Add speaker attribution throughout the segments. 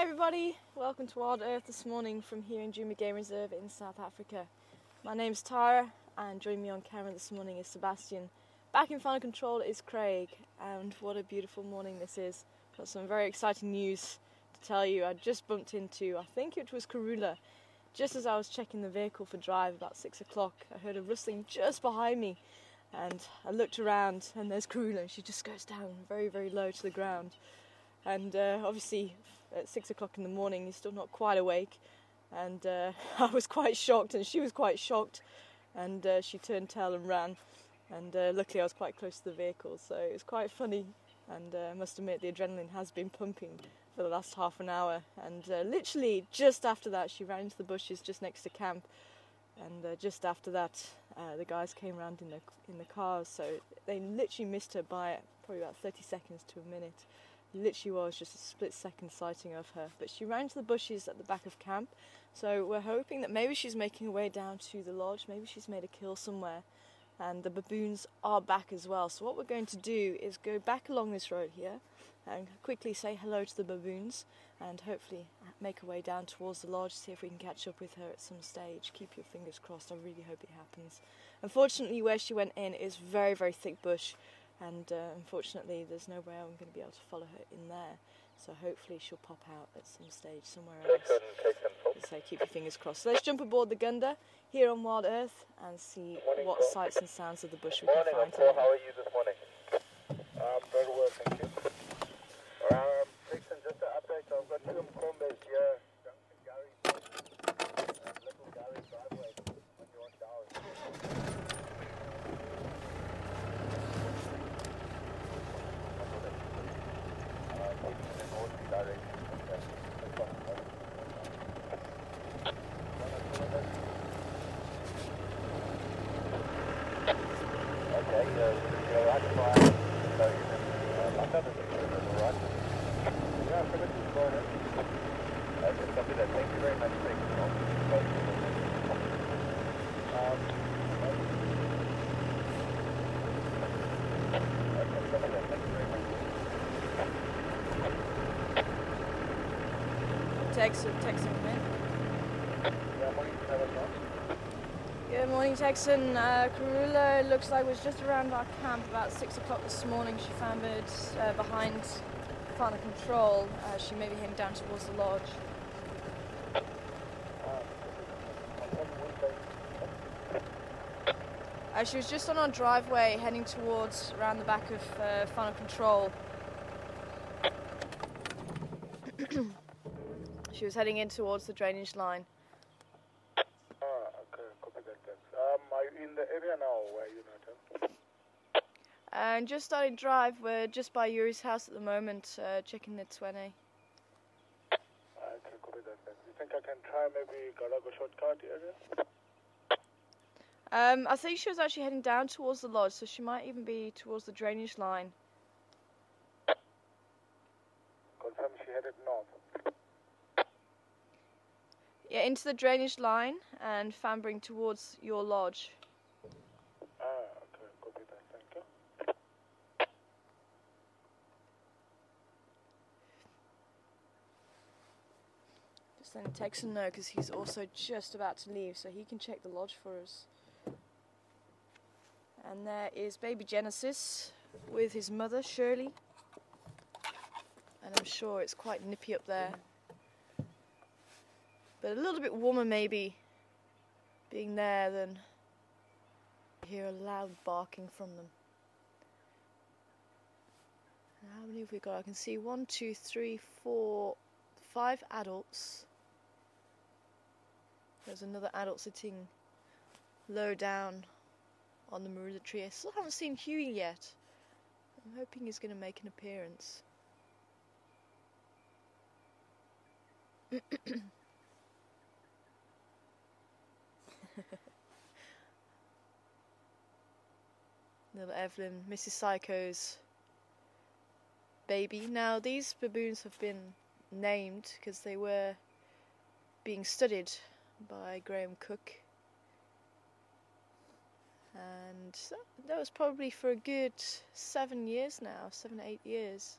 Speaker 1: Hi everybody, welcome to Wild Earth this morning from here in Djuma Game Reserve in South Africa. My name's Tara and joining me on camera this morning is Sebastian. Back in final control is Craig, and what a beautiful morning this is. Got some very exciting news to tell you. I just bumped into, I think it was Karula, just as I was checking the vehicle for drive about 6 o'clock. I heard a rustling just behind me and I looked around and there's Karula, and she just goes down very, very low to the ground. And obviously at 6 o'clock in the morning he's still not quite awake, and I was quite shocked and she was quite shocked, and she turned tail and ran, and luckily I was quite close to the vehicle, so it was quite funny. And I must admit the adrenaline has been pumping for the last half an hour, and literally just after that she ran into the bushes just next to camp, and just after that the guys came around in the cars, so they literally missed her by probably about 30 seconds to a minute. Literally was just a split-second sighting of her, but she ran to the bushes at the back of camp, so we're hoping that maybe she's making her way down to the lodge, maybe she's made a kill somewhere, and the baboons are back as well. So what we're going to do is go back along this road here and quickly say hello to the baboons and hopefully make our way down towards the lodge, see if we can catch up with her at some stage. Keep your fingers crossed, I really hope it happens. Unfortunately where she went in is very, very thick bush, and unfortunately there's no way I'm going to be able to follow her in there, so hopefully she'll pop out at some stage somewhere else. So keep your fingers crossed. So let's jump aboard the Gunda here on Wild Earth and see what sights and sounds of the bush we can find today.
Speaker 2: How are you this morning? Very well, thank you. Dixon, just an update, I've got two Mkombes here, Junction Gary, Little Gary driveway on your down. Okay, you're right by, so you can lock up all right. Yeah, for this is going in. Just copy that. Thank you very much. Thank you.
Speaker 1: Texan, man.
Speaker 2: Yeah, morning,
Speaker 1: Good morning, Texan. Karula looks like was just around our camp about 6 o'clock this morning. She found it behind final control. She may be heading down towards the lodge. She was just on our driveway heading towards around the back of final control. She was heading in towards the drainage line.
Speaker 2: Okay, copy that. Are you in the area now, where you not?
Speaker 1: And just started drive. We're just by Yuri's house at the moment, checking the 20.
Speaker 2: Okay, copy that. You think I can try maybe Garago shortcut area?
Speaker 1: I think she was actually heading down towards the lodge, so she might even be towards the drainage line.
Speaker 2: Confirm she headed north.
Speaker 1: Yeah, into the drainage line and fambering towards your lodge.
Speaker 2: Okay, copy that. Thank you.
Speaker 1: Just letting Texan know, because he's also just about to leave, so he can check the lodge for us. And there is baby Genesis with his mother, Shirley. And I'm sure it's quite nippy up there. But a little bit warmer maybe being there than hear a loud barking from them. And how many have we got? I can see 1, 2, 3, 4, 5 adults. There's another adult sitting low down on the marula tree. I still haven't seen Huey yet. I'm hoping he's going to make an appearance. Little Evelyn, Mrs. Psycho's baby. Now these baboons have been named because they were being studied by Graham Cook, and that was probably for a good 7 years now, 7 to 8 years.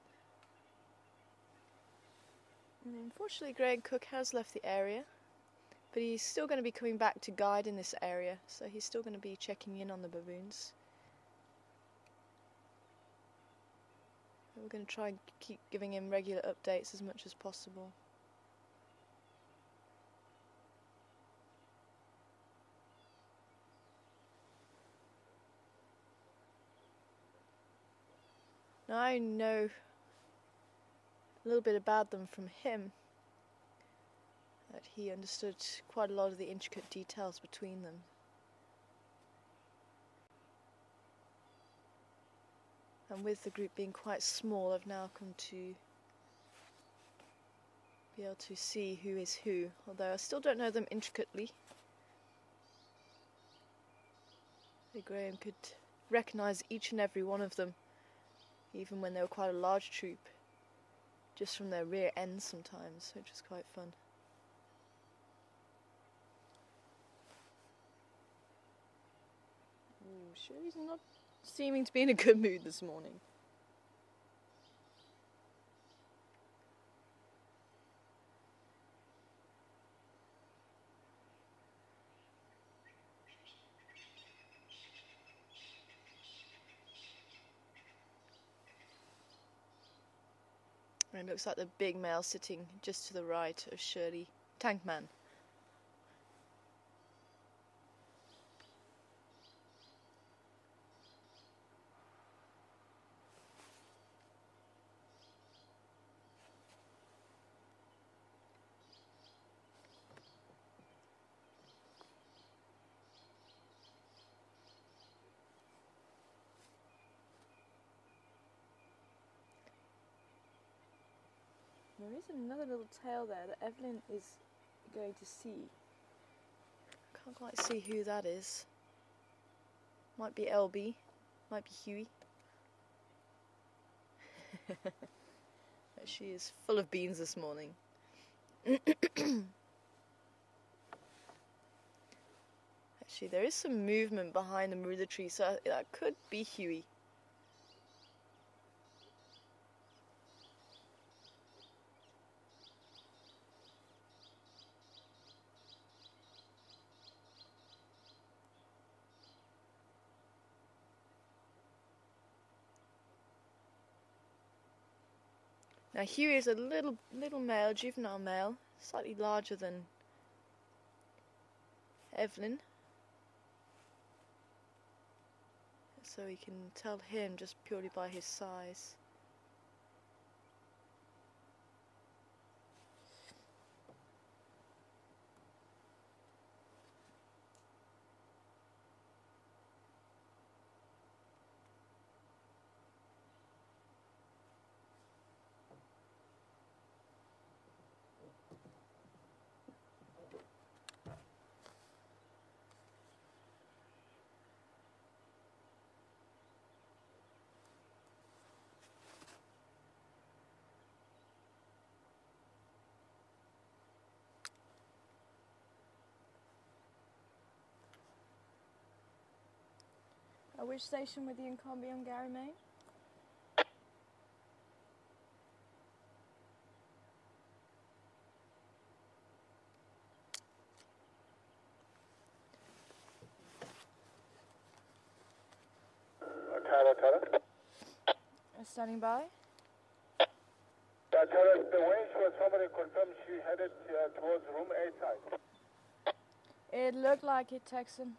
Speaker 1: Unfortunately, Greg Cook has left the area, but he's still going to be coming back to guide in this area, so he's still going to be checking in on the baboons. We're going to try and keep giving him regular updates as much as possible. Now I know a little bit about them from him, that he understood quite a lot of the intricate details between them. And with the group being quite small, I've now come to be able to see who is who, although I still don't know them intricately. Graham could recognise each and every one of them, even when they were quite a large troop, just from their rear ends sometimes, which was quite fun. Sure, he's not seeming to be in a good mood this morning. And it looks like the big male sitting just to the right of Shirley, Tankman. There is another little tail there that Evelyn is going to see. Can't quite see who that is. Might be LB, might be Huey. She is full of beans this morning. Actually, there is some movement behind the marula tree, so that could be Huey. Now Huey is a little male, juvenile male, slightly larger than Evelyn. So we can tell him just purely by his size. Which station with the Incombi on Gary Main?
Speaker 2: Tara.
Speaker 1: Standing by.
Speaker 2: Tara, the way she was somebody confirmed she headed towards room A side.
Speaker 1: It looked like it, Texan.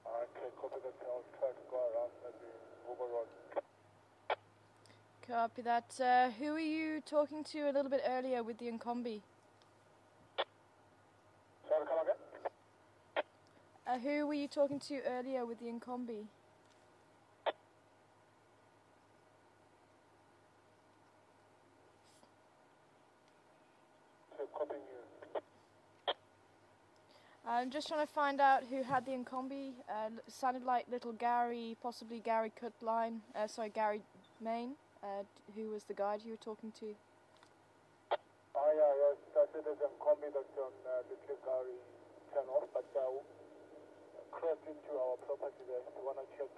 Speaker 2: Okay, copy that. I'll try to go around the Uber Road.
Speaker 1: Copy that. Who were you talking to a little bit earlier with the Incombi?
Speaker 2: Sorry, come again?
Speaker 1: Who were you talking to earlier with the Incombi?
Speaker 2: Copying you.
Speaker 1: I'm just trying to find out who had the Incombi. Sounded like little Gary, possibly Gary Cutline. Gary Main. Who was the guide you were talking to?
Speaker 2: Oh yeah, yes, that's it. There's a combi that's on Little Gary turn off, but crossed into our property there. You want to check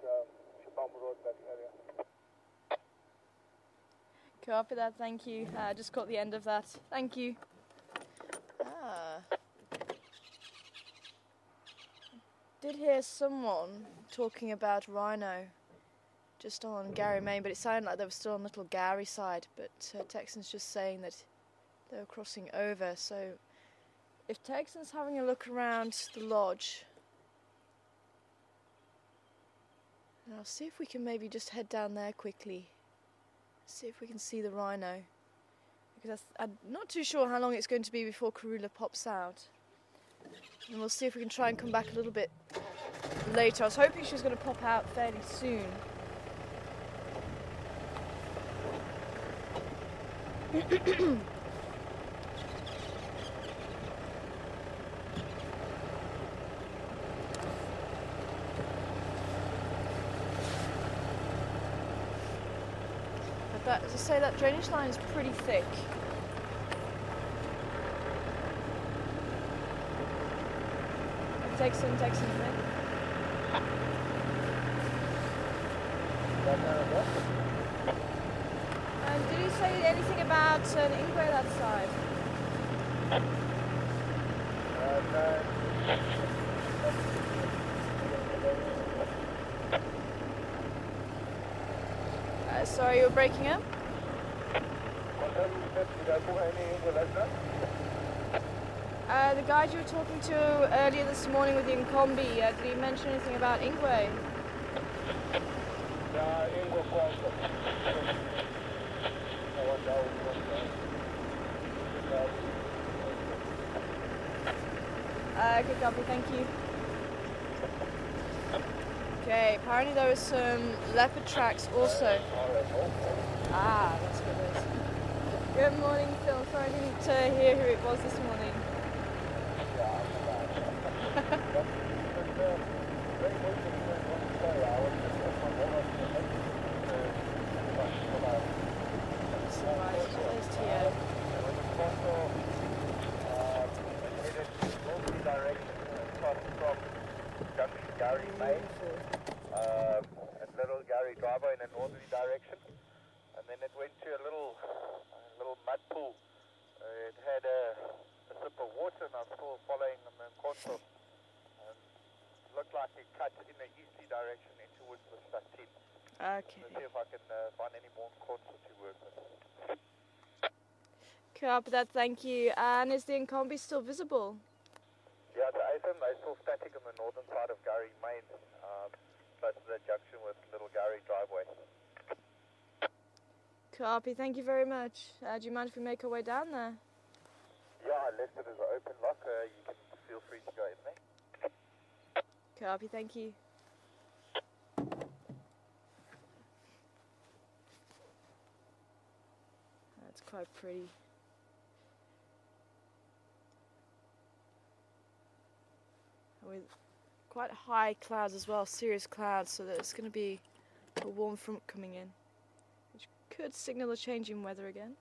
Speaker 2: Shibam Road, that area.
Speaker 1: Copy that, thank you. Just caught the end of that. Thank you. Did hear someone talking about rhino just on Gary, Maine, but it sounded like they were still on Little Gary side, but Texan's just saying that they were crossing over. So if Texan's having a look around the lodge, I'll see if we can maybe just head down there quickly, see if we can see the rhino, because I'm not too sure how long it's going to be before Karula pops out. And we'll see if we can try and come back a little bit later. I was hoping she was going to pop out fairly soon. But that, as I say, that drainage line is pretty thick. Texan, mate. And did you say anything about an Ingwe that side? No. Sorry, you were breaking up? The guide you were talking to earlier this morning with the Nkombi, did he mention anything about Ingwe? Good copy, thank you. Okay, apparently there was some leopard tracks also. Ah, that's good. Good morning, Phil. Sorry I didn't hear who it was this morning.
Speaker 2: Gary, Maine, Little Gary driveway in a northerly direction, and then it went to a little mud pool. It had a sip of water, and I'm still following the console. It looked like it cut in the easterly direction in towards the Statin.
Speaker 1: Okay.
Speaker 2: Let's see if I can find any more console to work with.
Speaker 1: Copy that, thank you. And is the Nkombi still visible?
Speaker 2: Yeah, the AFM, they're still static on the northern side of Gary, Maine, close to the junction with Little Gary driveway.
Speaker 1: Copy, thank you very much. Do you mind if we make our way down there?
Speaker 2: Yeah, I left it as an open lock. You can feel free to go in there.
Speaker 1: Copy, thank you. That's quite pretty. With quite high clouds as well, serious clouds, so that it's going to be a warm front coming in, which could signal a change in weather again.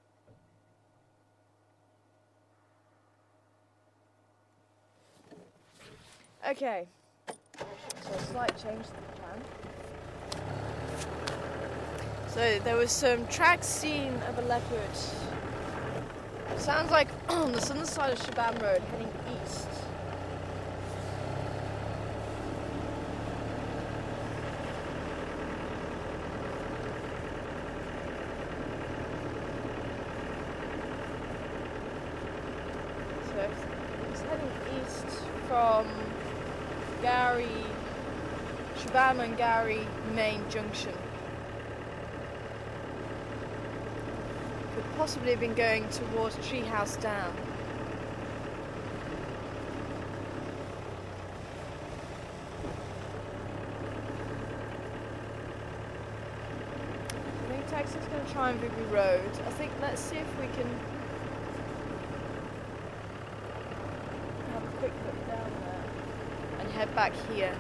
Speaker 1: Okay, so a slight change to the plan. So there was some tracks seen of a leopard. Sounds like on the southern side of Shabam Road heading east. It's heading east from Gary, Shabam and Gary Main Junction. Could possibly have been going towards Treehouse Down. I think taxi's going to try and Vigby Road. I think let's see if we can have a quick look down there and head back here.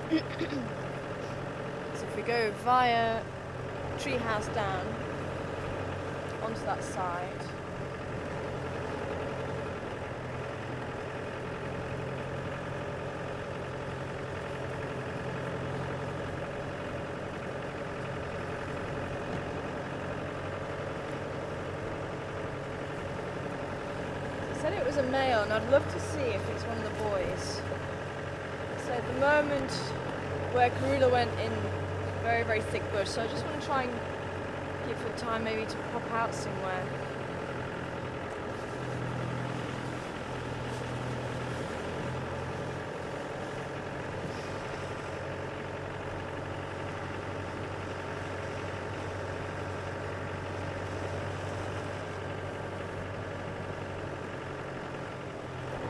Speaker 1: So if we go via treehouse down onto that side, said it was a male, and I'd love to see if it's one of the boys. So at the moment where Karula went in very, very thick bush, so I just want to try and give it time maybe to pop out somewhere.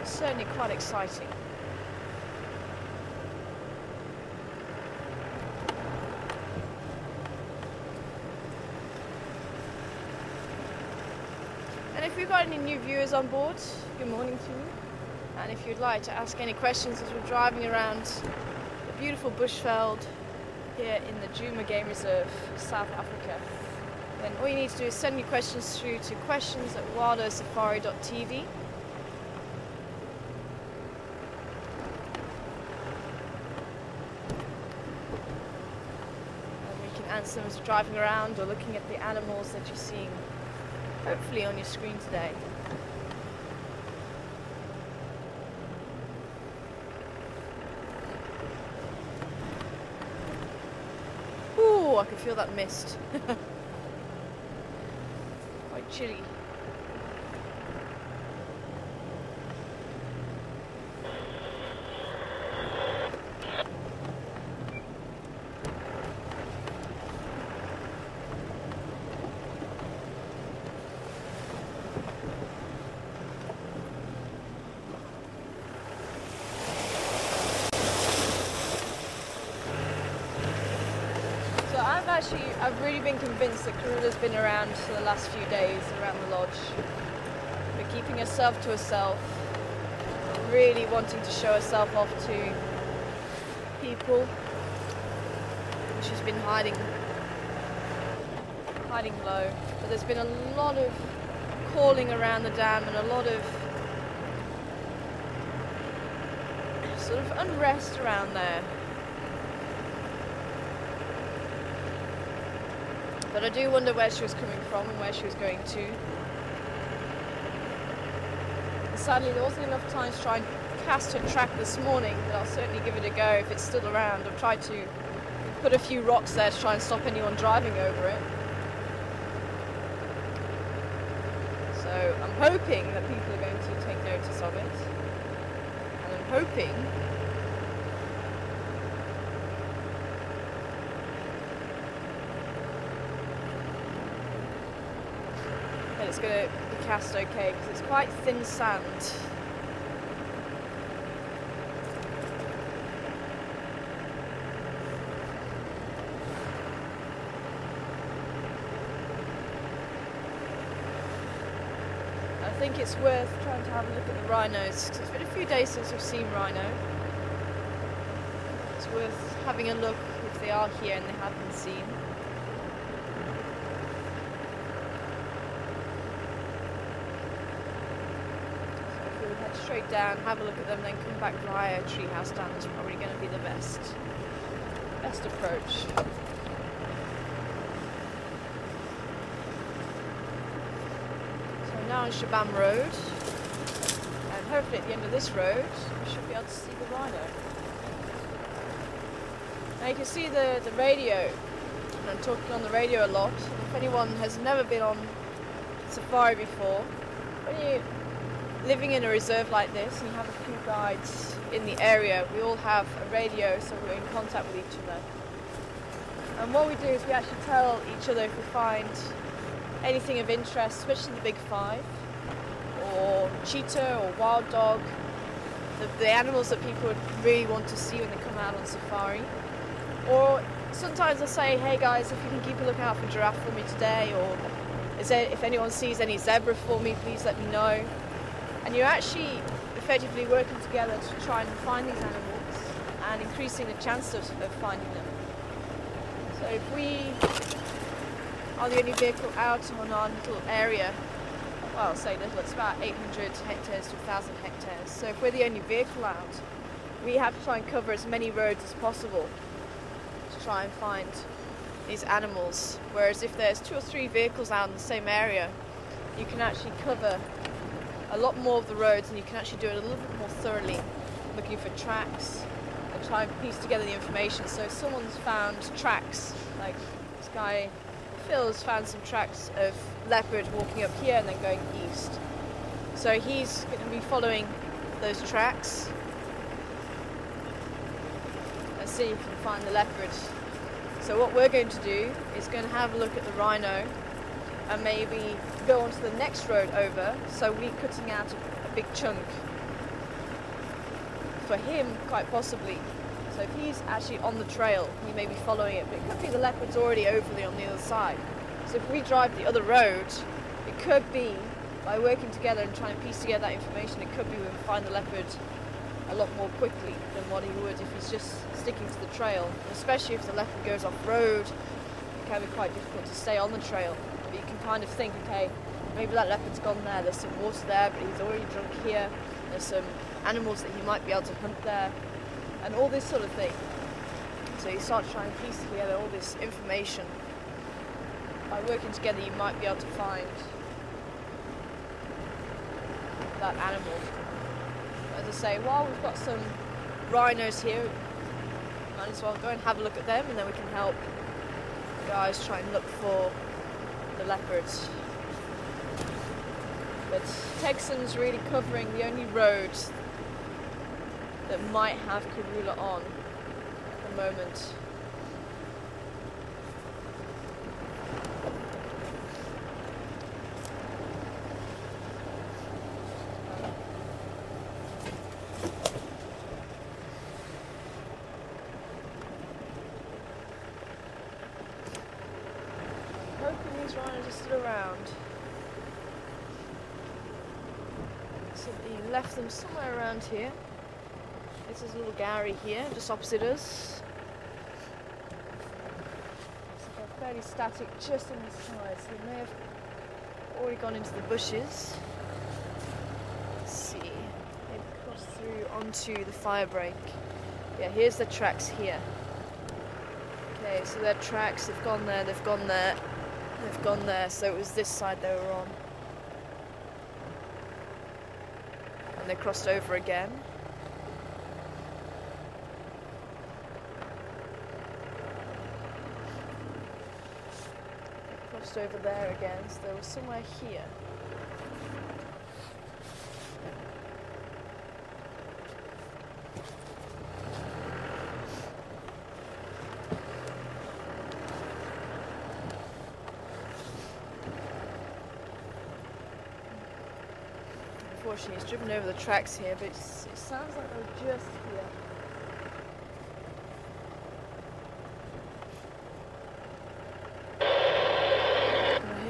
Speaker 1: Certainly quite exciting. And if we've got any new viewers on board, good morning to you. And if you'd like to ask any questions as we're driving around the beautiful bushveld here in the Djuma Game Reserve, South Africa, then all you need to do is send your questions through to questions@wildosafari.tv. Answer them as you're driving around or looking at the animals that you're seeing, hopefully on your screen today. Ooh, I can feel that mist. Quite chilly. I've really been convinced that Karula's been around for the last few days around the lodge. But keeping herself to herself, really wanting to show herself off to people. She's been hiding low. But there's been a lot of calling around the dam and a lot of sort of unrest around there. But I do wonder where she was coming from and where she was going to. And sadly, there wasn't enough time to try and cast her track this morning, but I'll certainly give it a go if it's still around. I've tried to put a few rocks there to try and stop anyone driving over it. So I'm hoping that people are going to take notice of it. And I'm hoping it's going to be cast okay, because it's quite thin sand. I think it's worth trying to have a look at the rhinos, because it's been a few days since we've seen rhino. It's worth having a look if they are here and they have been seen. Straight down, have a look at them, then come back via treehouse down is probably going to be the best approach. So now on Shabam Road, and hopefully at the end of this road we should be able to see the rhino. Now you can see the radio, and I'm talking on the radio a lot. If anyone has never been on safari before, when you living in a reserve like this and you have a few guides in the area, we all have a radio, so we're in contact with each other. And what we do is we actually tell each other if we find anything of interest, especially the big five, or cheetah or wild dog, the animals that people would really want to see when they come out on safari. Or sometimes I'll say, hey guys, if you can keep a lookout for giraffe for me today, or if anyone sees any zebra for me, please let me know. And you're actually effectively working together to try and find these animals and increasing the chance of finding them. So if we are the only vehicle out on our little area, well, say little, it's about 800 hectares to 1,000 hectares. So if we're the only vehicle out, we have to try and cover as many roads as possible to try and find these animals. Whereas if there's 2 or 3 vehicles out in the same area, you can actually cover a lot more of the roads, and you can actually do it a little bit more thoroughly, looking for tracks and try and piece together the information. So if someone's found tracks, like this guy Phil's found some tracks of leopard walking up here and then going east. So he's going to be following those tracks and see if he can find the leopard. So what we're going to do is going to have a look at the rhino and maybe go onto the next road over, so we're cutting out a big chunk for him, quite possibly. So if he's actually on the trail, we may be following it, but it could be the leopard's already over on the other side. So if we drive the other road, it could be, by working together and trying to piece together that information, it could be we will find the leopard a lot more quickly than what he would if he's just sticking to the trail. And especially if the leopard goes off road, it can be quite difficult to stay on the trail. But you can kind of think, okay, maybe that leopard's gone there, there's some water there, but he's already drunk here, there's some animals that he might be able to hunt there, and all this sort of thing. So you start trying to piece together all this information. By working together, you might be able to find that animal. As I say, while we've got some rhinos here, might as well go and have a look at them, and then we can help the guys try and look for the leopards. But Texan's really covering the only roads that might have Karula on at the moment. I'm hoping these rhinos are still around. So he left them somewhere around here. This is a little Gary here, just opposite us. So they're fairly static just on the side, so they may have already gone into the bushes. Let's see, they've crossed through onto the fire break. Yeah, here's the tracks here. Okay, so their tracks, they've gone there, they've gone there, they've gone there, so it was this side they were on. And they crossed over again. Over there again, so there was somewhere here. Unfortunately, it's driven over the tracks here, but it sounds like they're just here.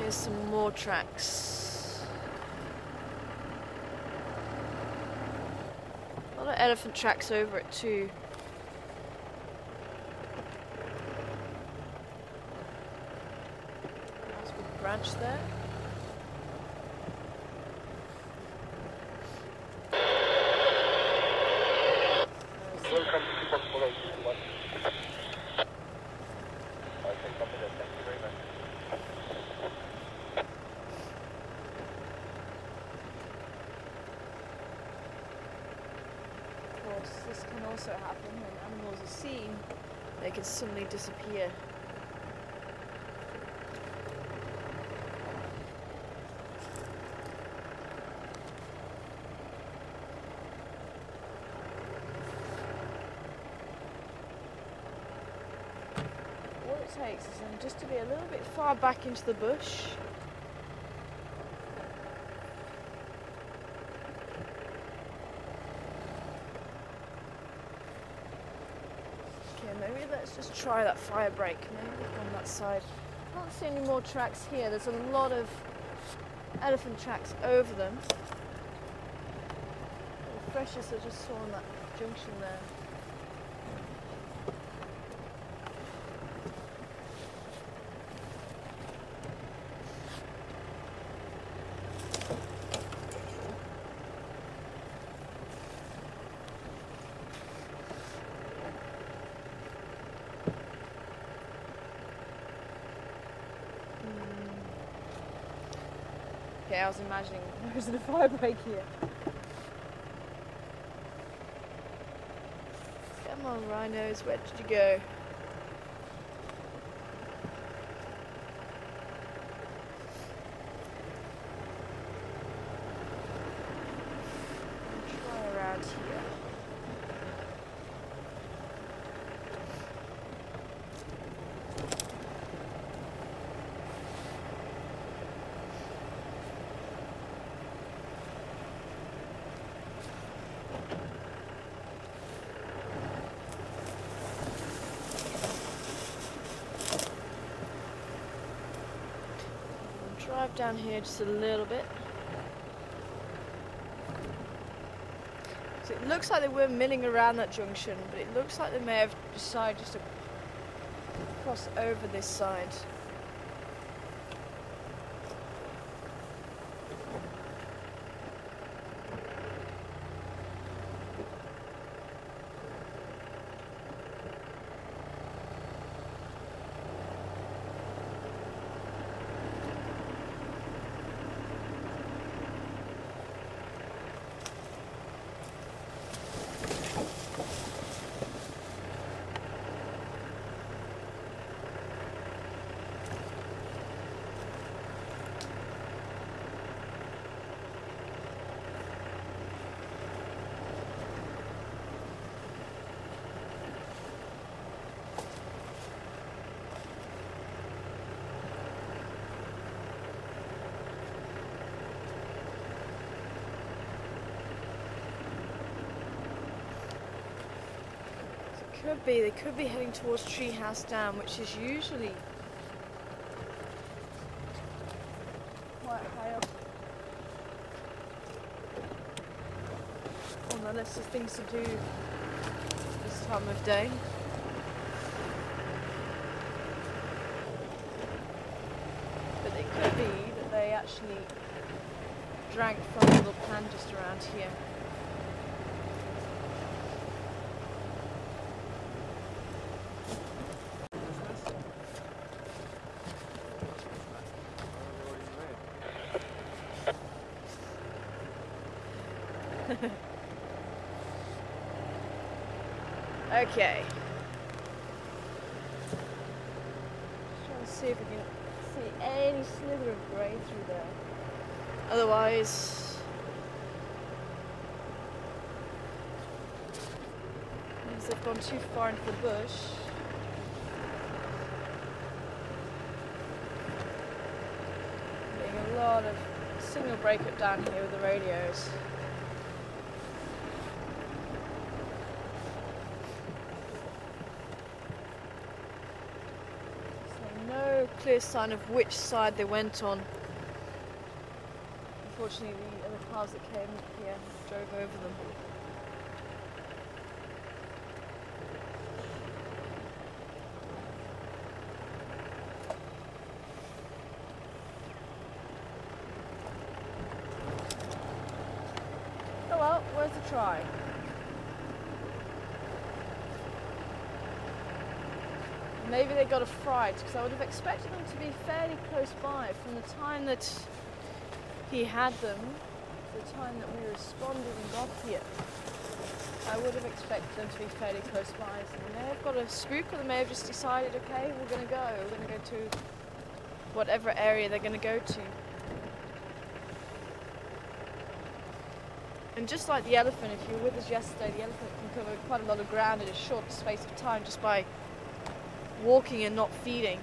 Speaker 1: Here's some more tracks. A lot of elephant tracks over it too. Nice big branch there.
Speaker 2: Welcome to Karula. Okay, copy that. Thank you very much.
Speaker 1: This can also happen when animals are seen, they can suddenly disappear. All it takes is them just to be a little bit far back into the bush. Maybe let's just try that fire break. Maybe on that side. I can't see any more tracks here. There's a lot of elephant tracks over them. The freshest I just saw on that junction there. Okay, I was imagining there was a fire break here. Come on, rhinos, where did you go? Try around here. Drive down here just a little bit. So it looks like they were milling around that junction, but it looks like they may have decided just to cross over this side. They could be heading towards Treehouse Dam, which is usually quite high up on the list of things to do this time of day. But it could be that they actually drank from a little pan just around here. Okay. Just trying to see if we can see any slither of grey through there. Otherwise, means they've gone too far into the bush. Getting a lot of signal breakup down here with the radios. Clear sign of which side they went on. Unfortunately, the other cars that came here drove over them. Oh well, worth a try. Maybe they got a fright, because I would have expected them to be fairly close by from the time that he had them to the time that we responded and got here. I would have expected them to be fairly close by. So they may have got a spook, or they may have just decided, okay, we're going to go to whatever area they're going to go to. And just like the elephant, if you were with us yesterday, the elephant can cover quite a lot of ground in a short space of time just by walking and not feeding.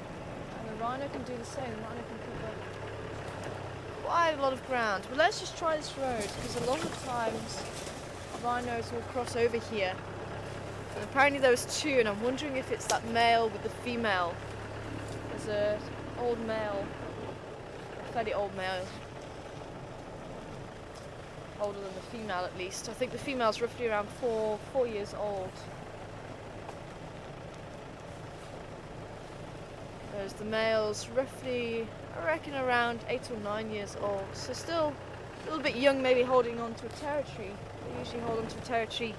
Speaker 1: And the rhino can do the same. The rhino can cover quite a lot of ground. But let's just try this road, because a lot of times rhinos will cross over here. And apparently there was two, and I'm wondering if it's that male with the female. There's an old male, a fairly old male, older than the female at least. I think the female's roughly around 4 years old. Whereas the male's roughly, I reckon, around 8 or 9 years old. So still a little bit young, maybe holding on to a territory. They usually hold on to a territory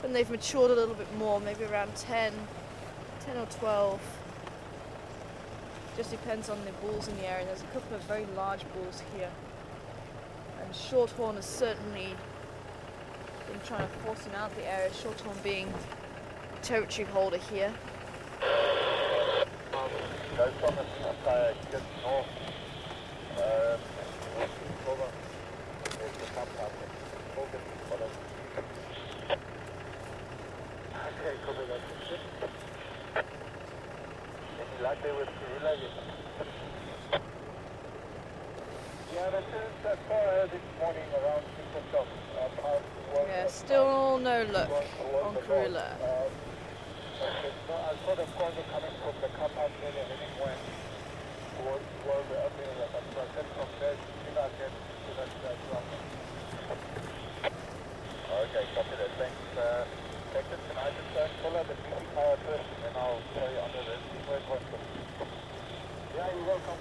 Speaker 1: when they've matured a little bit more, maybe around 10 or 12. Just depends on the bulls in the area. There's a couple of very large bulls here. And Shorthorn has certainly been trying to force him out of the area, Shorthorn being territory holder here.
Speaker 2: Go from the just north. Over. There's the compound. Focus, follow. Okay, copy that. Any luck there with Karula yet? Yeah, that's as far as this morning around 6 o'clock.
Speaker 1: Yeah, still no luck on Karula.
Speaker 2: I saw the corner coming from the car park there and heading west towards the up area, but so I said from there, see that again, see that drop. Okay, copy that, thanks. Texas, can I just pull out the PC power first and then I'll tell you under the where it was. Yeah, you're welcome.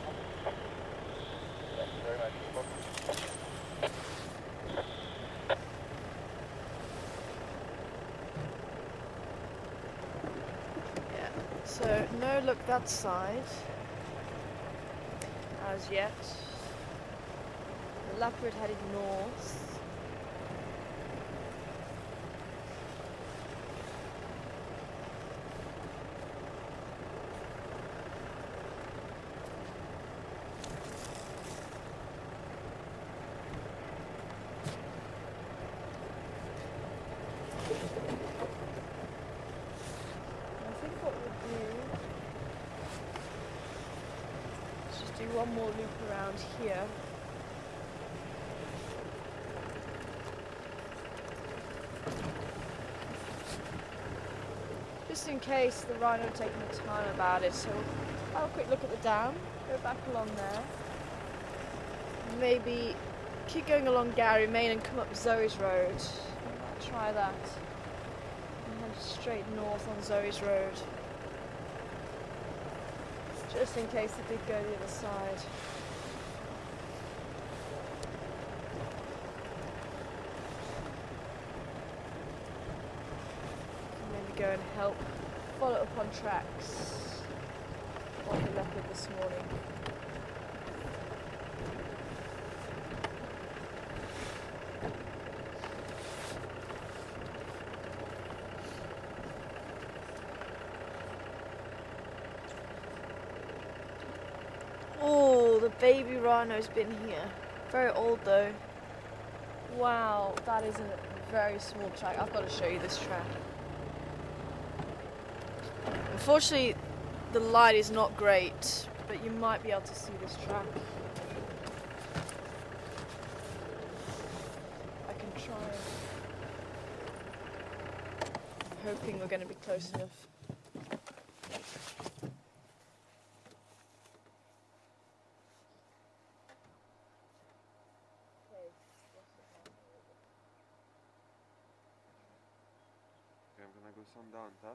Speaker 2: Thank you very much.
Speaker 1: So, no look that side as yet. The leopard headed north. One more loop around here. Just in case the rhino taking the time about it, so I'll have a quick look at the dam, go back along there, maybe keep going along Gary Main and come up Zoe's Road. I'll try that. And head straight north on Zoe's Road. Just in case they did go the other side. Maybe go and help follow up on tracks of the leopard this morning. Oh, the baby rhino's been here. Very old though. Wow, that is a very small track. I've got to show you this track. Unfortunately, the light is not great, but you might be able to see this track. I can try. I'm hoping we're going to be close enough.
Speaker 3: I'm gonna go some down, huh?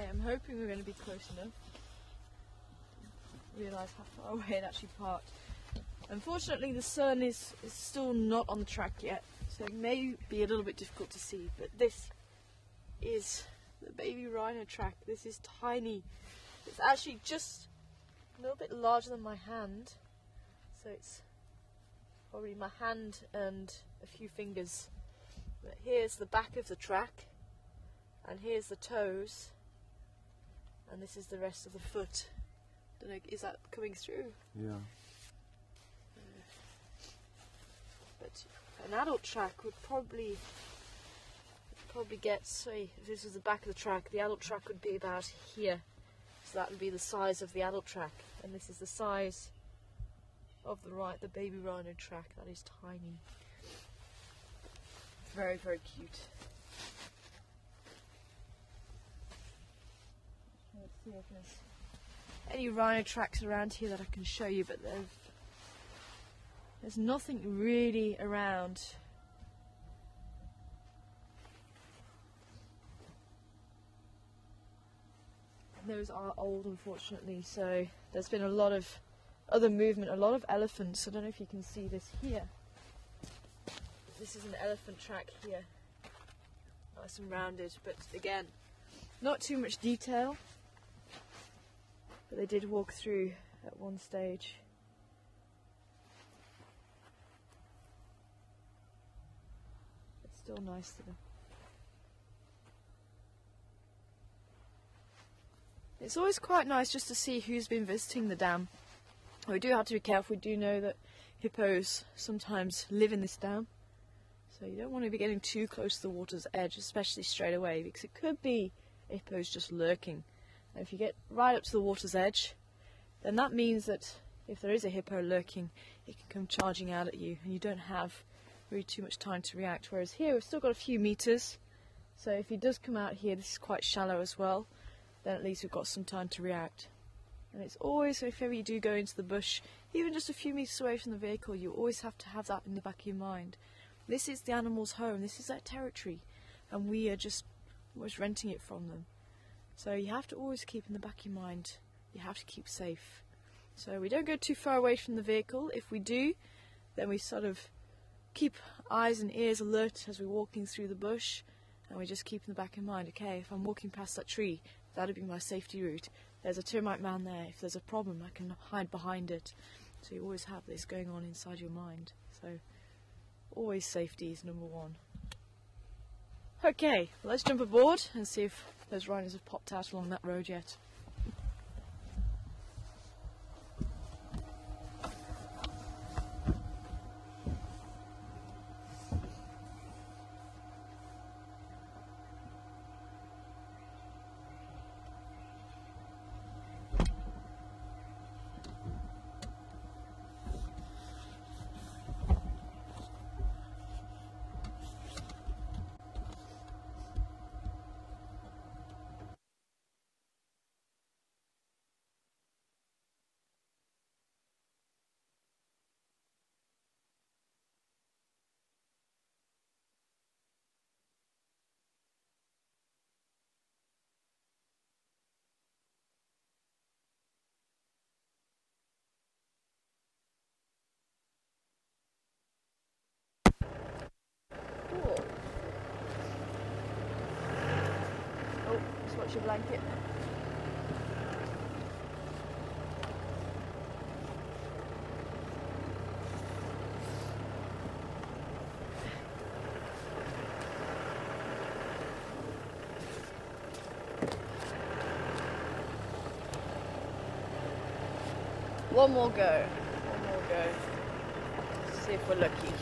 Speaker 1: I'm hoping we're going to be close enough. Realise how far away it actually parked. Unfortunately, the sun is still not on the track yet, so it may be a little bit difficult to see, but this is the baby rhino track. This is tiny. It's actually just a little bit larger than my hand, so it's probably my hand and a few fingers. But here's the back of the track, and here's the toes, and this is the rest of the foot. Don't know, is that coming through?
Speaker 3: Yeah.
Speaker 1: But an adult track would probably get, say, if this was the back of the track, the adult track would be about here. So that would be the size of the adult track, and this is the size of the baby rhino track. That is tiny. Very, very cute. see if there's any rhino tracks around here that I can show you, but there's nothing really around. Those are old, unfortunately, so there's been a lot of other movement, a lot of elephants. I don't know if you can see this here. This is an elephant track here. Nice and rounded, but again, not too much detail. But they did walk through at one stage. It's still nice though. It's always quite nice just to see who's been visiting the dam. We do have to be careful. We do know that hippos sometimes live in this dam, so you don't want to be getting too close to the water's edge, especially straight away, because it could be hippos just lurking. And if you get right up to the water's edge, then that means that if there is a hippo lurking, it can come charging out at you, and you don't have really too much time to react. Whereas here we've still got a few meters, so if he does come out here, this is quite shallow as well, then at least we've got some time to react. And it's always, if ever you do go into the bush, even just a few meters away from the vehicle, you always have to have that in the back of your mind. This is the animal's home, this is their territory, and we are just almost renting it from them. So you have to always keep in the back of your mind, you have to keep safe. So we don't go too far away from the vehicle. If we do, then we sort of keep eyes and ears alert as we're walking through the bush, and we just keep in the back of mind, okay, if I'm walking past that tree, that'll be my safety route. There's a termite mound there. If there's a problem, I can hide behind it. So you always have this going on inside your mind. So always safety is number one. Okay, well, let's jump aboard and see if those rhinos have popped out along that road yet. Cool. Oh, just watch your blanket. One more go. One more go. See if we're lucky.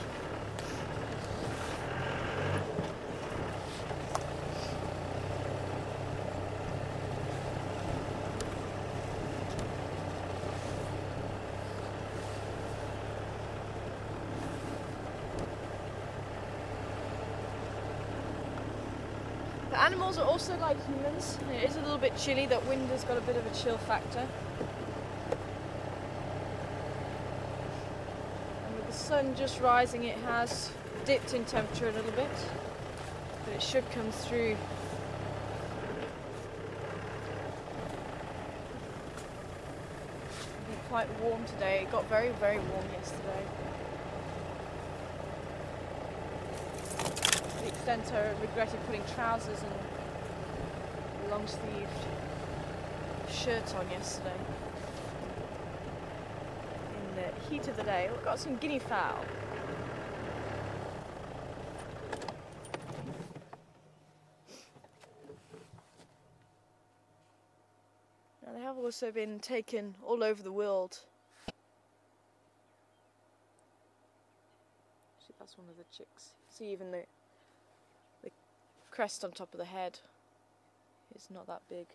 Speaker 1: The animals are also like humans. It is a little bit chilly. That wind has got a bit of a chill factor. Sun just rising, it has dipped in temperature a little bit, but it should come through. It'll be quite warm today. It got very, very warm yesterday. To the extent I regretted putting trousers and a long-sleeved shirt on yesterday. The heat of the day. We've got some guinea fowl. Now they have also been taken all over the world. See, that's one of the chicks. See, even the crest on top of the head is not that big.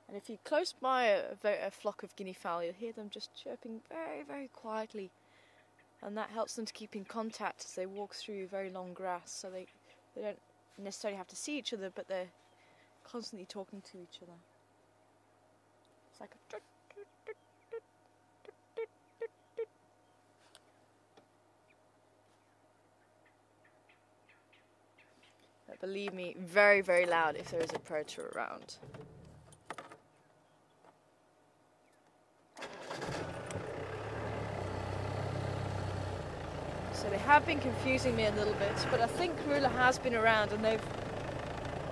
Speaker 1: And if you're close by a flock of guinea fowl, you'll hear them just chirping very, very quietly. And that helps them to keep in contact as they walk through very long grass, so they don't necessarily have to see each other, but they're constantly talking to each other. It's like a... But believe me, very, very loud if there is a predator around. So they have been confusing me a little bit, but I think Karula has been around and they've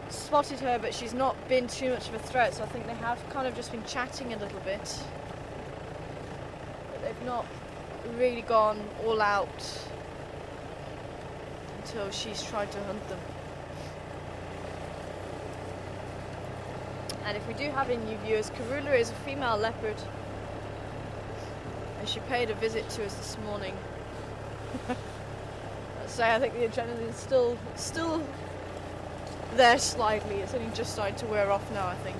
Speaker 1: spotted her, but she's not been too much of a threat, so I think they have kind of just been chatting a little bit. But they've not really gone all out until she's tried to hunt them. And if we do have any new viewers, Karula is a female leopard, and she paid a visit to us this morning. So I think the adrenaline is still there slightly. It's only just starting to wear off now, I think.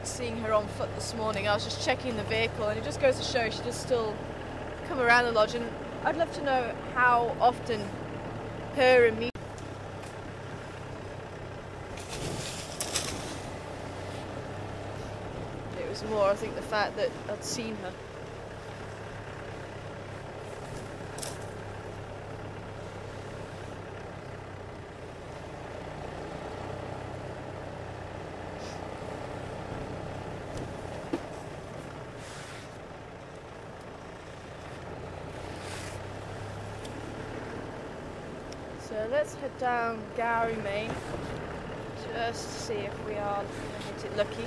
Speaker 1: Seeing her on foot this morning, I was just checking the vehicle, and it just goes to show she does still come around the lodge. And I'd love to know how often her and me. It was more, I think, the fact that I'd seen her. So let's head down Gowrie Main, just to see if we are going to hit it lucky.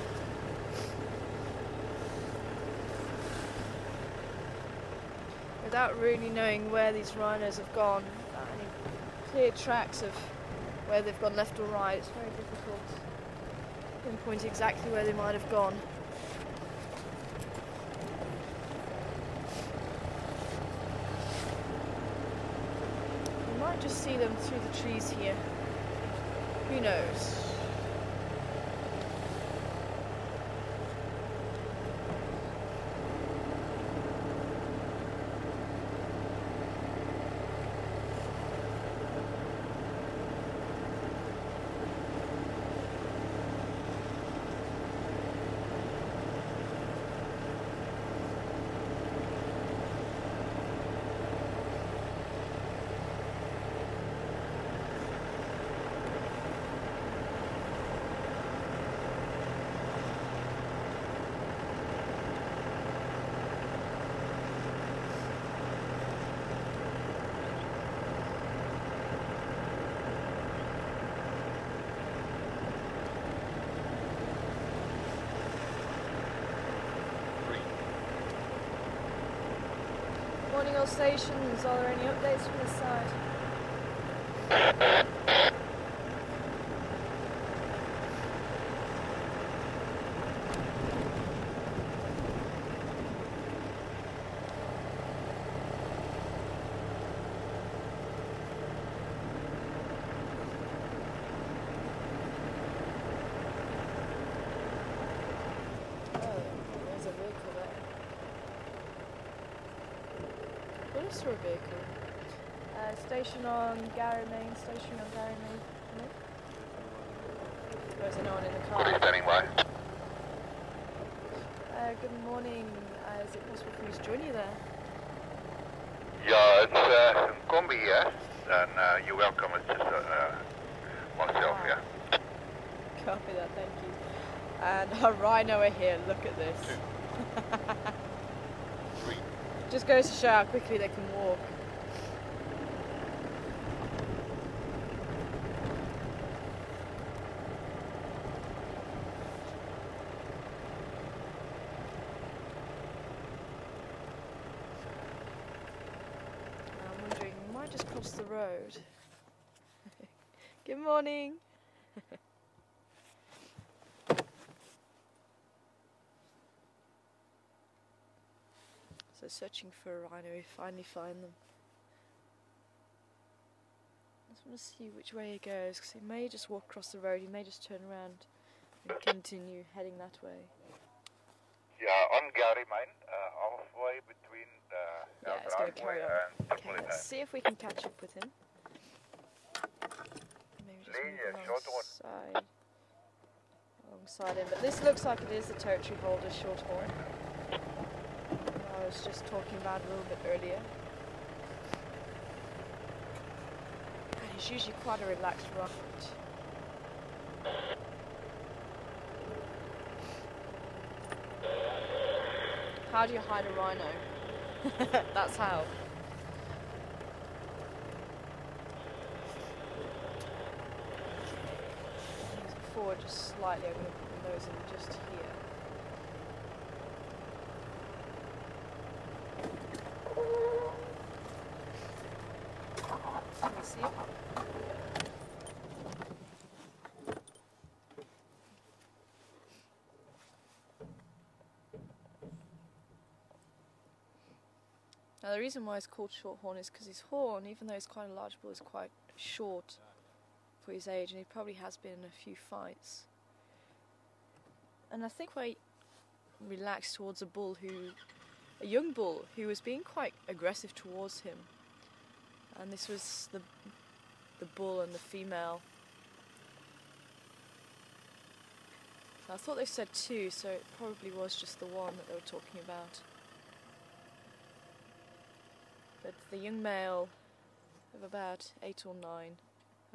Speaker 1: Without really knowing where these rhinos have gone, without any clear tracks of where they've gone left or right, it's very difficult to pinpoint exactly where they might have gone. Might just see them through the trees here. Who knows? Morning all stations, are there any updates from this side? For a vehicle. Station on Gowrie Main, station on Gowrie Main. No? Or is there no one in the car?
Speaker 2: What are you standing by?
Speaker 1: Good morning. Is it possible for me to join you there?
Speaker 2: Yeah, it's Combi here, and you're welcome. It's just myself here.
Speaker 1: Copy that, thank you. And our rhino are here, look at this.
Speaker 2: 2, 3.
Speaker 1: Just goes to show how quickly they can walk. I'm wondering, we might just cross the road. Good morning. So searching for a rhino, we finally find them. I just want to see which way he goes, because he may just walk across the road, he may just turn around and continue heading that way.
Speaker 2: Yeah, on Gowrie Main, halfway between
Speaker 1: Yeah,
Speaker 2: our
Speaker 1: it's going to
Speaker 2: driveway
Speaker 1: carry on.
Speaker 2: and
Speaker 1: Okay, let's see if we can catch up with him. alongside him. But this looks like it is the territory holder shorthorn. I was just talking about a little bit earlier. And he's usually quite a relaxed run. How do you hide a rhino? That's how. Forward just slightly, I'm going to put the nose in just here. Can you see it? Now the reason why it's called shorthorn is because his horn, even though it's quite a large bull, is quite short for his age, and he probably has been in a few fights. And I think quite relaxed towards a young bull who was being quite aggressive towards him. And this was the bull and the female. So I thought they said two, so it probably was just the one that they were talking about. But the young male of about 8 or 9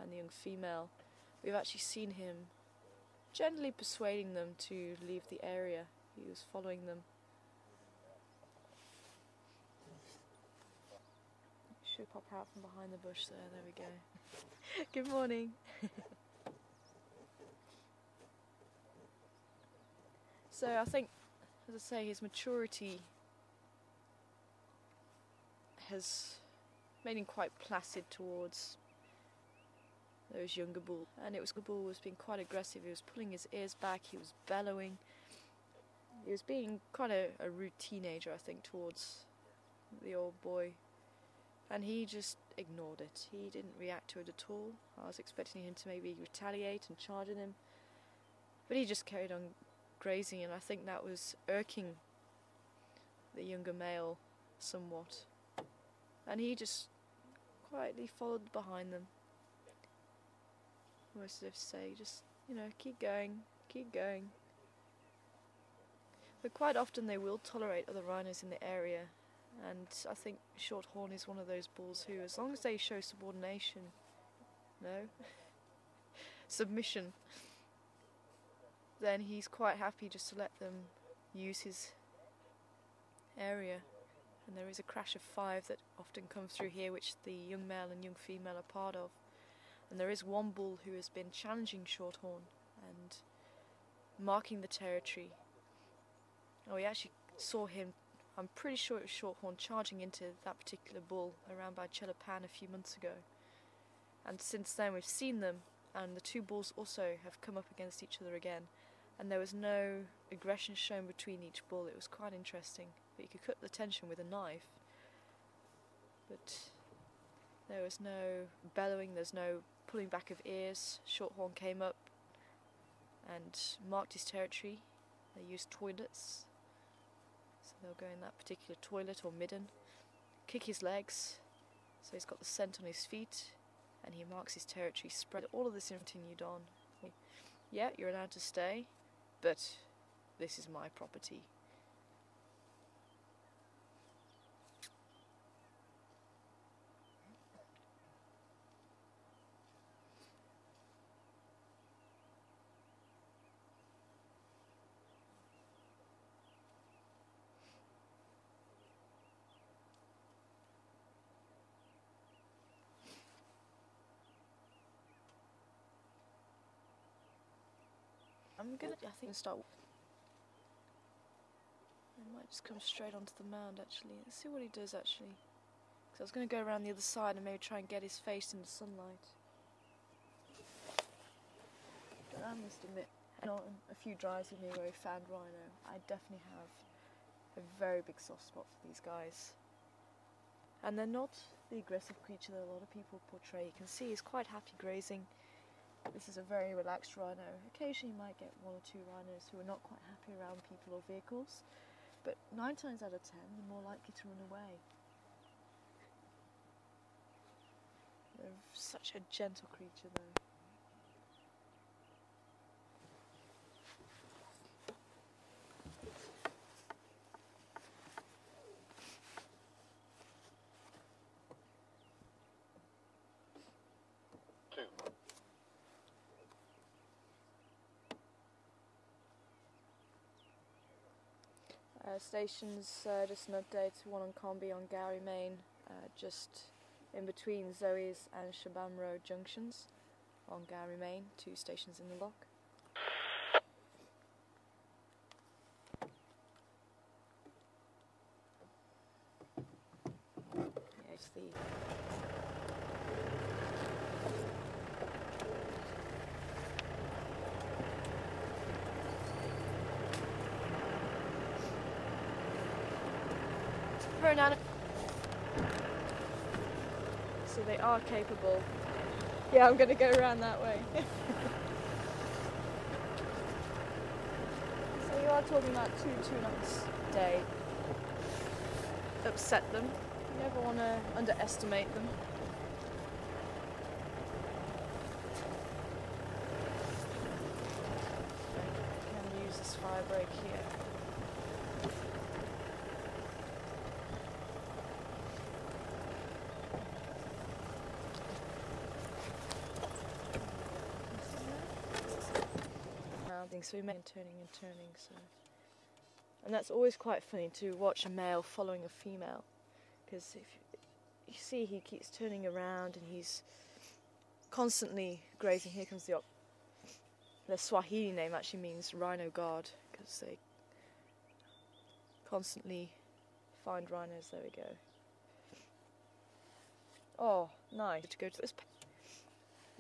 Speaker 1: and the young female, we've actually seen him gently persuading them to leave the area. He was following them. Should pop out from behind the bush there, there we go. Good morning. So I think, as I say, his maturity has made him quite placid towards those younger bulls. And it was the bull was being quite aggressive. He was pulling his ears back, he was bellowing. He was being quite a rude teenager, I think, towards the old boy. And he just ignored it. He didn't react to it at all. I was expecting him to maybe retaliate and charge at him. But he just carried on grazing, and I think that was irking the younger male somewhat. And he just quietly followed behind them. Almost as if to say, just, keep going, keep going. But quite often they will tolerate other rhinos in the area. And I think Shorthorn is one of those bulls who, as long as they show subordination, submission, then he's quite happy just to let them use his area. And there is a crash of 5 that often comes through here, which the young male and young female are part of. And there is one bull who has been challenging Shorthorn and marking the territory. Oh, we actually saw him, I'm pretty sure it was Shorthorn, charging into that particular bull around by Chelapan a few months ago. And since then we've seen them, and the two bulls also have come up against each other again. And there was no aggression shown between each bull. It was quite interesting. But you could cut the tension with a knife. But there was no bellowing, there's no pulling back of ears. Shorthorn came up and marked his territory. They used toilets. So they'll go in that particular toilet or midden. Kick his legs. So he's got the scent on his feet. And he marks his territory. Spread all of this continued on. Yeah, you're allowed to stay, but this is my property. I think start. I might just come straight onto the mound actually. Let's see what he does actually. Because I was going to go around the other side and maybe try and get his face in the sunlight. But I must admit, on a few drives with me where we found rhino, I definitely have a very big soft spot for these guys. And they're not the aggressive creature that a lot of people portray. You can see he's quite happy grazing. This is a very relaxed rhino. Occasionally you might get 1 or 2 rhinos who are not quite happy around people or vehicles, but 9 times out of 10 they're more likely to run away. They're such a gentle creature though. Stations, just an update, one on Combi on Gowrie Main, just in between Zoe's and Shabam Road junctions on Gowrie Main, 2 stations in the lock. Yeah, it's the for an animal. So they are capable. Yeah, I'm going to go around that way. So you are talking about 2 tune-ups a day. Upset them. You never want to underestimate them. I can use this fire brake here. So we make turning and turning, and that's always quite funny to watch a male following a female, because if you see he keeps turning around and he's constantly grazing. Here comes the Swahili name actually means rhino guard, because they constantly find rhinos. There we go. Oh, nice to go to this.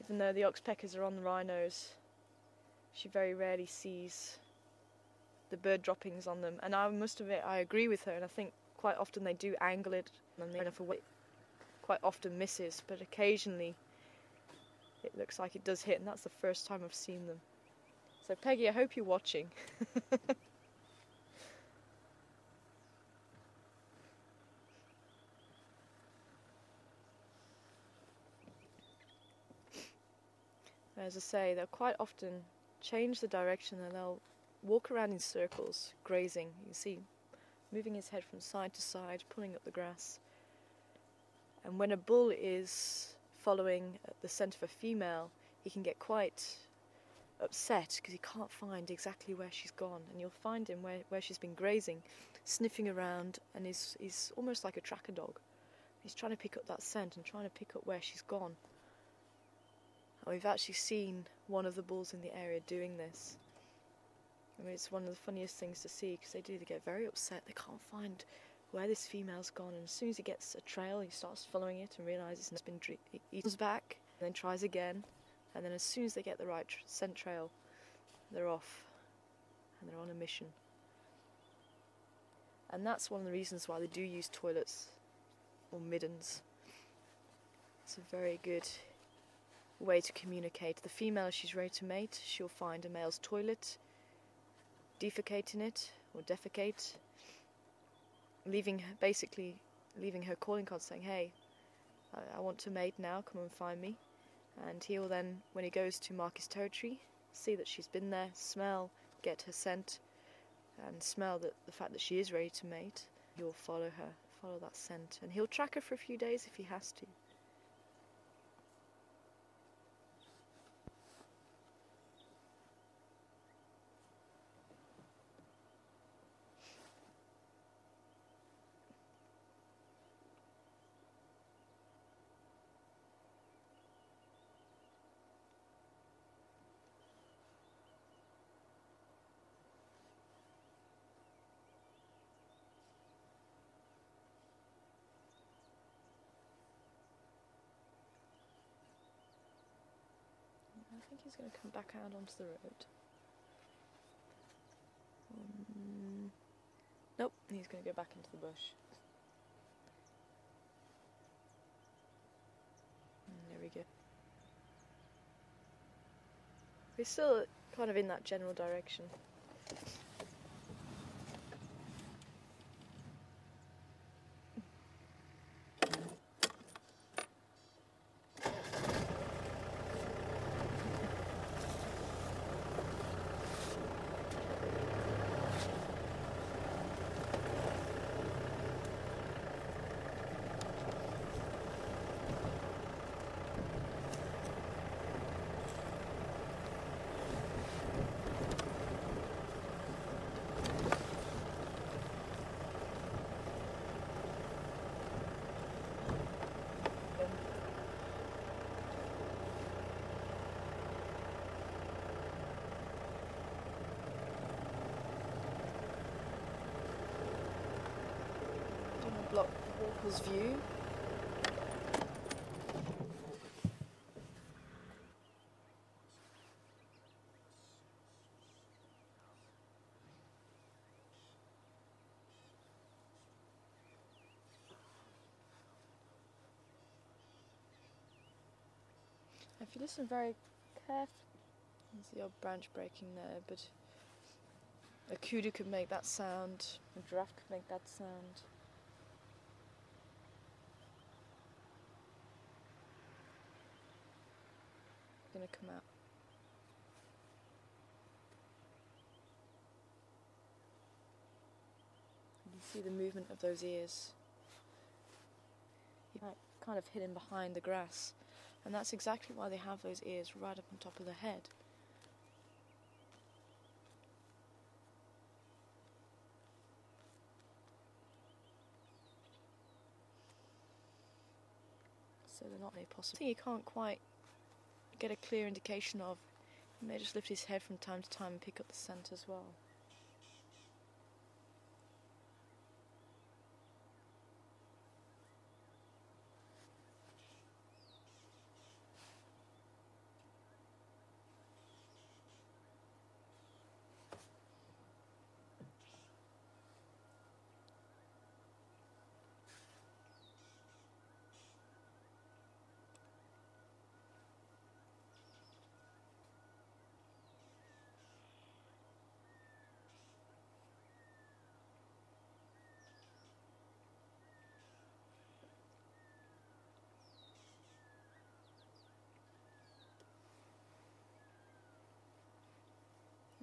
Speaker 1: Even though the oxpeckers are on the rhinos, she very rarely sees the bird droppings on them, and I must admit I agree with her, and I think quite often they do angle it and they enough away. Quite often misses, but occasionally it looks like it does hit, and that's the first time I've seen them. So Peggy, I hope you're watching. As I say, they'll quite often change the direction and they'll walk around in circles, grazing. You can see moving his head from side to side, pulling up the grass. And when a bull is following the scent of a female, he can get quite upset because he can't find exactly where she's gone. And you'll find him where she's been grazing, sniffing around, and he's almost like a tracker dog. He's trying to pick up that scent and trying to pick up where she's gone. And we've actually seen one of the bulls in the area doing this. I mean, it's one of the funniest things to see, because they get very upset. They can't find where this female's gone, and as soon as he gets a trail, he starts following it and realises it's been he comes back and then tries again, and then as soon as they get the right scent trail, they're off and they're on a mission. And that's one of the reasons why they do use toilets or middens. It's a very good way to communicate. The female, if she's ready to mate, she'll find a male's toilet, defecate in it or defecate, basically leaving her calling card saying, hey, I want to mate now, come and find me. And he will then, when he goes to mark his territory, see that she's been there, smell, get her scent, and smell that the fact that she is ready to mate. He'll follow her, follow that scent, and he'll track her for a few days if he has to. I think he's going to come back out onto the road. Nope, he's going to go back into the bush. There we go. We're still kind of in that general direction. his view. If you listen very carefully, there's the odd branch breaking there, but a kudu could make that sound, a giraffe could make that sound. It's going to come out. You can see the movement of those ears. He might kind of hidden behind the grass, and that's exactly why they have those ears right up on top of their head. So they're not very possible. You can't quite get a clear indication of. He may just lift his head from time to time and pick up the scent as well.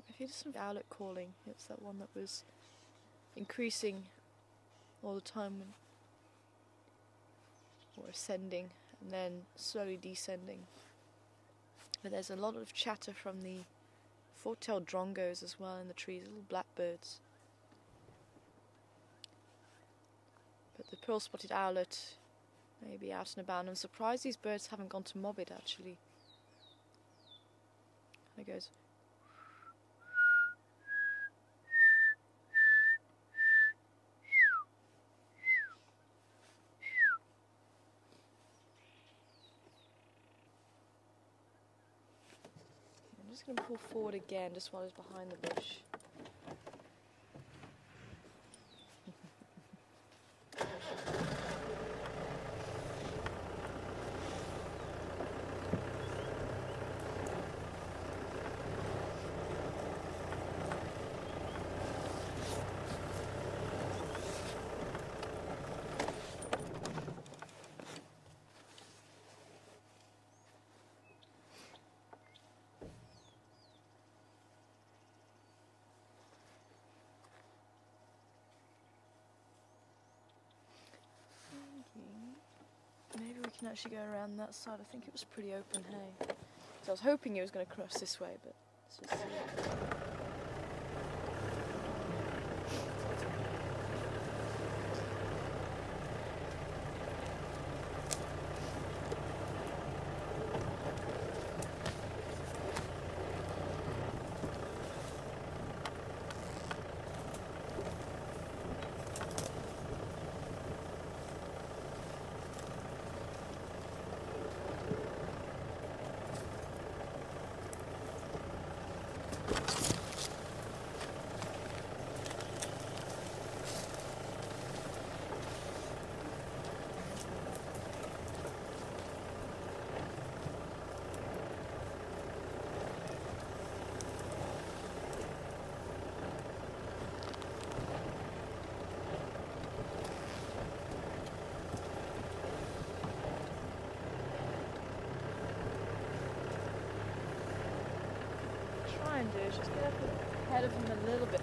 Speaker 1: If you listen to the owlet calling, it's that one that was increasing all the time or ascending and then slowly descending. But there's a lot of chatter from the fork-tailed drongos as well in the trees, little blackbirds. But the pearl-spotted owlet may be out and about. I'm surprised these birds haven't gone to mob it actually. There it goes. I'm just going to pull forward again just while it's behind the bush. Maybe we can actually go around that side. I think it was pretty open hay. So I was hoping it was going to cross this way, but let's just see. Do is just get up ahead of him a little bit.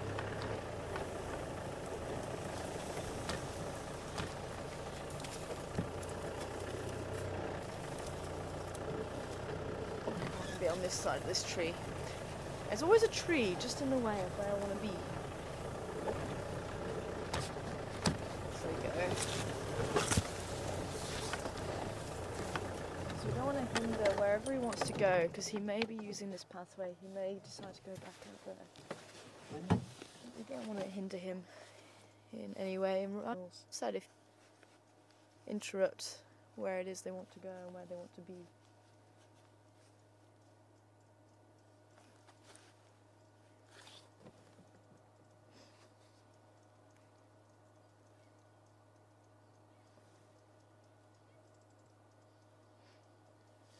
Speaker 1: I be on this side of this tree. There's always a tree just in the way of where I want to be. There we go. So we don't want to hinder wherever he wants to go, because he may be using this pathway. He may decide to go back out there. We don't want to hinder him in any way. So if interrupt where it is they want to go and where they want to be.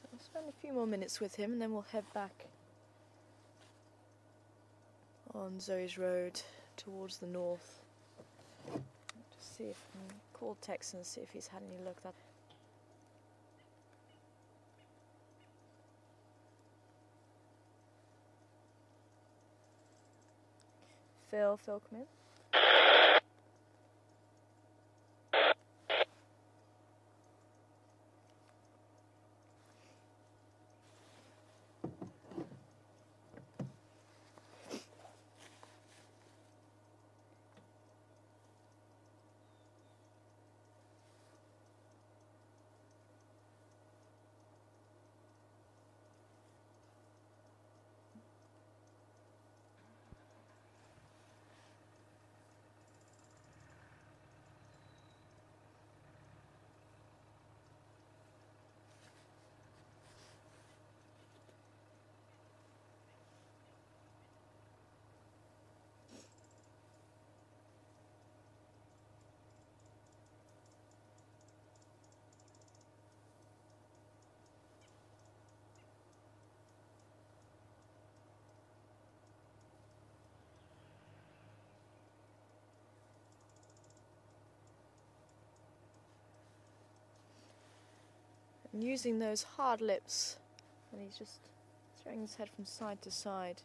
Speaker 1: So we'll spend a few more minutes with him and then we'll head back on Zoe's road towards the north. Just see if I can call Tex and see if he's had any luck. Phil, come in. And using those hard lips, and he's just throwing his head from side to side,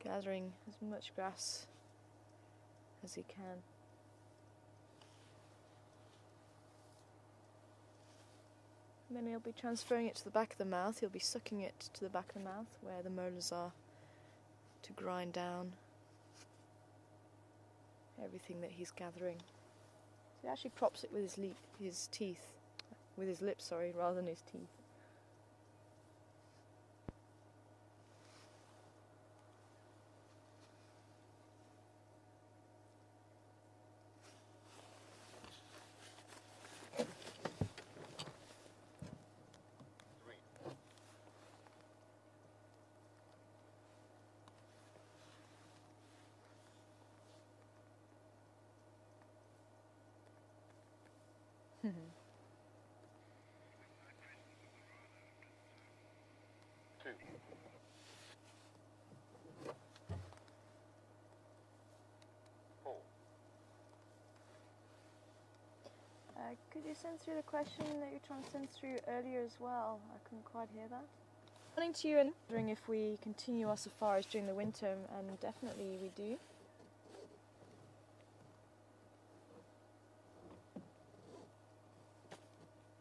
Speaker 1: gathering as much grass as he can. And then he'll be transferring it to the back of the mouth. He'll be sucking it to the back of the mouth where the molars are to grind down everything that he's gathering. So he actually props it with his teeth. With his lips, sorry, rather than his teeth. Could you send through the question that you're trying to send through earlier as well? I couldn't quite hear that. Morning to you, and wondering if we continue our safaris during the winter, and definitely we do.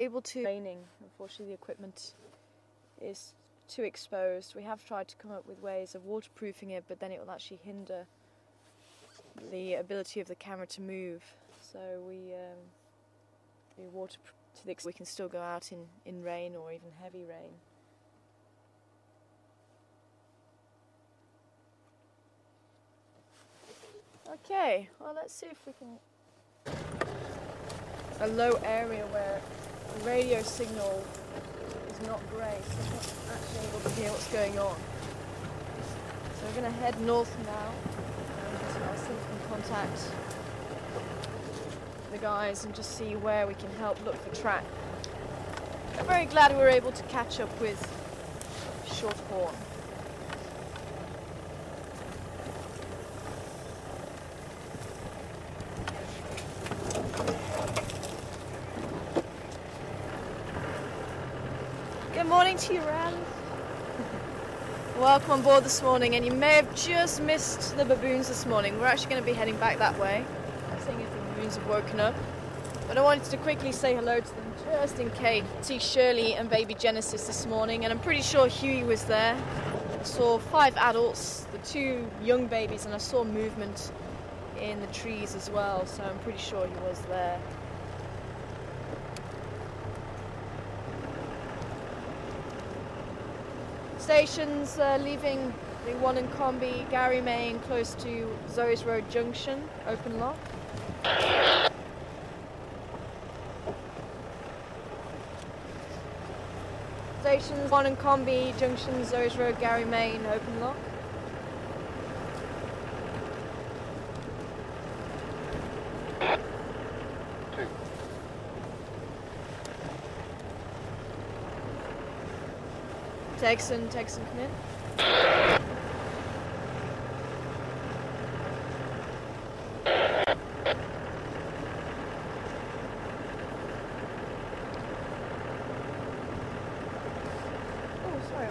Speaker 1: Able to raining, unfortunately the equipment is too exposed. We have tried to come up with ways of waterproofing it, but then it will actually hinder the ability of the camera to move. So we water to the extent we can still go out in rain or even heavy rain. Okay, well let's see if we can... A low area where the radio signal is not great, so I'm not actually able to hear what's going on. So we're going to head north now, and I'll see if we can contact the guys and just see where we can help look for track. I'm very glad we were able to catch up with Shorthorn. Good morning to you, Rand. Welcome on board this morning, and you may have just missed the baboons this morning. We're actually going to be heading back that way. I'm seeing if the baboons have woken up. But I wanted to quickly say hello to them just in case. I see Shirley and baby Genesis this morning, and I'm pretty sure Huey was there. I saw 5 adults, the 2 young babies, and I saw movement in the trees as well, so I'm pretty sure he was there. Stations leaving the one in Combi, Gary Main, close to Zoe's Road Junction, open lock. stations 1 and Combi, junction Zoes Road, Gary Main, open lock. Texan, come in. Oh, sorry.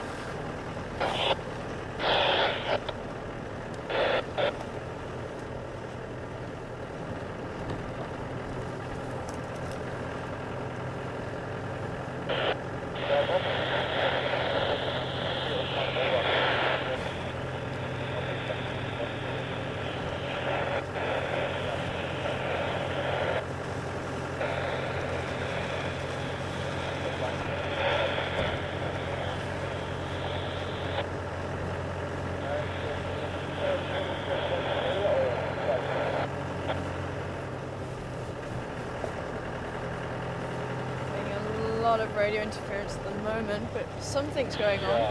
Speaker 1: A lot of radio interference at the moment, but something's going on.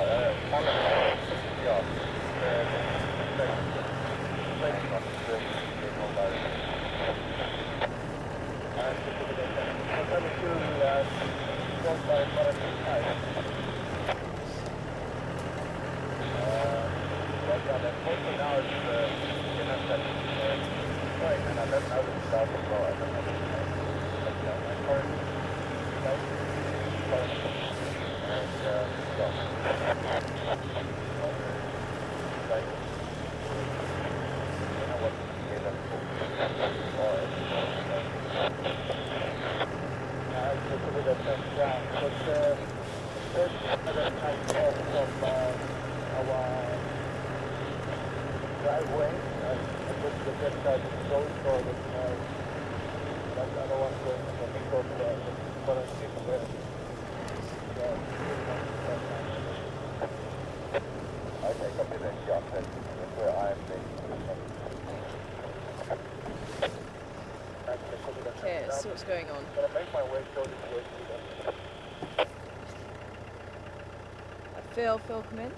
Speaker 1: Okay, let's see what's going on. Phil, come in.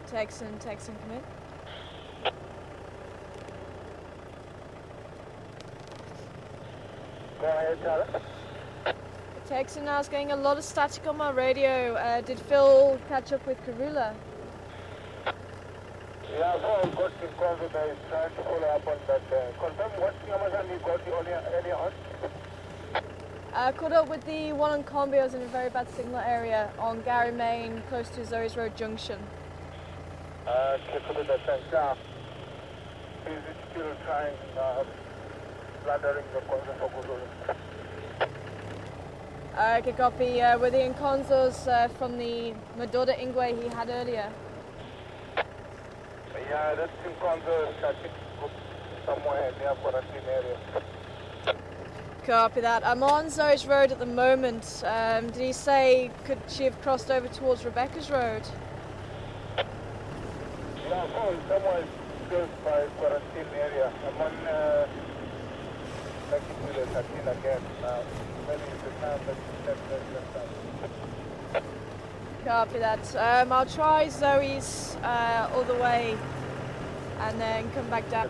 Speaker 1: Texan, come in.
Speaker 2: Go ahead, Tyler.
Speaker 1: Texan, I was getting a lot of static on my radio. Did Phil catch up with Karula?
Speaker 2: Yeah, so I got in contact. I tried to follow up on that. Confirm what Amazon you got any on?
Speaker 1: Caught up with the one on Combi. I was in a very bad signal area on Gary Main, close to Zoes Road Junction.
Speaker 2: Check with the sensor. Is it still trying, bladdering the contact for Karula?
Speaker 1: Okay, copy. Were the Nkonzos from the Madoda Ingwe he had earlier?
Speaker 2: Yeah, that's in Conzo, I think, somewhere near quarantine area.
Speaker 1: Copy that. I'm on Zoes Road at the moment. Did he say, could she have crossed over towards Rebecca's Road?
Speaker 2: Yeah, somewhere close by quarantine area. I'm on, taking to the 13 again now. Maybe it's the time that you said.
Speaker 1: Copy that. I'll try Zoe's all the way and then come back down.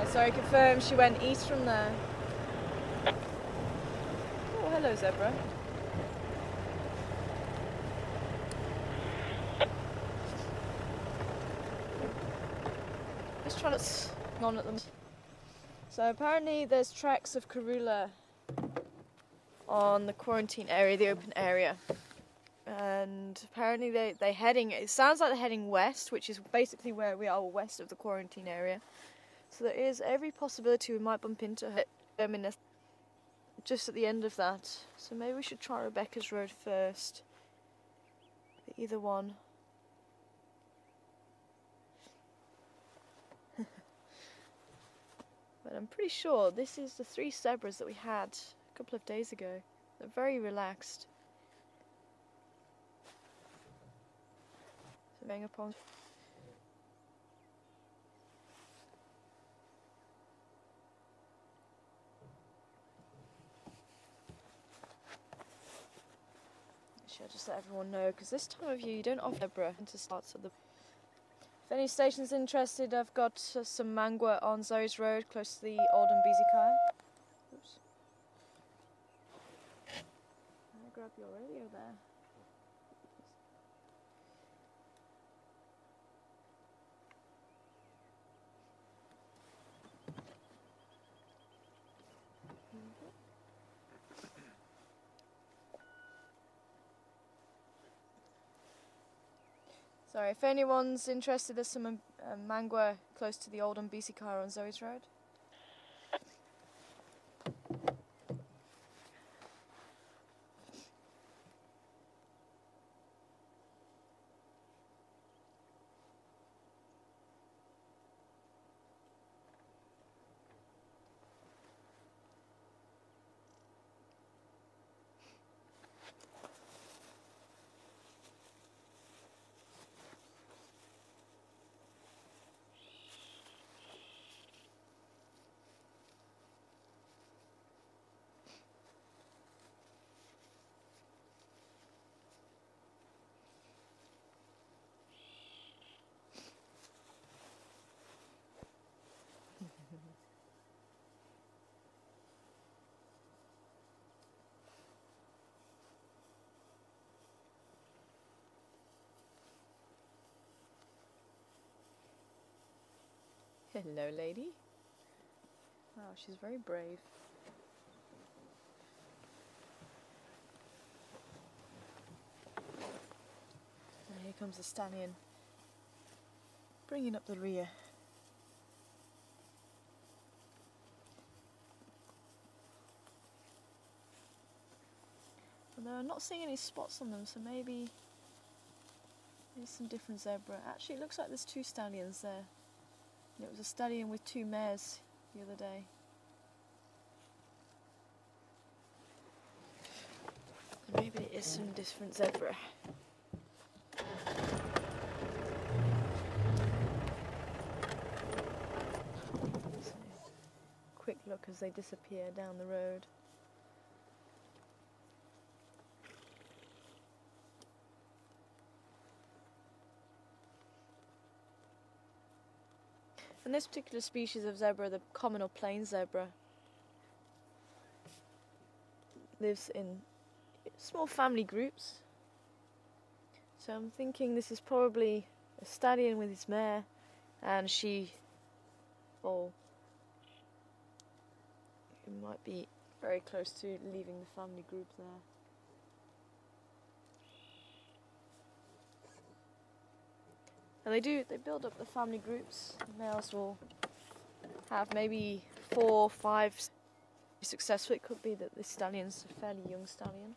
Speaker 1: Sorry, confirm she went east from there. Oh, hello, zebra. Just trying to on at them. So apparently there's tracks of Karula on the quarantine area, the open area. And apparently they're heading, it sounds like they're heading west, which is basically where we are, west of the quarantine area. So there is every possibility we might bump into her just at the end of that. So maybe we should try Rebecca's Road first. Either one. But I'm pretty sure this is the 3 zebras that we had a couple of days ago. They're very relaxed. So going upon. Actually, I'll just let everyone know, because this time of year you don't offer zebra to start. So if any station's interested, I've got some mangua on Zoe's Road, close to the Oldham Kaya. Oops. I'll grab your radio there. Sorry, if anyone's interested, there's some mangua close to the Oldham Kaya on Zoe's Road. Hello, lady. Wow, she's very brave. And here comes the stallion, bringing up the rear. Although I'm not seeing any spots on them, so maybe there's some different zebra. Actually, it looks like there's two stallions there. It was a stallion with two mares the other day. Maybe it is some different zebra. So, quick look as they disappear down the road. And this particular species of zebra, the common or plain zebra, lives in small family groups. So I'm thinking this is probably a stallion with his mare and she foal. It might be very close to leaving the family group there. And they build up the family groups. The males will have maybe 4 or 5 successful. It could be that this stallion's a fairly young stallion.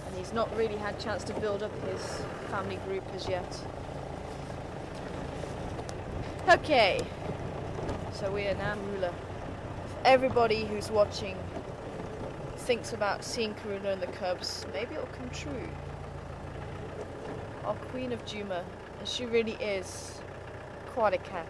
Speaker 1: And he's not really had a chance to build up his family group as yet. Okay, so we are now in Karula. Everybody who's watching thinks about seeing Karula and the cubs, maybe it'll come true. Our Queen of Juma, and she really is quite a cat.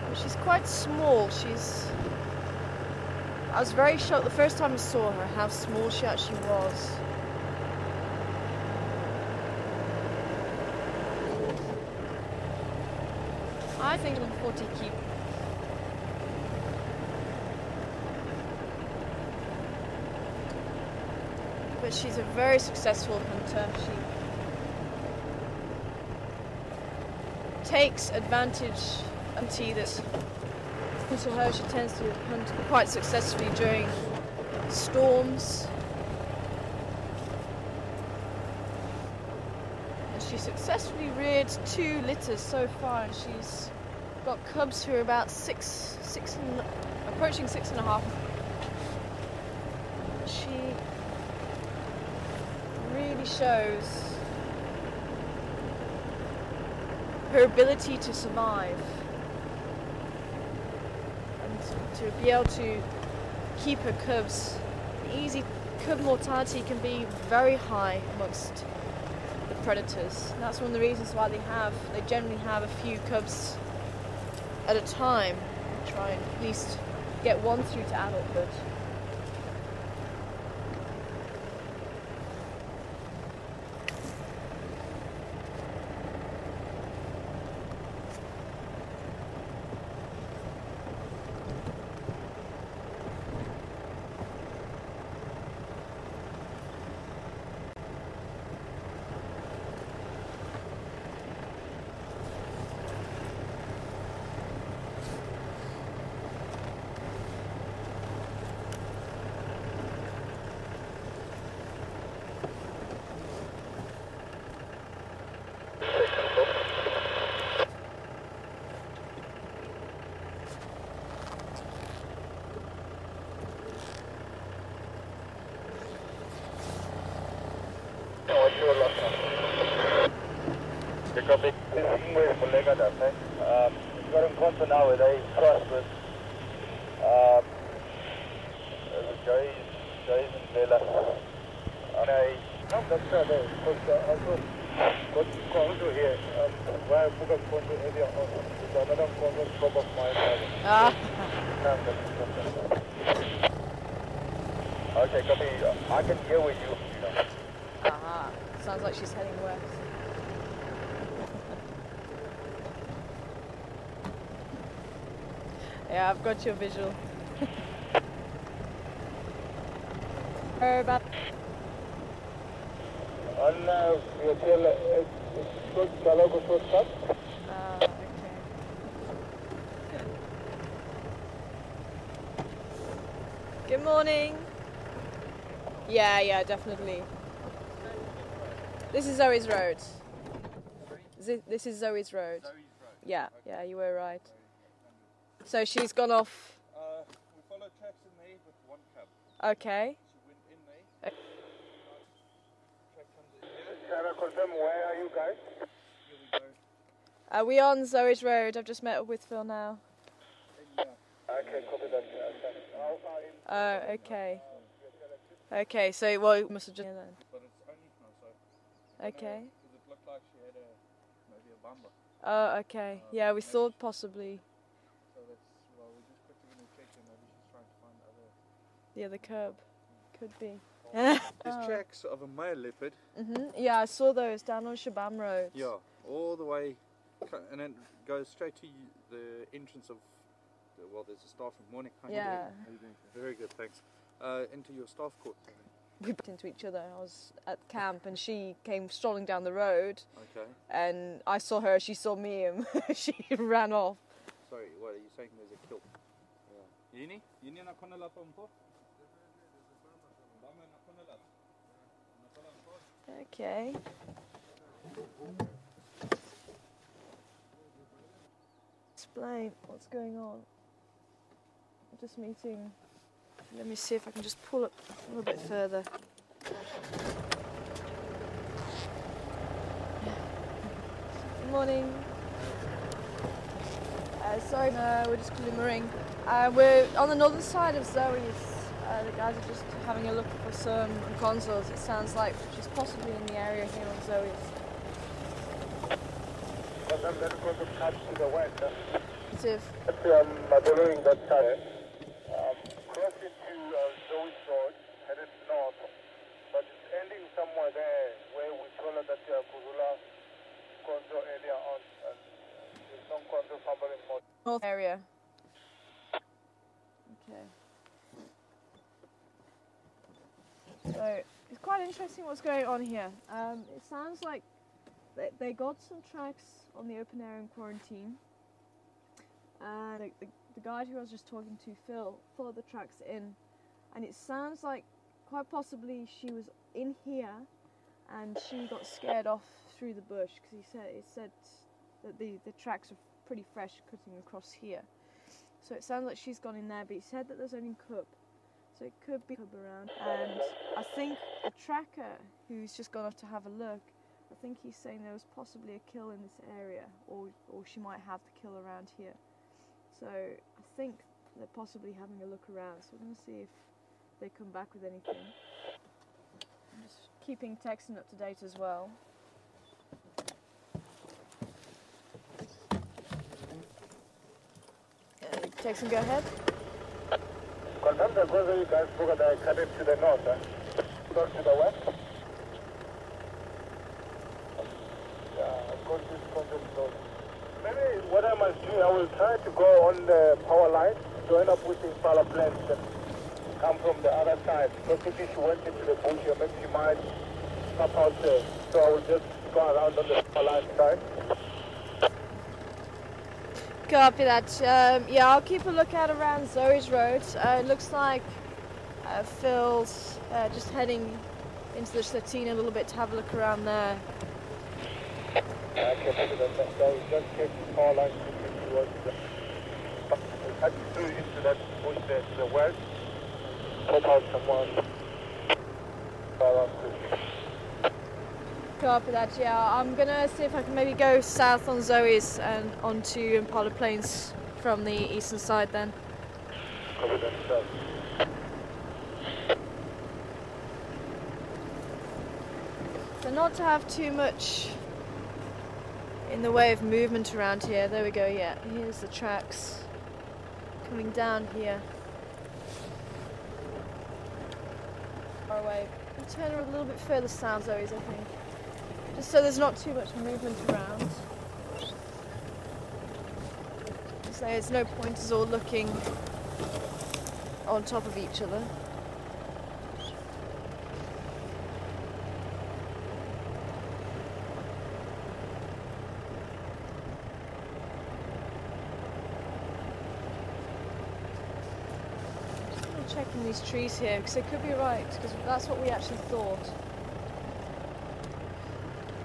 Speaker 1: Well, she's quite small. I was very shocked the first time I saw her how small she actually was. I think I'm 40 keep. But she's a very successful hunter. She takes advantage of tea that's to her. She tends to hunt quite successfully during storms. And she successfully reared 2 litters so far, and she's got cubs who are about approaching 6.5. She really shows her ability to survive and to be able to keep her cubs. Easy cub mortality can be very high amongst the predators. And that's one of the reasons why they generally have a few cubs at a time. They try and at least get one through to adulthood.
Speaker 2: Copy. This is English for Leopard, okay? We've got in contact now with a cross with Joyce and Bella. No, that's right there, because I got contact here, where I book a contact area on, there's another contact top of my head. Okay, copy. I can hear with you.
Speaker 1: Aha, sounds like she's heading west. Yeah, I've got your visual. About okay. Good morning. Yeah, definitely. This is Zoe's road. This is Zoe's road. Yeah, you were right. So she's gone off.
Speaker 3: We followed tracks in there with one cub.
Speaker 1: Okay.
Speaker 3: She went in there. Track comes in here.
Speaker 2: Can I confirm where are you guys?
Speaker 3: Here we go.
Speaker 1: Are we on Zoe's road? I've just met up with Phil now.
Speaker 3: In
Speaker 2: Okay, copy that.
Speaker 1: Oh, okay. Okay, so well, you must have just then.
Speaker 3: But it's only so.
Speaker 1: Okay.
Speaker 3: Because it looked like she had maybe a bumper.
Speaker 1: Oh, okay. Yeah, we thought possibly
Speaker 3: So that's, well, we just quickly going to check and maybe she's trying to find
Speaker 1: the other curb. Could be.
Speaker 3: There's tracks of a male leopard.
Speaker 1: Yeah, I saw those down on Shabam Road.
Speaker 3: Yeah, all the way, and then goes straight to the entrance of, well, there's a staff room. Morning. How
Speaker 1: Yeah.
Speaker 3: you doing? Very good, thanks. Into your staff court.
Speaker 1: We bumped into each other. I was at camp and she came strolling down the road.
Speaker 3: Okay.
Speaker 1: And I saw her, she saw me, and she ran off.
Speaker 3: Sorry, what are you saying? There's a kill? Yeah. Yini? Yini na kona lapa mpo?
Speaker 1: Okay. Explain what's going on. I'm just meeting. Let me see if I can just pull up a little bit further. Good morning. Sorry, no, we're just glimmering. We're on the northern side of Zoe's. The guys are just having a look for some consoles. It sounds like she's possibly in the area here on Zoe's.
Speaker 2: But I'm then going to cut to the west.
Speaker 1: Positive.
Speaker 2: Following that side. Cross into Zoe's Road, headed north. But it's ending somewhere there where we told her that Karula control area on. There's no control fumbling mode.
Speaker 1: North area. Okay. So it's quite interesting what's going on here. It sounds like they got some tracks on the open air in quarantine. The guide who I was just talking to, Phil, followed the tracks in, and it sounds like quite possibly she was in here, and she got scared off through the bush because it said that the tracks are pretty fresh cutting across here. So it sounds like she's gone in there, but he said that there's only cub. So it could be cub around. And I think the tracker who's just gone off to have a look, I think he's saying there was possibly a kill in this area, or she might have the kill around here. So I think they're possibly having a look around. So we're going to see if they come back with anything. I'm just keeping Texan up to date as well. Texan, go ahead.
Speaker 2: Confirm the weather you guys spoke that I cut it to the north, not to the west. Yeah, of course this concept north. Maybe what I must do, I will try to go on the power line, join up with the Impala plants and come from the other side. Because if she went into the bush, maybe she might stop out there. So I will just go around on the power line side.
Speaker 1: Copy that. Yeah, I'll keep a lookout around Zoe's road. It looks like Phil's just heading into the Slatina a little bit to have a look around there.
Speaker 2: Okay, so just take the power line towards the... Cut through into that bush there to the west. Pop out someone.
Speaker 1: Copy that, yeah. I'm gonna see if I can maybe go south on Zoe's and onto Impala Plains from the eastern side then.
Speaker 2: Copy that, south.
Speaker 1: So not to have too much in the way of movement around here. There we go, yeah. Here's the tracks coming down here. Far away. I'll turn her a little bit further south, Zoe's, I think. Just so there's not too much movement around. So there's no point us all looking on top of each other. Checking these trees here because they could be right, because that's what we actually thought.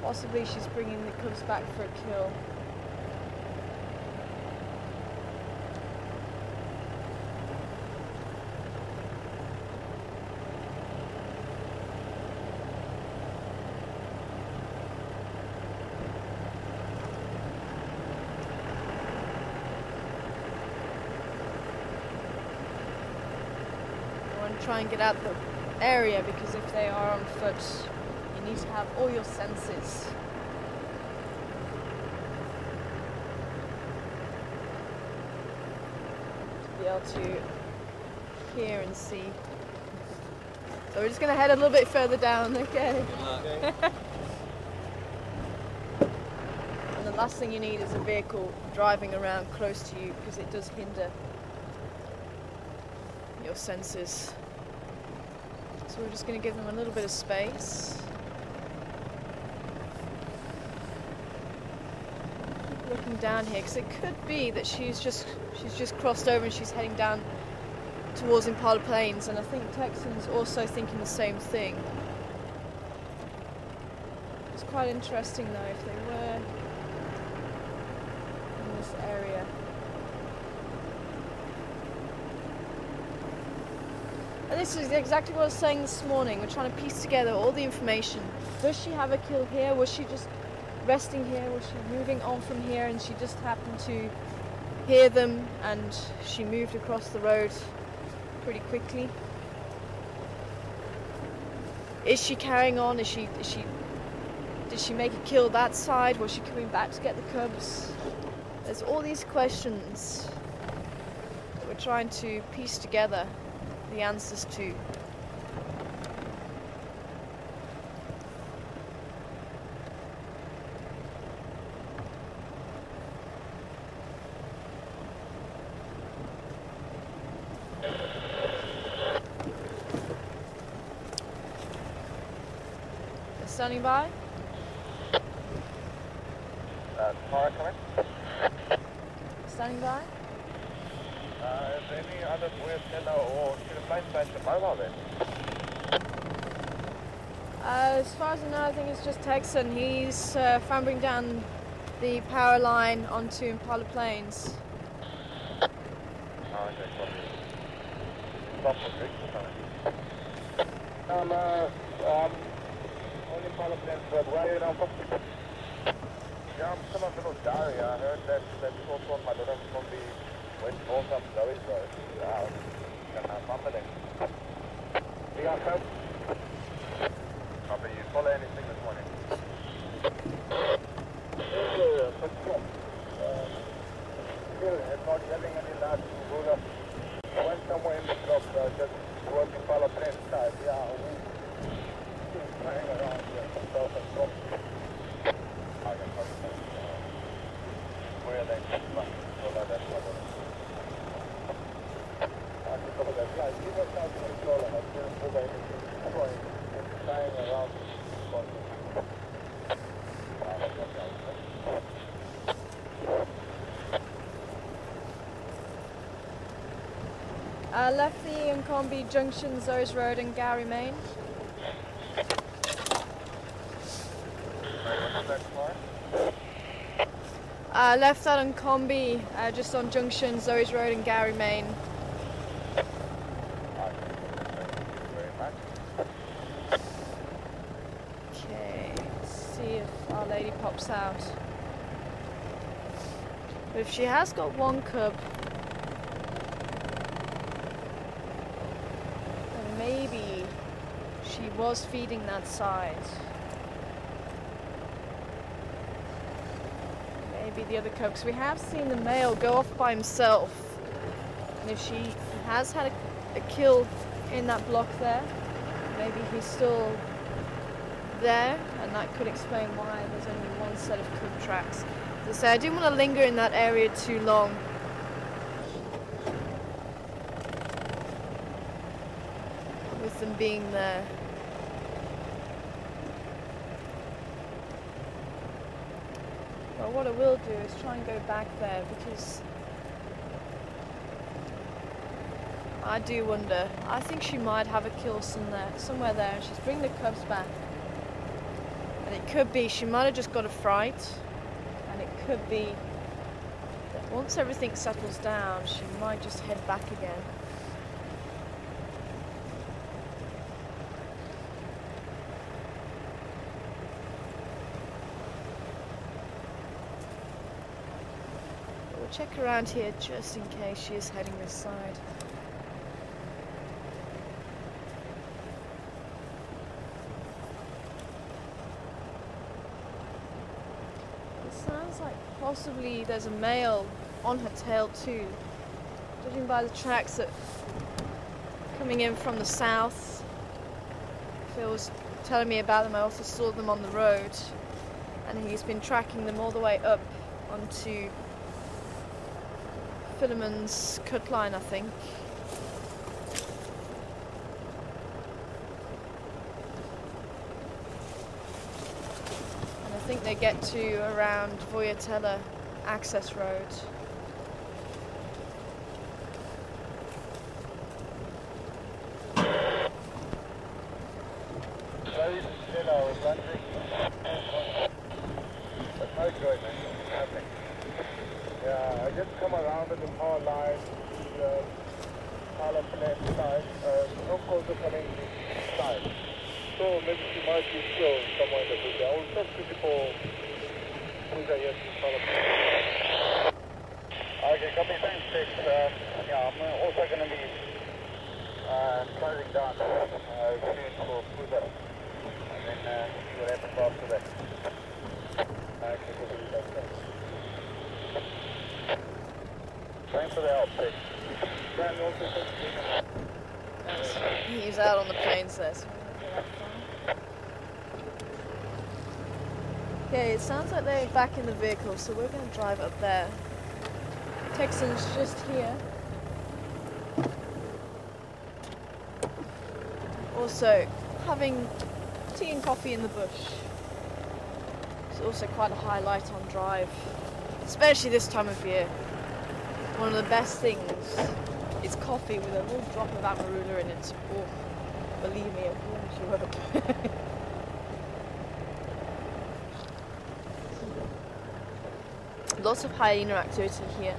Speaker 1: Possibly she's bringing the cubs back for a kill. Try and get out the area, because if they are on foot, you need to have all your senses. To be able to hear and see. So we're just going to head a little bit further down, okay? And the last thing you need is a vehicle driving around close to you, because it does hinder your senses. So we're just going to give them a little bit of space. Looking down here, because it could be that she's just crossed over and she's heading down towards Impala Plains, and I think Texan's also thinking the same thing. It's quite interesting though if they were in this area. And this is exactly what I was saying this morning. We're trying to piece together all the information. Does she have a kill here? Was she just resting here? Was she moving on from here and she just happened to hear them and she moved across the road pretty quickly? Is she carrying on? Did she make a kill that side? Was she coming back to get the cubs? There's all these questions that we're trying to piece together the answers to. They're standing by.
Speaker 2: Car coming.
Speaker 1: Standing by.
Speaker 2: Is there any other way of telling, or should I find the mobile then?
Speaker 1: As far as I know, I think it's just Texan. He's fambling down the power line onto Impala Plains.
Speaker 2: Oh, okay, copy. Stop for Rick or something. On Impala Plains, but where are you now? Yeah, I'm still on a little diary. I heard that short one, my daughter from the west north up Zoe's road. Can I bump it in? Yeah, sir. Copy, you follow anything this morning? Yeah, but still, not having any large
Speaker 1: Left the Incombe Junction, Zoes Road and Gary Main. Left that on Combi, just on Junction, Zoes Road and Gary Main. Okay, let's see if Our Lady pops out. But if she has got one cub, then maybe she was feeding that side. Maybe the other cub, because we have seen the male go off by himself. And if she has had a kill in that block there, maybe he's still there, and that could explain why there's only one set of cub tracks. As I say, I didn't want to linger in that area too long. With them being there. Well, what I will do is try and go back there, because I do wonder. I think she might have a kill somewhere there, and she's bringing the cubs back. And it could be she might have just got a fright, and it could be that once everything settles down, she might just head back again. We'll check around here just in case she is heading this side. Sounds like possibly there's a male on her tail too, judging by the tracks that coming in from the south. Phil was telling me about them. I also saw them on the road, and he's been tracking them all the way up onto Philemon's cut line, I think. I think they get to around Voyatella access road.
Speaker 2: No joy, man. Nothing. Yeah, I just come around at the power line, the column left side, no closer coming side. So maybe she might be still somewhere in the bush. I will talk to people who are here to follow. Okay, copy, thanks, Dick. Yeah, I'm also going to be closing down soon for Puza. And then see what happens after that. Okay, copy, thanks. Thanks for the help, Dick. Brandon also thanks.
Speaker 1: He's out on the plains there, so okay, it sounds like they're back in the vehicle, so we're going to drive up there. Texan's just here. Also, having tea and coffee in the bush. It's also quite a highlight on drive, especially this time of year. One of the best things is coffee with a little drop of amarula in it. Oh, believe me, it warms you up. Lots of hyena activity here.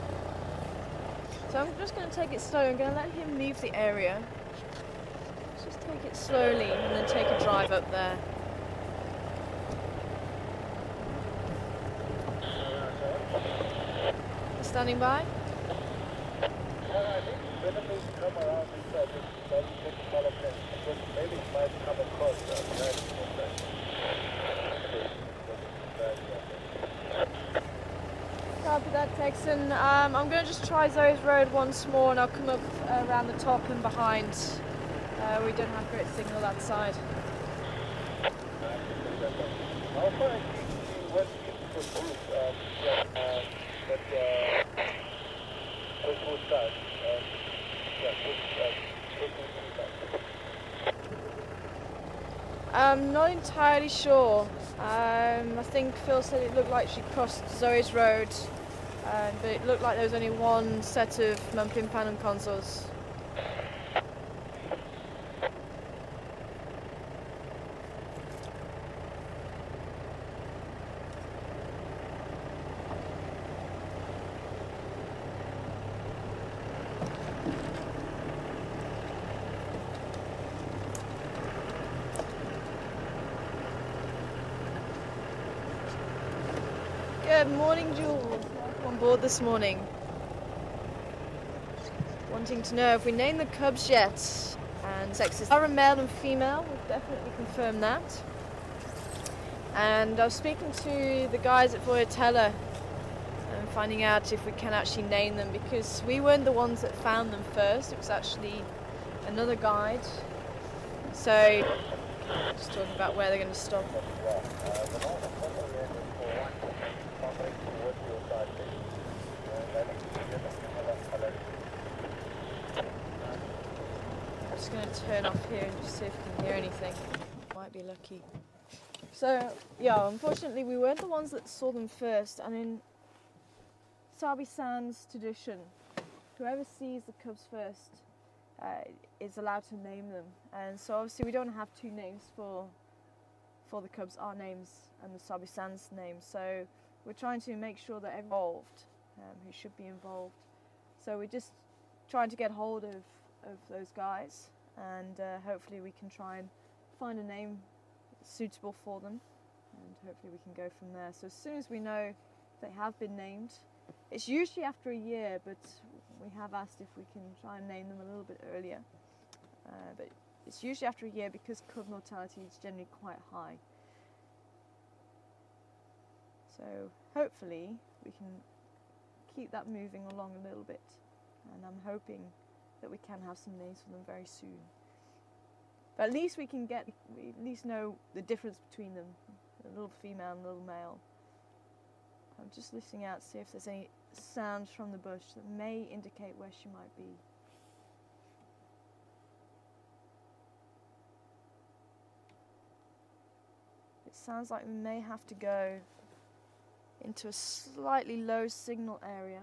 Speaker 1: So I'm just going to take it slow. I'm going to let him leave the area. Let's just take it slowly and then take a drive up there. Standing by?
Speaker 2: I think benefits come around this side, this color fence, because maybe it might come across
Speaker 1: Copy that, Texan. I'm going to just try Zoe's Road once more, and I'll come up around the top and behind. We don't have great signal that side.
Speaker 2: I'll try to what for Bruce, but this will start. Yeah, this will start.
Speaker 1: I'm not entirely sure. I think Phil said it looked like she crossed Zoe's road, but it looked like there was only one set of Mampimpan and consoles. Good morning, Jules. Welcome on board this morning. Wanting to know if we named the cubs yet, and sexes are a male and female. We've definitely confirmed that. And I was speaking to the guys at Voyatella and finding out if we can actually name them, because we weren't the ones that found them first. It was actually another guide. So just talking about where they're going to stop. I'm just going to turn off here and just see if we can hear anything. Might be lucky. So yeah, unfortunately we weren't the ones that saw them first, and in Sabi San's tradition, whoever sees the cubs first is allowed to name them. And so obviously we don't have two names for the cubs, our names and the Sabi San's name. So we're trying to make sure that everyone's involved who should be involved. So we're just trying to get hold of those guys, and hopefully we can try and find a name suitable for them, and hopefully we can go from there. So as soon as we know they have been named, it's usually after a year, but we have asked if we can try and name them a little bit earlier. But it's usually after a year because cub mortality is generally quite high. So hopefully we can keep that moving along a little bit, and I'm hoping that we can have some names for them very soon. But at least we at least know the difference between them, a little female and a little male. I'm just listening out to see if there's any sounds from the bush that may indicate where she might be. It sounds like we may have to go into a slightly low signal area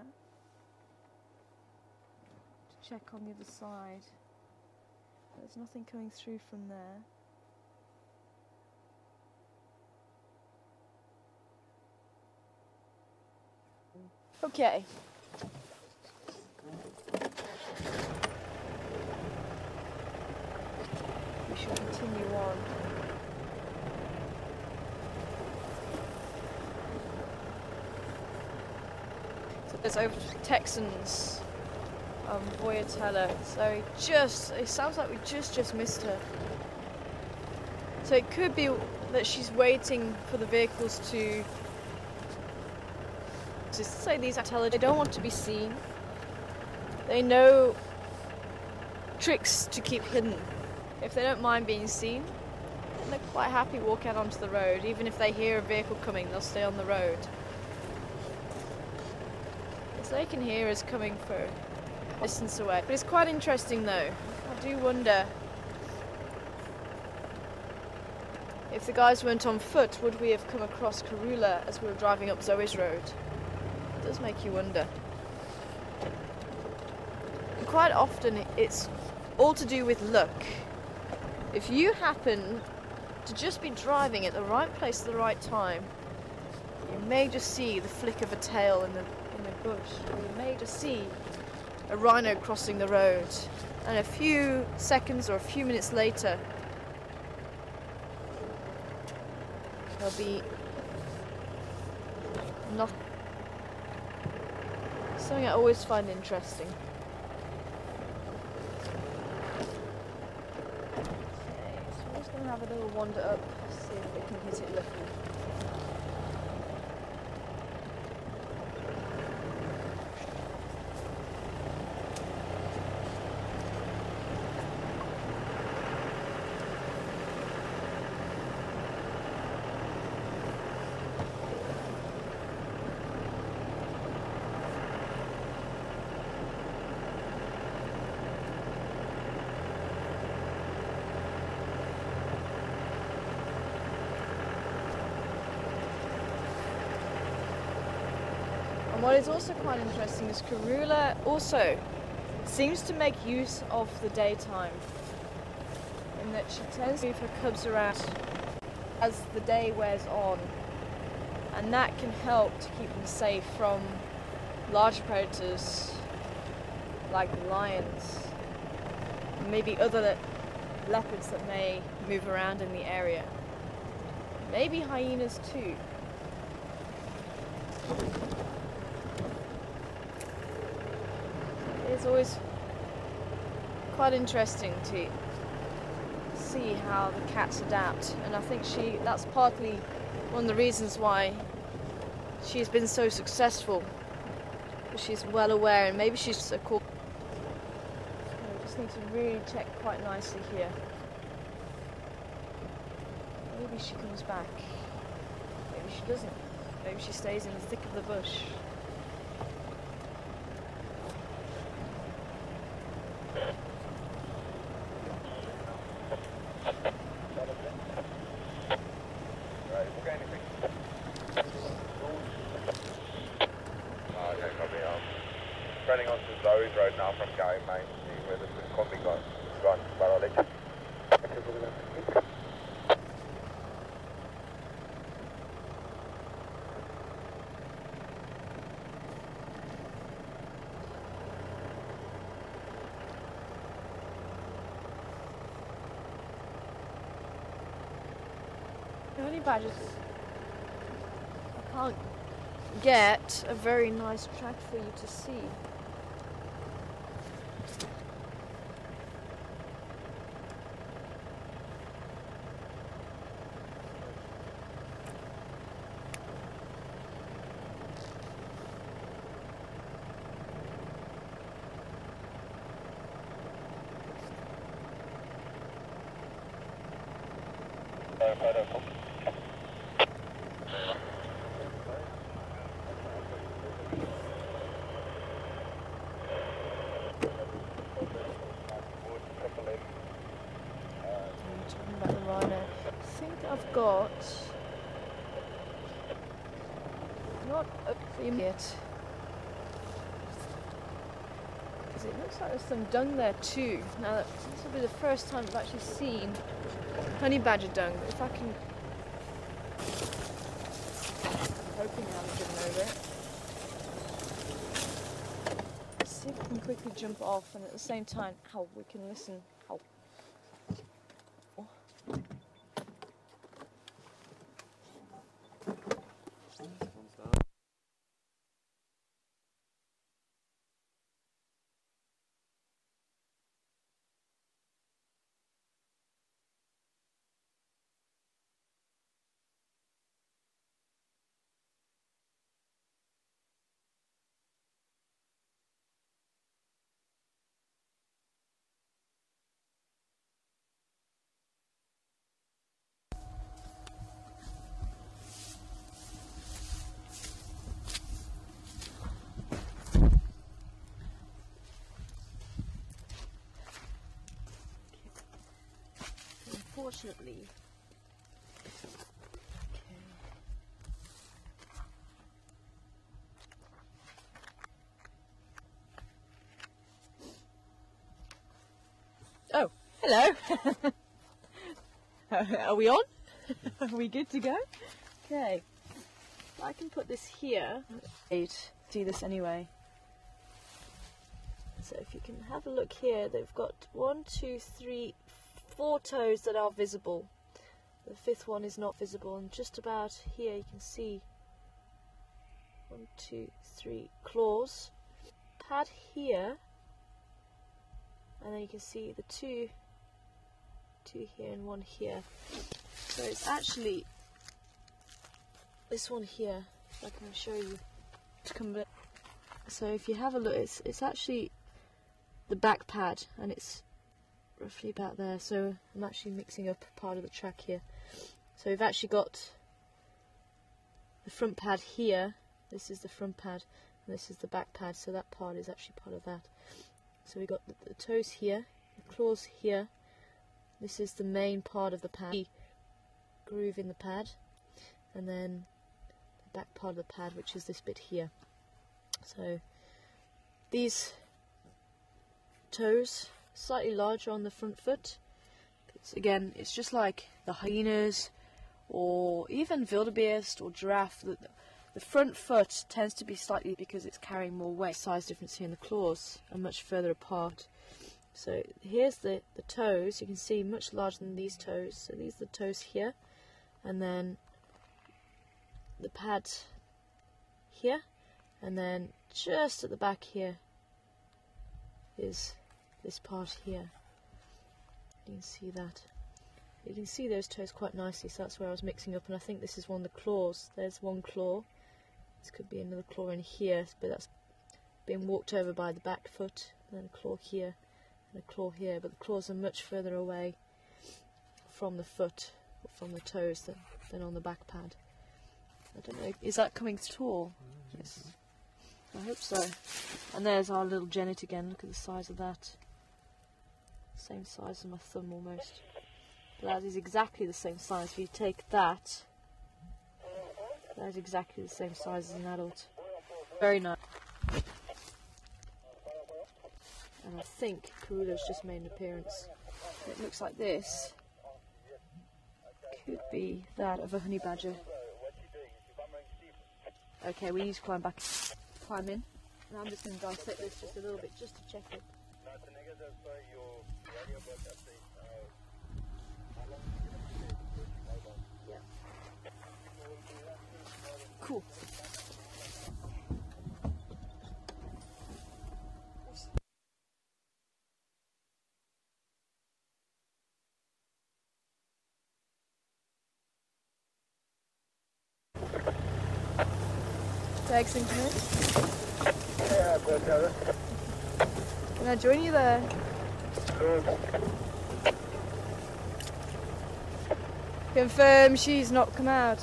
Speaker 1: to check on the other side. There's nothing coming through from there. Okay. We should continue on. So there's over Texans Voyatella. So it sounds like we just missed her. So it could be that she's waiting for the vehicles to say these Voyatella, they don't want to be seen. They know tricks to keep hidden. If they don't mind being seen, then they're quite happy to walk out onto the road. Even if they hear a vehicle coming, they'll stay on the road. So they can hear us coming for a distance away. But it's quite interesting though. I do wonder if the guys weren't on foot, would we have come across Karula as we were driving up Zoe's road? It does make you wonder. And quite often it's all to do with luck. If you happen to just be driving at the right place at the right time, you may just see the flick of a tail in the bush, or you may just see a rhino crossing the road, and a few seconds or a few minutes later there'll be nothing. Something I always find interesting. Okay, so we're just going to have a little wander up, see if we can hit it lucky. what is also quite interesting is Karula also seems to make use of the daytime, in that she tends to move her cubs around as the day wears on, and that can help to keep them safe from larger predators like lions, and maybe other leopards that may move around in the area. Maybe hyenas too. It's always quite interesting to see how the cats adapt, and I think that's partly one of the reasons why she's been so successful. She's well aware, and maybe she's so cool. So we just need to really check quite nicely here. Maybe she comes back. Maybe she doesn't. Maybe she stays in the thick of the bush.
Speaker 2: Running onto Zoe's road now from Gary Main to see where the combi gone, but I'll let you.
Speaker 1: Honey badgers, I can't get a very nice track for you to see. Talking about the rhino. I think I've got not a theme yet, because it looks like there's some dung there too. Now this will be the first time I've actually seen honey badger dung, but if I can, I'm hoping I haven't driven over it. Let's see if we can quickly jump off, and at the same time, how we can listen. How. Unfortunately. Okay. Oh, hello. Are we on? Are we good to go? Okay. I can put this here. See this anyway. So if you can have a look here, they've got 1, 2, 3, 4 toes that are visible. The fifth one is not visible, and just about here you can see 1, 2, 3 claws. Pad here, and then you can see the two here and 1 here. So it's actually this one here. If I can show you. So if you have a look, it's actually the back pad, and it's roughly about there. So I'm actually mixing up part of the track here. So we've actually got the front pad here. This is the front pad, and this is the back pad. So that part is actually part of that. So we've got the toes here, the claws here. This is the main part of the pad, groove in the pad, and then the back part of the pad, which is this bit here. So these toes slightly larger on the front foot. Again, it's just like the hyenas or even wildebeest or giraffe. The front foot tends to be slightly, because it's carrying more weight. Size difference here, and the claws are much further apart. So here's the toes. You can see much larger than these toes. So these are the toes here, and then the pad here, and then just at the back here is this part here. You can see that. You can see those toes quite nicely, so that's where I was mixing up, and I think this is one of the claws. There's one claw. This could be another claw in here, but that's being walked over by the back foot, and then a claw here, and a claw here, but the claws are much further away from the foot, or from the toes, than on the back pad. I don't know, is that coming at all? Yes. I hope so. And there's our little genet again, look at the size of that. Same size as my thumb almost. But that is exactly the same size. If you take that, that is exactly the same size as an adult. Very nice. And I think Karula's just made an appearance. It looks like this. Could be that of a honey badger. Okay, we need to climb back, climb in. And I'm just going to dissect this just a little bit, just to check it. Yeah. Cool. Thanks, Engineer.
Speaker 2: Yeah, good.
Speaker 1: Can I join you there? Confirm she's not come out.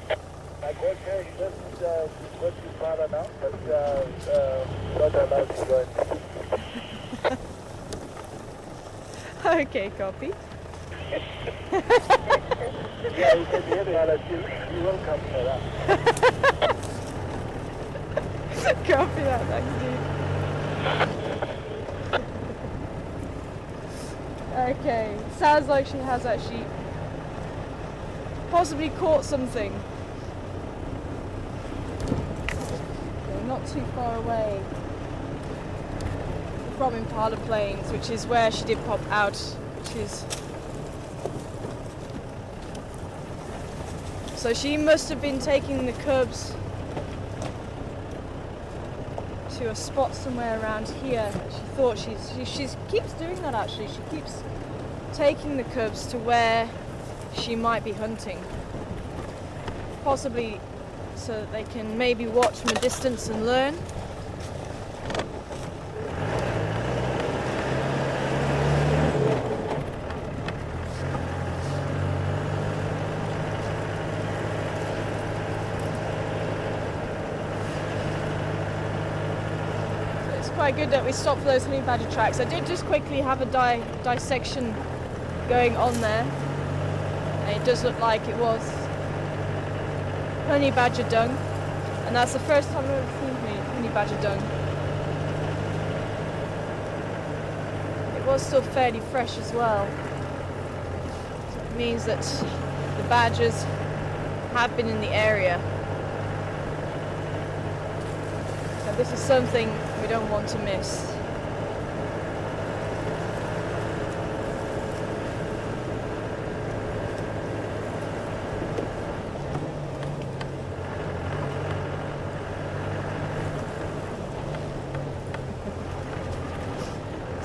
Speaker 2: I got her, she doesn't go too far now, but not allowed to go in.
Speaker 1: Okay, copy.
Speaker 2: Yeah, you can hear the you will come for that.
Speaker 1: Copy that, thanks, dude. Okay, sounds like she has actually possibly caught something. Okay, not too far away from Impala Plains, which is where she did pop out, which is... So she must have been taking the cubs to a spot somewhere around here. She thought she keeps doing that actually. She keeps taking the cubs to where she might be hunting. Possibly so that they can maybe watch from a distance and learn. Quite good that we stopped for those honey badger tracks. I did just quickly have a dissection going on there, and it does look like it was honey badger dung, and that's the first time I've ever seen honey badger dung. It was still fairly fresh as well, so it means that the badgers have been in the area. So this is something we don't want to miss.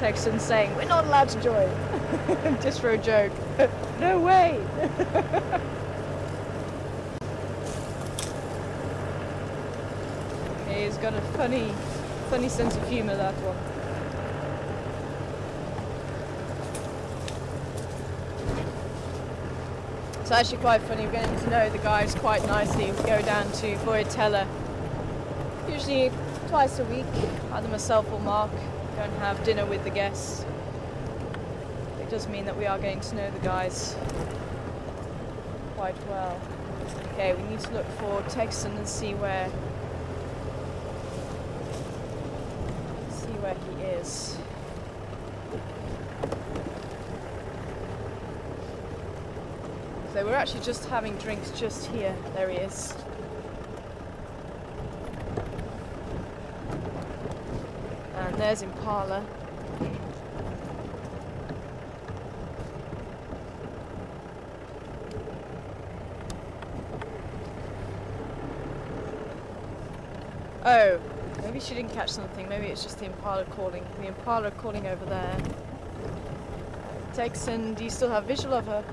Speaker 1: Texan saying, we're not allowed to join. Just for a joke. No way! He's got a funny sense of humour, that one. It's actually quite funny. We're getting to know the guys quite nicely. We go down to Voyatella usually twice a week, either myself or Mark, go and have dinner with the guests. It does mean that we are getting to know the guys quite well. Okay, we need to look for Texan and see where where he is. So we're actually just having drinks just here. There he is. And there's Impala. Oh, maybe she didn't catch something. Maybe it's just the Impala calling. The Impala calling over there. Texan, do you still have visual of her?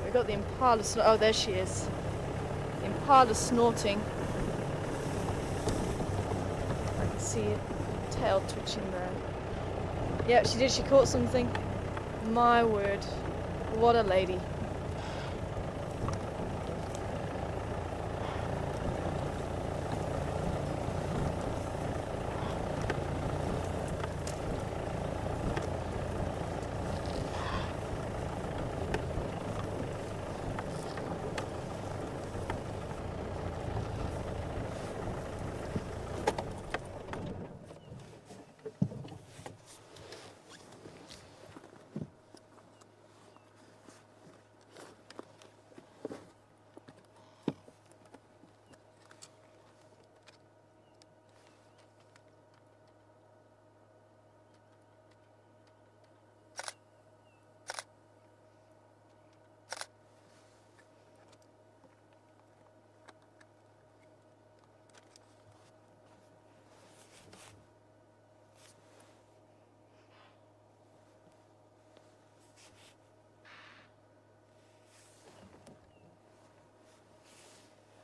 Speaker 1: We've got the Impala, oh there she is. The Impala snorting. I can see it, tail twitching there. Yep, she did, she caught something. My word, what a lady.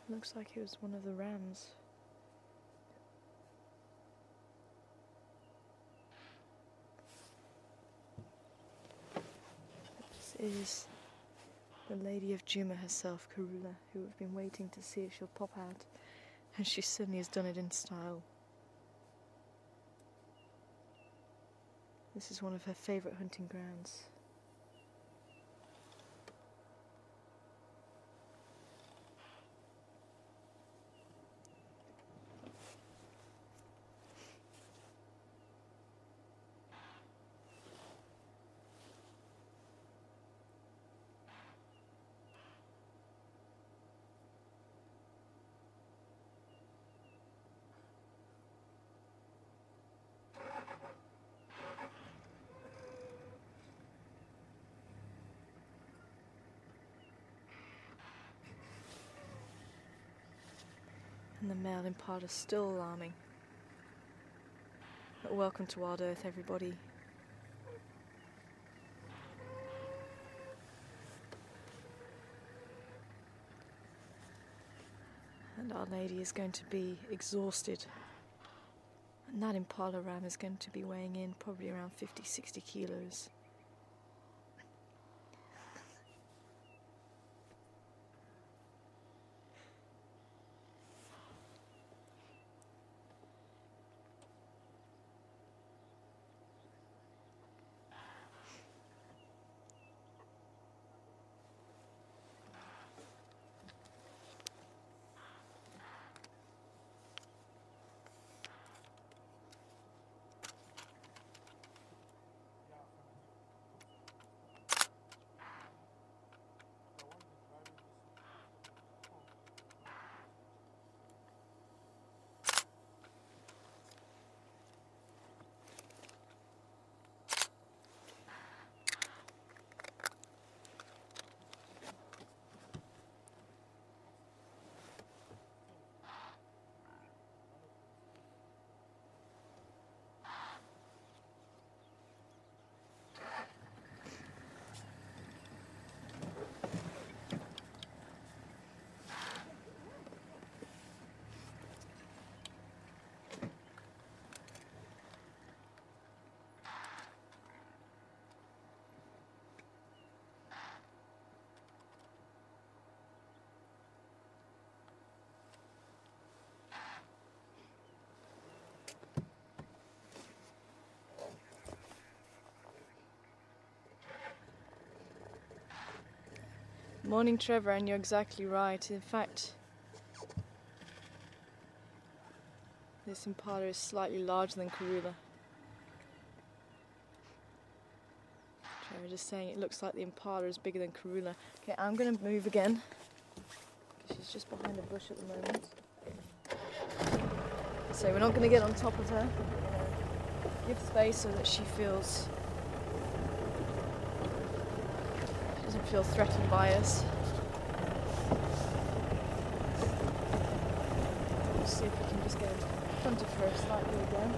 Speaker 1: Looks like it was one of the rams. This is the Lady of Juma herself, Karula, who we've been waiting to see if she'll pop out, and she certainly has done it in style. This is one of her favourite hunting grounds. And the male impala is still alarming. But welcome to Wild Earth, everybody. And Our Lady is going to be exhausted. And that impala ram is going to be weighing in probably around 50-60 kilos. Morning, Trevor, and you're exactly right. In fact, this impala is slightly larger than Karula. Trevor just saying it looks like the impala is bigger than Karula. Okay, I'm going to move again. She's just behind a bush at the moment. So we're not going to get on top of her. We're going to give space so that she doesn't feel threatened by us. Let's see if we can just get in front of her slightly again.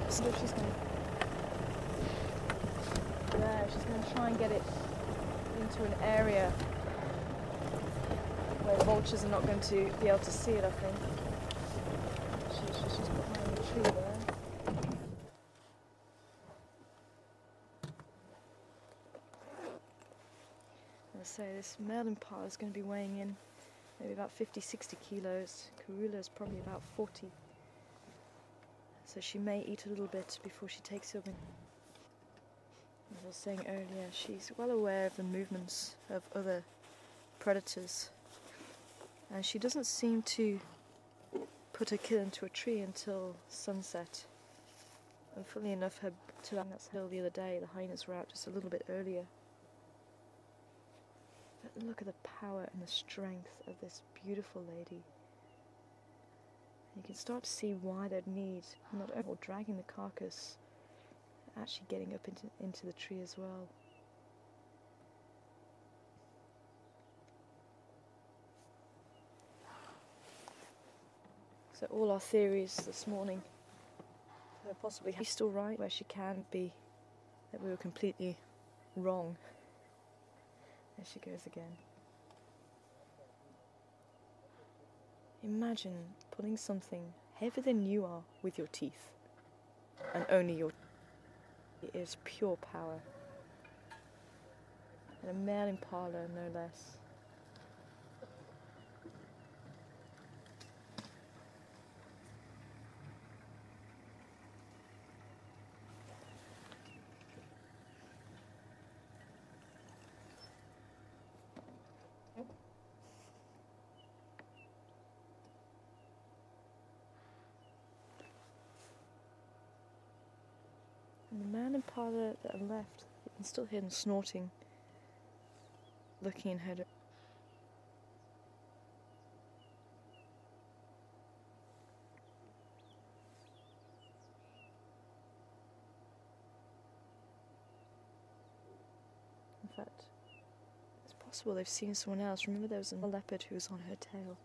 Speaker 1: See if she's going to... Yeah, she's going to try and get it into an area where vultures are not going to be able to see it, I think. She's just behind the tree there. As I say, this male impala is going to be weighing in maybe about 50-60 kilos. Karula is probably about 40. So she may eat a little bit before she takes over. As I was saying earlier, she's well aware of the movements of other predators. And she doesn't seem to put her kill into a tree until sunset. And funnily enough, that's hill the other day, the hyenas were out just a little bit earlier. But look at the power and the strength of this beautiful lady. You can start to see why they'd need not only dragging the carcass, actually getting up into the tree as well. So all our theories this morning are possibly she's still right where she can be, that we were completely wrong. There she goes again. Imagine pulling something heavier than you are with your teeth, and only your teeth. It is pure power. And a male impala, no less. And the man impala that are left, you can still hear them snorting, looking in her direction. In fact, it's possible they've seen someone else. Remember there was a leopard who was on her tail.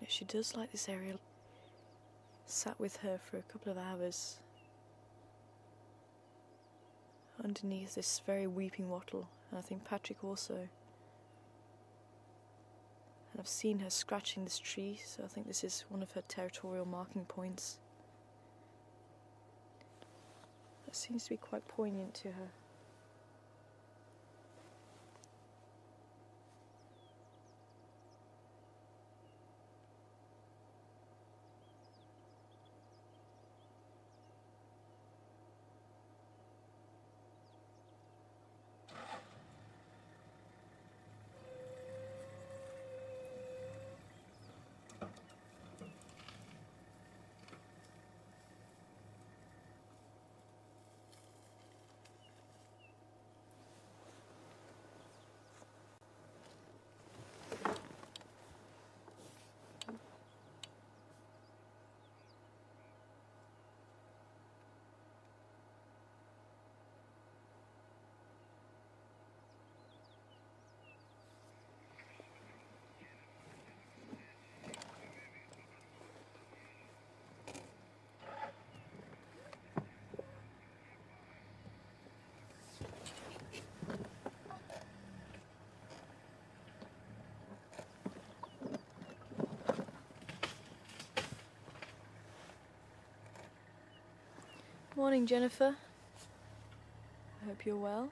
Speaker 1: She does like this area. Sat with her for a couple of hours underneath this very weeping wattle, and I think Patrick also. And I've seen her scratching this tree, so I think this is one of her territorial marking points. That seems to be quite poignant to her. Morning, Jennifer. Hope you're well.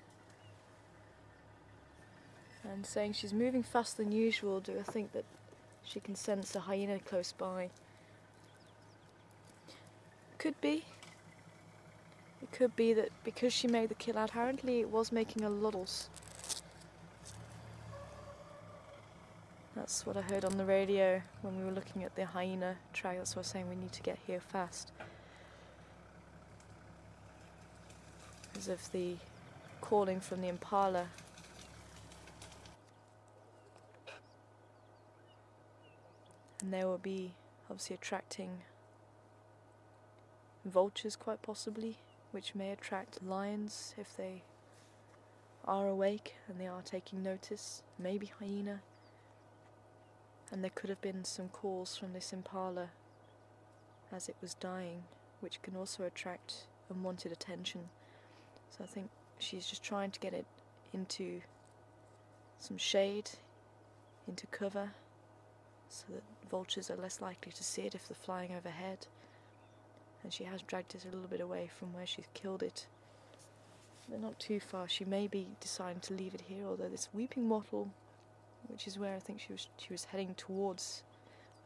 Speaker 1: And saying she's moving faster than usual. Do I think that she can sense a hyena close by? Could be. It could be that because she made the kill, apparently it was making a luddles. That's what I heard on the radio when we were looking at the hyena track. That's why I was saying we need to get here fast. Because of the calling from the impala. And they will be obviously attracting vultures quite possibly, which may attract lions if they are awake and they are taking notice. Maybe hyena. And there could have been some calls from this impala as it was dying, which can also attract unwanted attention. So I think she's just trying to get it into some shade, into cover, so that vultures are less likely to see it if they're flying overhead. And she has dragged it a little bit away from where she's killed it. But not too far. She may be deciding to leave it here, although this weeping wattle, which is where I think she was heading towards,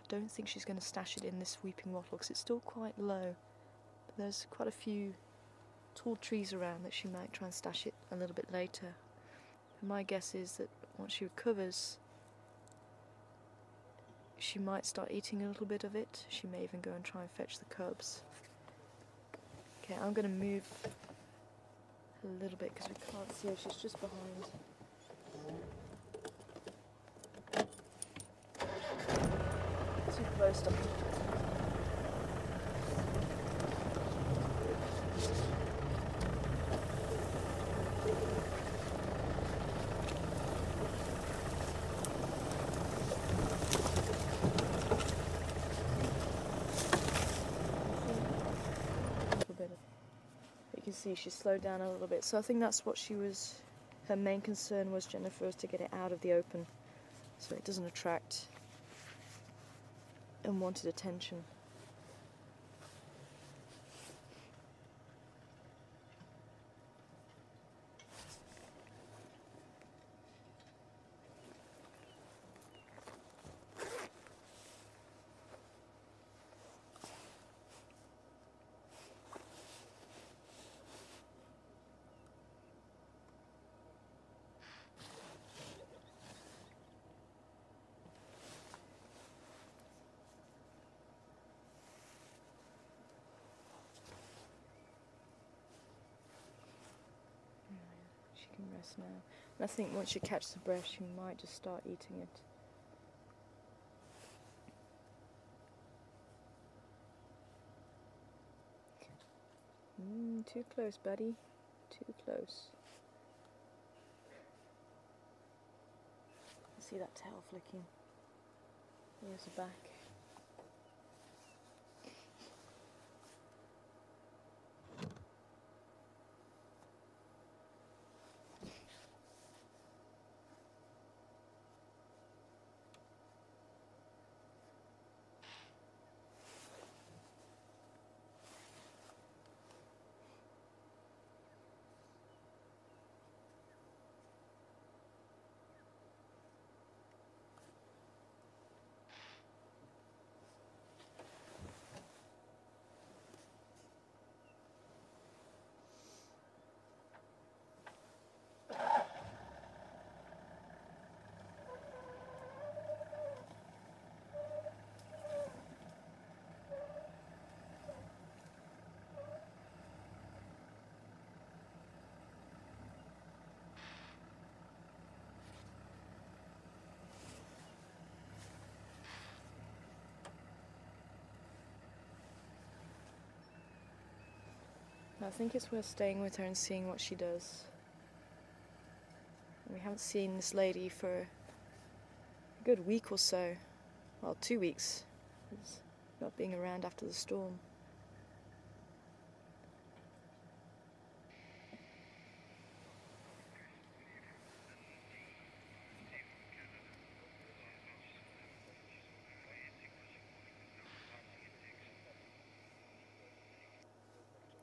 Speaker 1: I don't think she's going to stash it in this weeping wattle because it's still quite low. But there's quite a few tall trees around that she might try and stash it a little bit later. And my guess is that once she recovers, she might start eating a little bit of it. She may even go and try and fetch the cubs. Okay, I'm going to move a little bit because we can't see her. She's just behind. Too close to me. You can see she slowed down a little bit, so I think that's what her main concern was, Jennifer, was to get it out of the open so it doesn't attract unwanted attention. She can rest now. And I think once she catches the breath, she might just start eating it. Too close, buddy. Too close. See that tail flicking. Here's the back. I think it's worth staying with her and seeing what she does. We haven't seen this lady for a good week or so. Well, 2 weeks. It's not being around after the storm.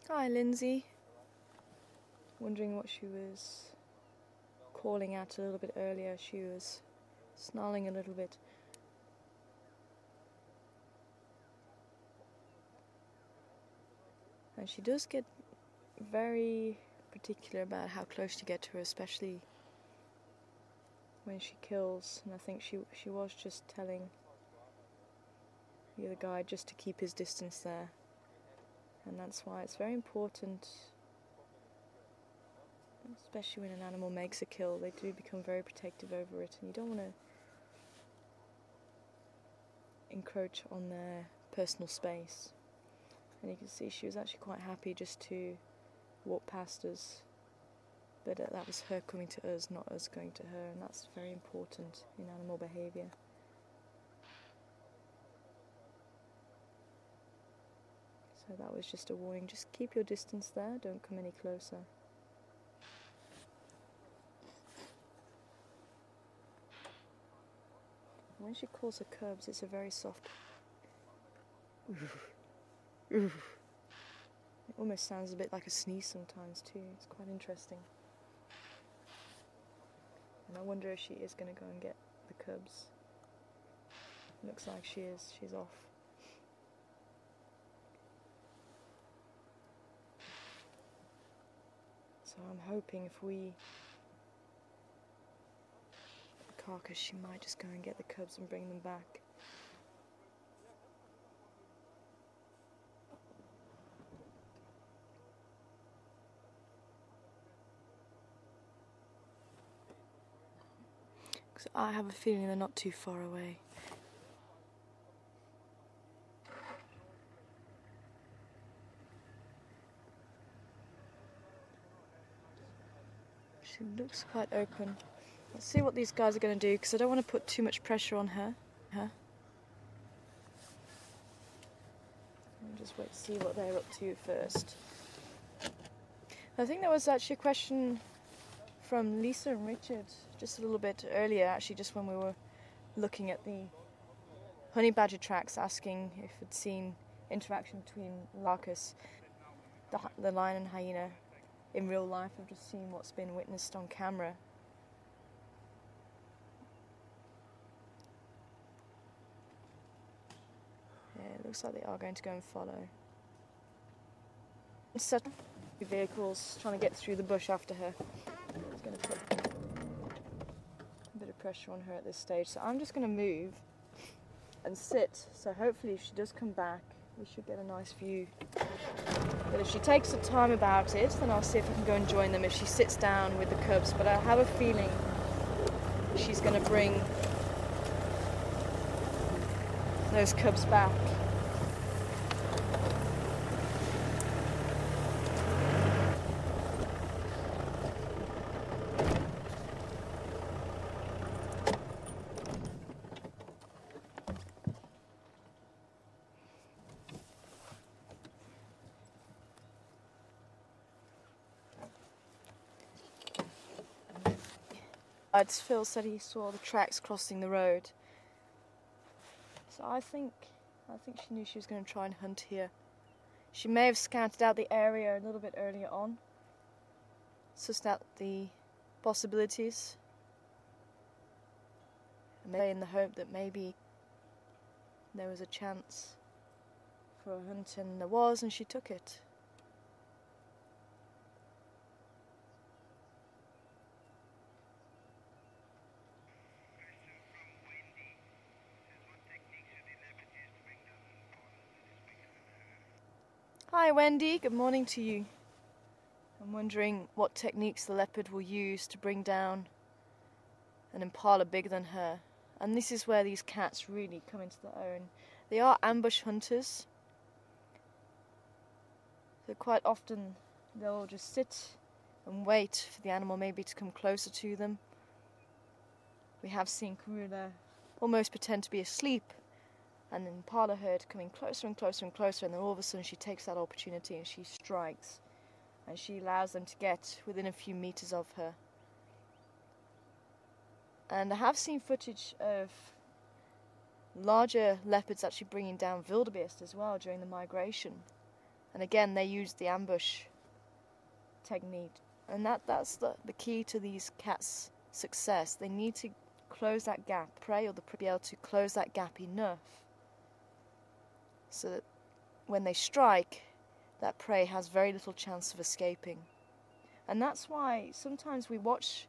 Speaker 1: Hi, Lindsay. Wondering what she was calling at a little bit earlier. She was snarling a little bit. And she does get very particular about how close to get to her, especially when she kills. And I think she was just telling the other guy just to keep his distance there. And that's why it's very important, especially when an animal makes a kill, they do become very protective over it, and you don't want to encroach on their personal space. And you can see she was actually quite happy just to walk past us, but that was her coming to us, not us going to her, and that's very important in animal behaviour. So that was just a warning, just keep your distance there, don't come any closer. When she calls her cubs, it's a very soft it almost sounds a bit like a sneeze sometimes too. It's quite interesting. And I wonder if she is going to go and get the cubs. Looks like she is. She's off. So I'm hoping if we the carcass, she might just go and get the cubs and bring them back. Because I have a feeling they're not too far away. She looks quite open. Let's see what these guys are going to do, because I don't want to put too much pressure on her. I'll just wait to see what they're up to first. I think there was actually a question from Lisa and Richard just a little bit earlier, actually, just when we were looking at the honey badger tracks, asking if we'd seen interaction between Larkus, the lion and hyena, in real life. I've just seen what's been witnessed on camera. Yeah, it looks like they are going to go and follow. Set vehicles trying to get through the bush after her. It's going to put a bit of pressure on her at this stage. So I'm just going to move and sit. So hopefully if she does come back, we should get a nice view. But if she takes some time about it, then I'll see if I can go and join them if she sits down with the cubs. But I have a feeling she's going to bring those cubs back. Phil said he saw the tracks crossing the road. So I think she knew she was going to try and hunt here. She may have scouted out the area a little bit earlier on, sussed out the possibilities, and in the hope that maybe there was a chance for a hunt, and there was, and she took it. Hi Wendy, good morning to you. I'm wondering what techniques the leopard will use to bring down an impala bigger than her. And this is where these cats really come into their own. They are ambush hunters. So quite often they'll just sit and wait for the animal maybe to come closer to them. We have seen Karula almost pretend to be asleep, and then impala herd coming closer and closer and closer, and then all of a sudden she takes that opportunity and she strikes, and she allows them to get within a few meters of her. And I have seen footage of larger leopards actually bringing down wildebeest as well during the migration, and again they use the ambush technique And that's the key to these cats' success. They need to close that gap, prey or the prey be able to close that gap enough so that when they strike, that prey has very little chance of escaping. And that's why sometimes we watch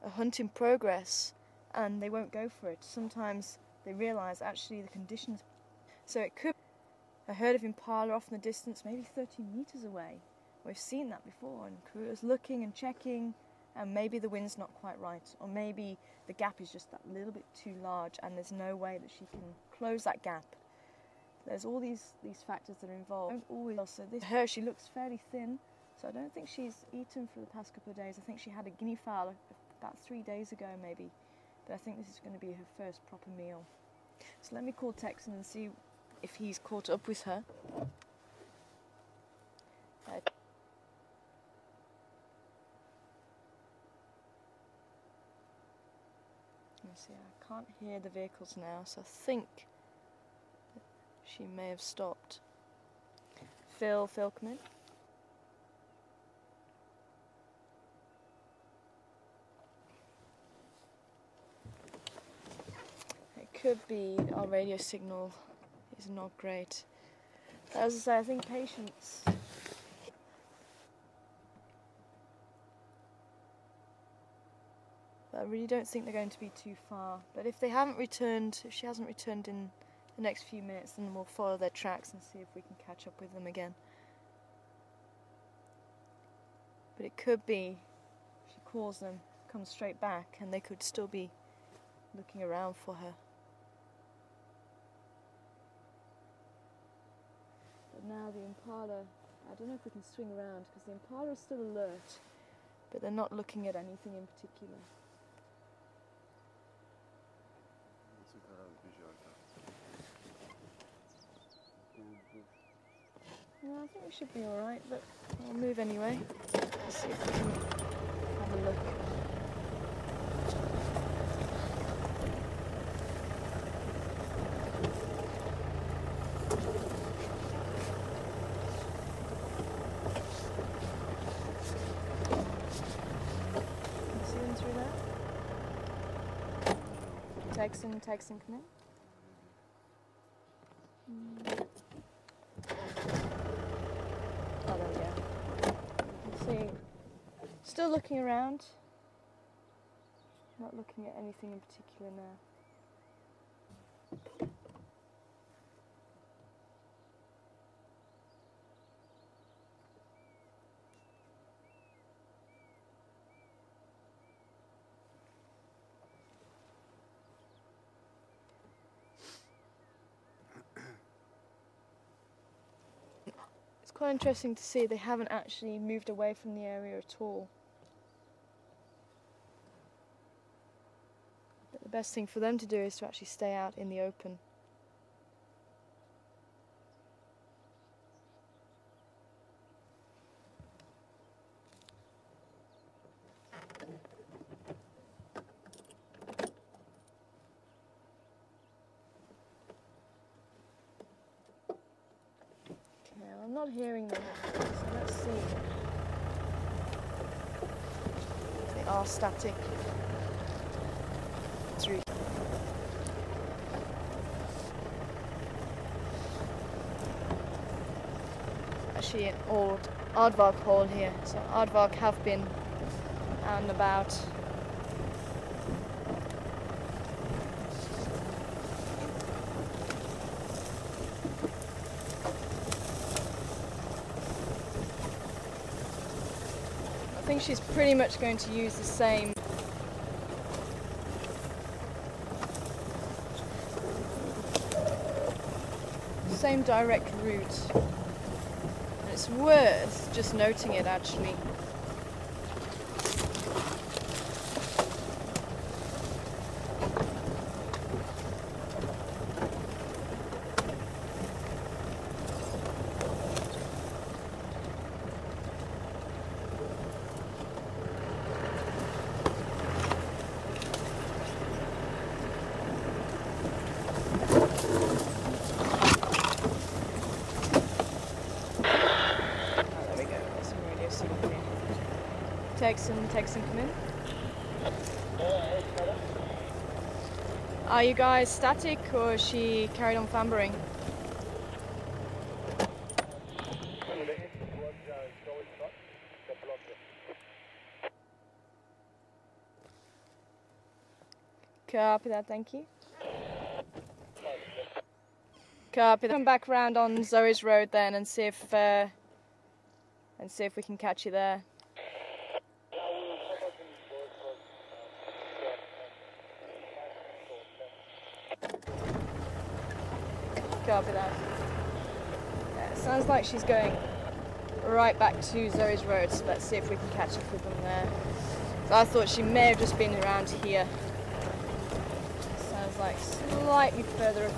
Speaker 1: a hunt in progress and they won't go for it. Sometimes they realise actually the conditions. So it could be a herd of impala off in the distance, maybe 30 metres away. We've seen that before, and Karula's looking and checking, and maybe the wind's not quite right, or maybe the gap is just that little bit too large and there's no way that she can close that gap. There's all these factors that are involved. Don't always also her, she looks fairly thin, so I don't think she's eaten for the past couple of days. I think she had a guinea fowl about 3 days ago maybe, but I think this is going to be her first proper meal. So let me call Texan and see if he's caught up with her. Let me see, I can't hear the vehicles now, so I think she may have stopped. Phil, come in. It could be our radio signal is not great. As I say, I think patience. But I really don't think they're going to be too far. But if they haven't returned, if she hasn't returned in the next few minutes, then we'll follow their tracks and see if we can catch up with them again. But it could be, if she calls them, comes straight back, and they could still be looking around for her. But now the impala, I don't know if we can swing around, because the impala is still alert, but they're not looking at anything in particular. No, I think we should be alright, but I'll move anyway. Let's see if we can have a look. Can you see them through there? Texan, come in. Oh, there we go. You can see, still looking around, not looking at anything in particular now. It's quite interesting to see they haven't actually moved away from the area at all. But the best thing for them to do is to actually stay out in the open. I'm not hearing them, so let's see. They are static. Through. Actually an old aardvark hole here, so aardvark have been out and about. I think she's pretty much going to use the same direct route. And it's worth just noting it actually. Texan, come in. Are you guys static or is she carried on fambering? Copy that, thank you. Copy that. Come back round on Zoe's road then and see if we can catch you there. Copy that. Yeah, it sounds like she's going right back to Zoe's road, so let's see if we can catch up with them there. So I thought she may have just been around here. Sounds like slightly further up.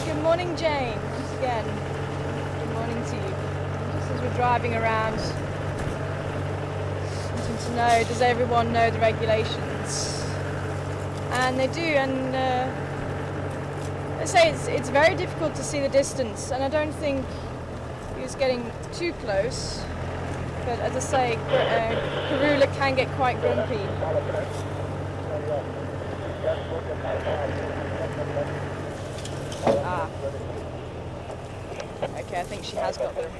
Speaker 1: Good morning, Jane. Once again, good morning to you. Just as we're driving around, wanting to know, does everyone know the regulations? And they do, and I say it's very difficult to see the distance, and I don't think he was getting too close. But as I say, Karula can get quite grumpy. Ah. Okay, I think she has got them.
Speaker 2: She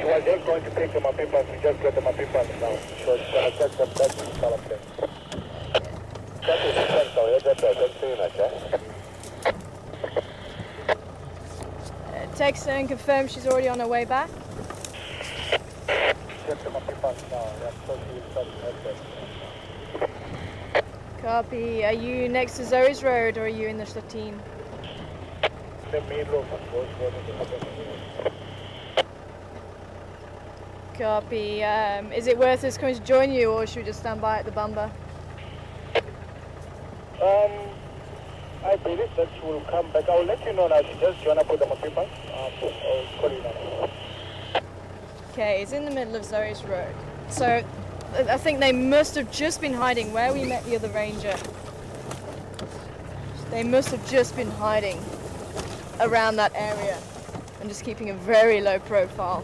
Speaker 2: was just going to pick them up, but she just got them up now. She was going to catch them back to the column. That is the so that's soon, okay?
Speaker 1: Texan confirmed she's already on her way back.
Speaker 2: Get them up now, so
Speaker 1: Copy. Are you next to Zoe's Road or are you in the Schlatine?
Speaker 2: The middle of the
Speaker 1: Copy. Is it worth us coming to join you or should we just stand by at the bumper?
Speaker 2: I believe that she will come back. I'll let you know now. She just join up with the Mapipas. I'll call you now.
Speaker 1: Okay, it's in the middle of Zoe's Road. So I think they must have just been hiding where we met the other ranger. They must have just been hiding around that area and just keeping a very low profile.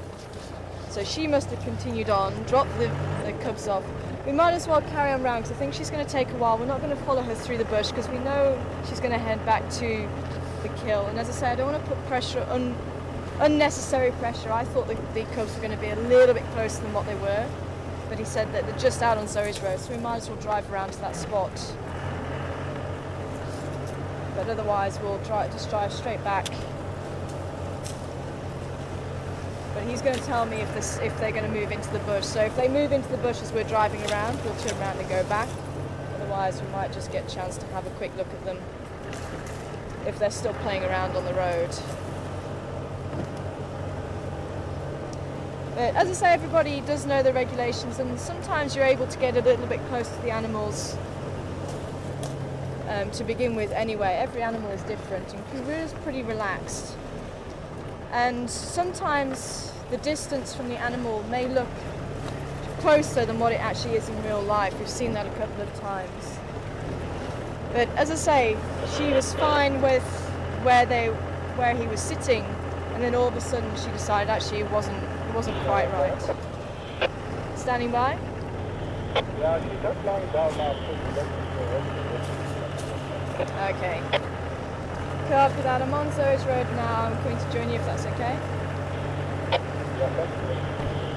Speaker 1: So she must have continued on, dropped the cubs off. We might as well carry on round because I think she's going to take a while. We're not going to follow her through the bush because we know she's going to head back to the kill. And as I say, I don't want to put pressure unnecessary pressure. I thought the cubs were going to be a little bit closer than what they were, but he said that they're just out on Zoe's road, so we might as well drive around to that spot. But otherwise we'll just drive straight back. But he's going to tell me if they're going to move into the bush. So if they move into the bush as we're driving around, we'll turn around and go back. Otherwise we might just get a chance to have a quick look at them if they're still playing around on the road. But as I say, everybody does know the regulations, and sometimes you're able to get a little bit close to the animals to begin with anyway. Every animal is different, and Karula's pretty relaxed. And sometimes the distance from the animal may look closer than what it actually is in real life. We've seen that a couple of times. But as I say, she was fine with where he was sitting, and then all of a sudden she decided actually it wasn't quite right. Standing by?
Speaker 2: Yeah, she's just lying down now.
Speaker 1: Okay. Copy that. I'm on Zoe's road now. I'm going to join you if that's okay.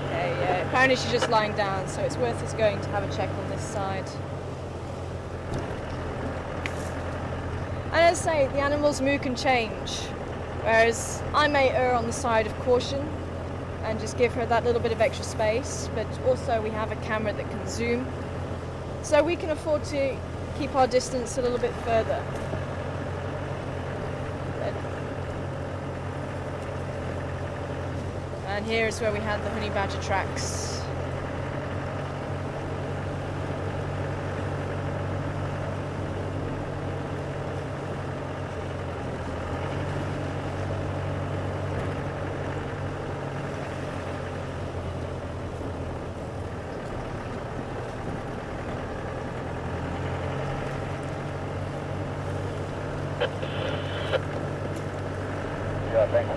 Speaker 1: Okay, yeah. Apparently she's just lying down, so it's worth us going to have a check on this side. And as I say, the animal's mood can change, whereas I may err on the side of caution and just give her that little bit of extra space, but also we have a camera that can zoom, so we can afford to keep our distance a little bit further. And here is where we had the honey badger tracks.
Speaker 2: Yeah, thanks.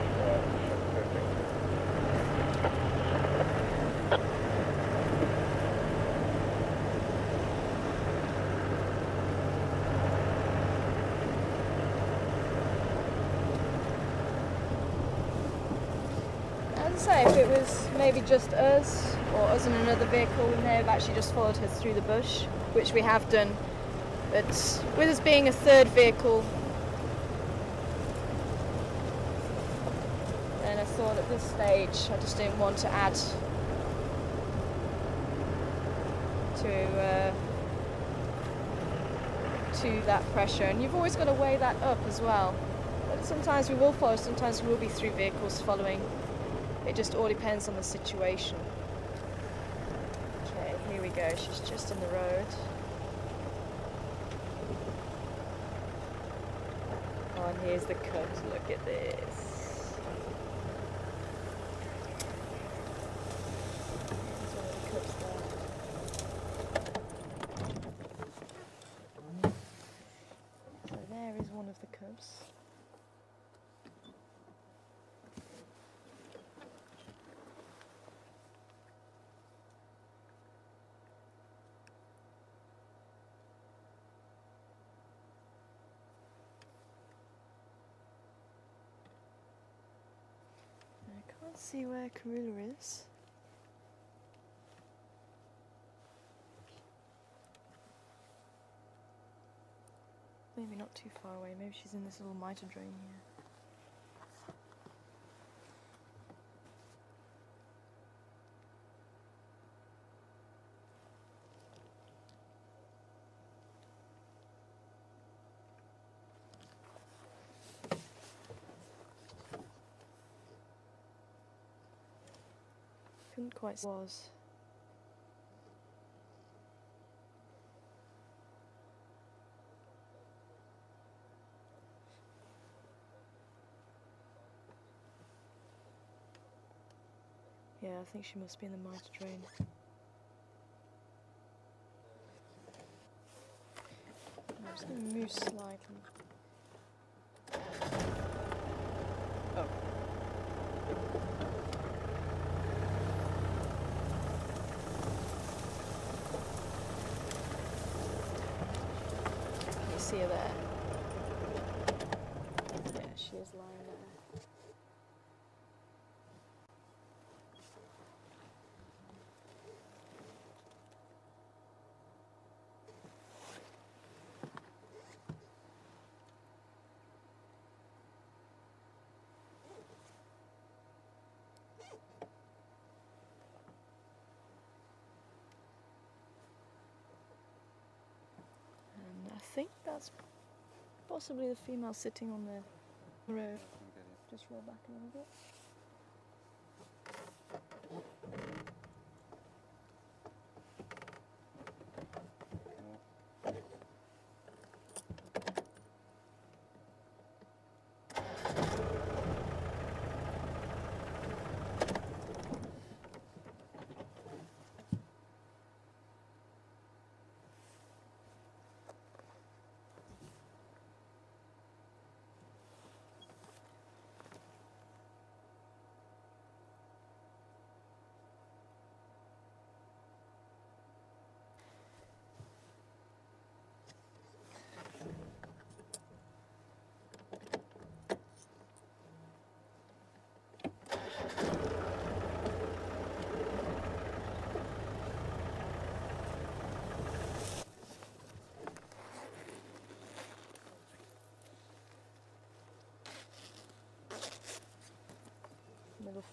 Speaker 1: As I say, if it was maybe just us or us in another vehicle, we may have actually just followed her through the bush, which we have done. But with us being a third vehicle, and I thought at this stage I just didn't want to add to that pressure. And you've always got to weigh that up as well. But sometimes we will follow, sometimes we will be three vehicles following. It just all depends on the situation. Okay, here we go. She's just in the road. Oh, and here's the cubs. Look at this. There's one of the cubs there. So there is one of the cubs. I can't see where Karula is. Maybe not too far away. Maybe she's in this little mitre drain here. Couldn't quite see where it was. Yeah, I think she must be in the mitre drain. I'm just going to move slightly. Oh. Can you see her there? Yeah, she is lying there. think that's possibly the female sitting on the road. Just roll back a little bit.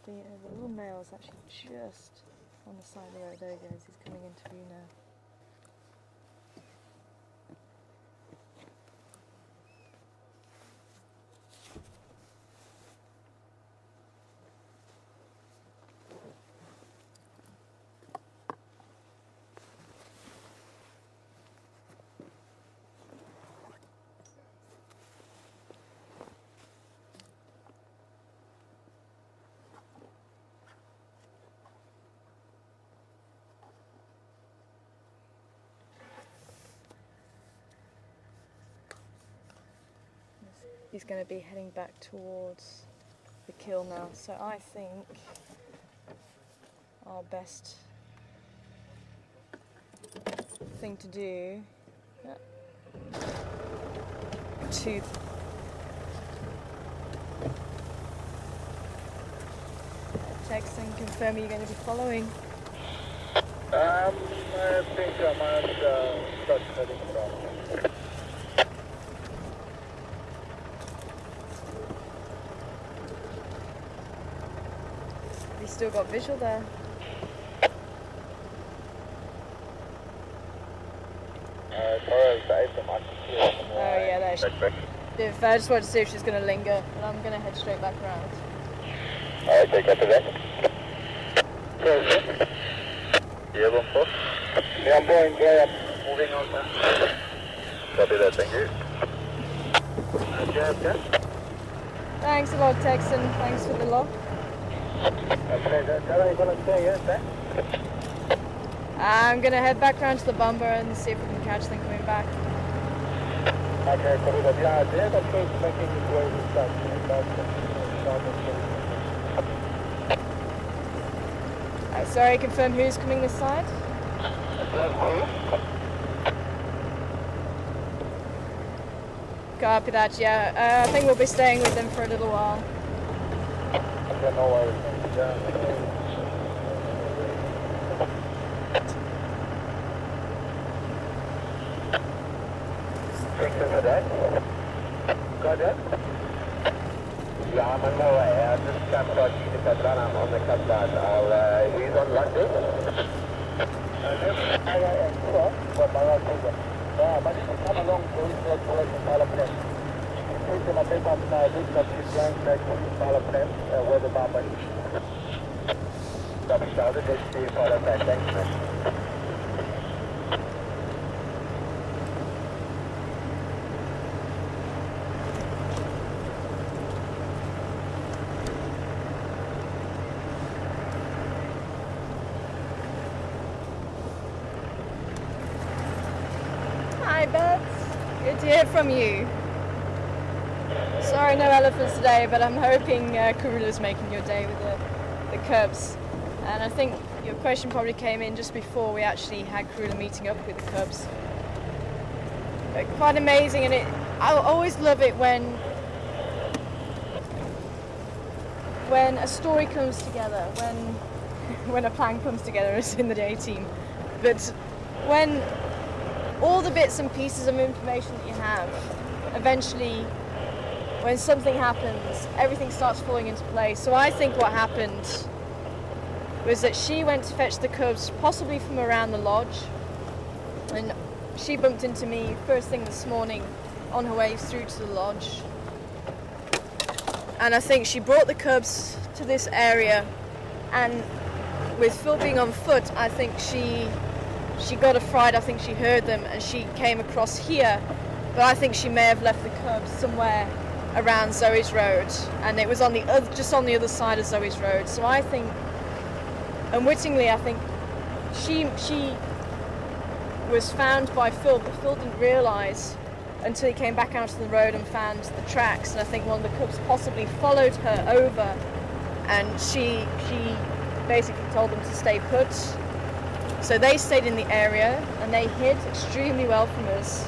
Speaker 1: The little male is actually just on the side of the road. There he goes, he's coming into view now. He's going to be heading back towards the kill now, so I think our best thing to do to text and confirm you're going to be following.
Speaker 2: I think I might start heading from.
Speaker 1: He's still got visual there. Oh yeah, there she is. I just wanted to see if she's going to linger, and I'm going to head straight back around.
Speaker 2: Alright, take that to that. Yeah, one post. Yeah, I'm going there. Moving on now. Copy that, thank you.
Speaker 1: Thanks a lot, Tex, and thanks for the lock. I'm going to head back around to the bumper and see if we can catch them coming back.
Speaker 2: Okay, Karula, yeah, they're the first making its way to start.
Speaker 1: Sorry, confirm who's coming this side? Copy that, yeah. I think we'll be staying with them for a little while.
Speaker 2: Okay, no worries. Yeah. For that? Got it? Yeah, I'm on my way. I just got I'm on the cut down. He's on London. Come along to Parliament. Take my paper up now. This is flying back to Parliament, where the Baboon is. Stop shouted. Let's see if I have thanks, man.
Speaker 1: Hi, Beth. Good to hear from you. Sorry, no elephants today, but I'm hoping Karula's making your day with the cubs. And I think your question probably came in just before we actually had Karula meeting up with the cubs. But quite amazing, and I always love it when a story comes together, when a plan comes together, as in the day team. But when all the bits and pieces of information that you have, eventually, when something happens, everything starts falling into place. So I think what happened was that she went to fetch the cubs, possibly from around the lodge, and she bumped into me first thing this morning on her way through to the lodge. And I think she brought the cubs to this area, and with Phil being on foot, I think she got a fright. I think she heard them and she came across here, but I think she may have left the cubs somewhere around Zoe's Road, and it was on the other, just on the other side of Zoe's Road. So I think, unwittingly, I think she was found by Phil, but Phil didn't realise until he came back out to the road and found the tracks. And I think one of the cubs possibly followed her over, and she basically told them to stay put. So they stayed in the area and they hid extremely well from us.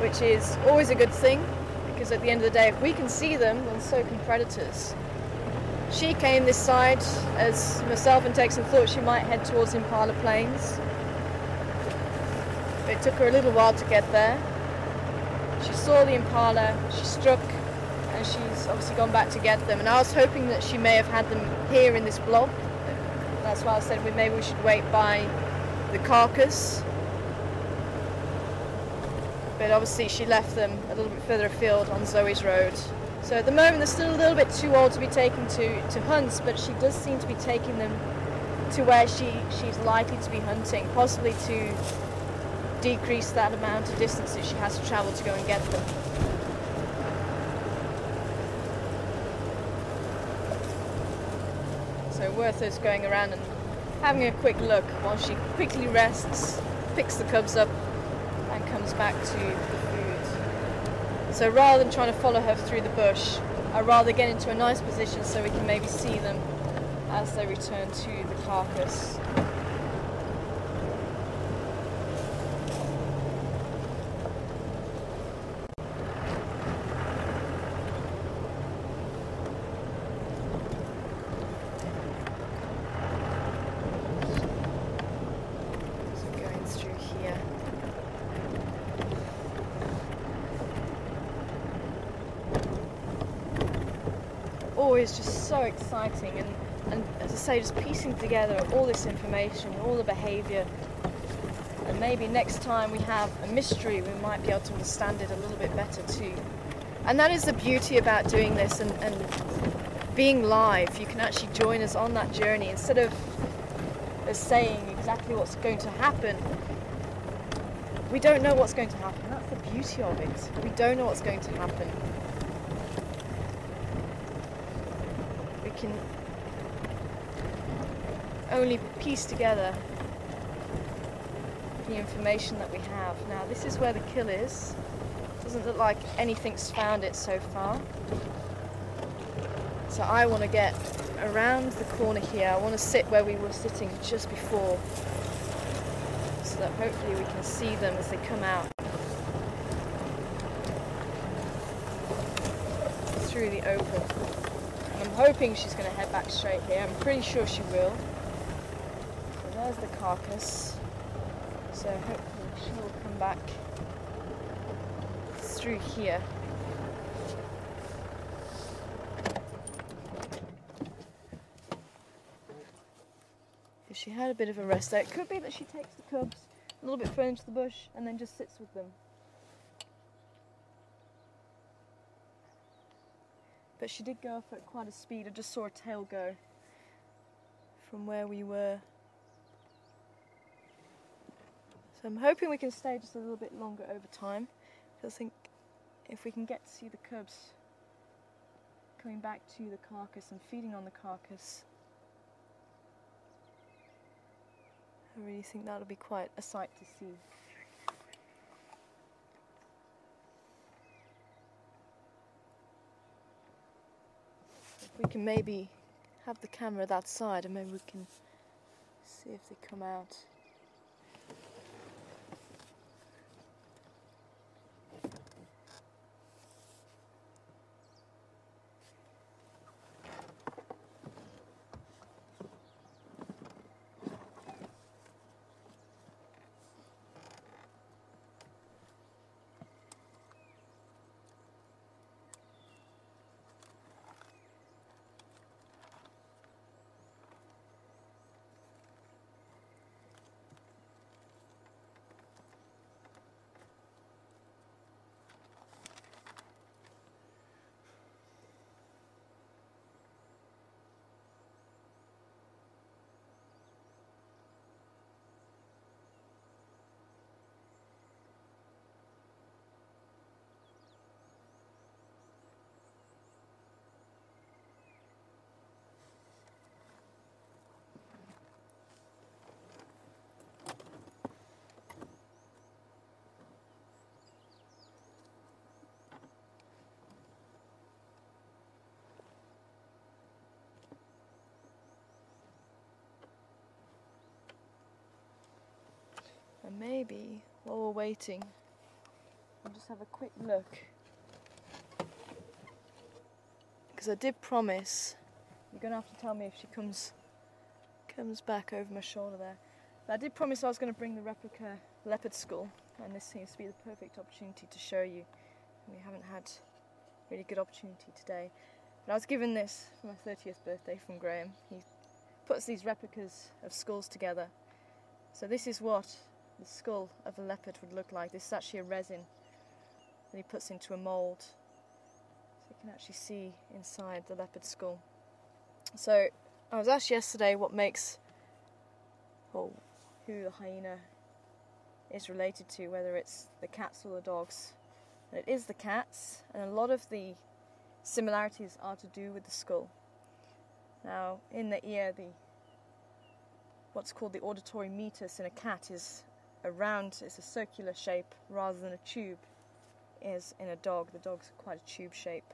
Speaker 1: which is always a good thing, because at the end of the day, if we can see them, then so can predators. She came this side as myself and Texan thought she might head towards Impala Plains. But it took her a little while to get there. She saw the impala, she struck, and she's obviously gone back to get them. And I was hoping that she may have had them here in this blob. That's why I said maybe we should wait by the carcass. But obviously she left them a little bit further afield on Zoe's road. So at the moment they're still a little bit too old to be taken to hunts, but she does seem to be taking them to where she's likely to be hunting, possibly to decrease that amount of distance that she has to travel to go and get them. So worth us going around and having a quick look while she quickly rests, picks the cubs up and comes back to the food. So rather than trying to follow her through the bush, I'd rather get into a nice position so we can maybe see them as they return to the carcass. Always just so exciting, and as I say, just piecing together all this information, all the behaviour, and maybe next time we have a mystery we might be able to understand it a little bit better too. And that is the beauty about doing this and being live. You can actually join us on that journey instead of us saying exactly what's going to happen. We don't know what's going to happen. That's the beauty of it. We don't know what's going to happen. We can only piece together the information that we have. Now this is where the kill is. Doesn't look like anything's found it so far. So I want to get around the corner here. I want to sit where we were sitting just before, so that hopefully we can see them as they come out through the open. And I'm hoping she's going to head back straight here. I'm pretty sure she will. So there's the carcass. So hopefully she will come back through here. If she had a bit of a rest there, it could be that she takes the cubs a little bit further into the bush and then just sits with them. But she did go off at quite a speed. I just saw her tail go from where we were. So I'm hoping we can stay just a little bit longer over time. I think if we can get to see the cubs coming back to the carcass and feeding on the carcass, I really think that'll be quite a sight to see. If we can maybe have the camera that side and maybe we can see if they come out. And maybe while we're waiting, I'm just just have a quick look, because I did promise. You're going to have to tell me if she comes back over my shoulder there. But I did promise I was going to bring the replica leopard skull, and this seems to be the perfect opportunity to show you. We haven't had a really good opportunity today. But I was given this for my 30th birthday from Graham. He puts these replicas of skulls together. So this is what the skull of a leopard would look like. This is actually a resin that he puts into a mould. So you can actually see inside the leopard skull. So I was asked yesterday what makes, or who the hyena is related to, whether it's the cats or the dogs. And it is the cats, and a lot of the similarities are to do with the skull. Now, in the ear, what's called the auditory meatus in a cat is it's a circular shape rather than a tube is in a dog. The dog's quite a tube shape.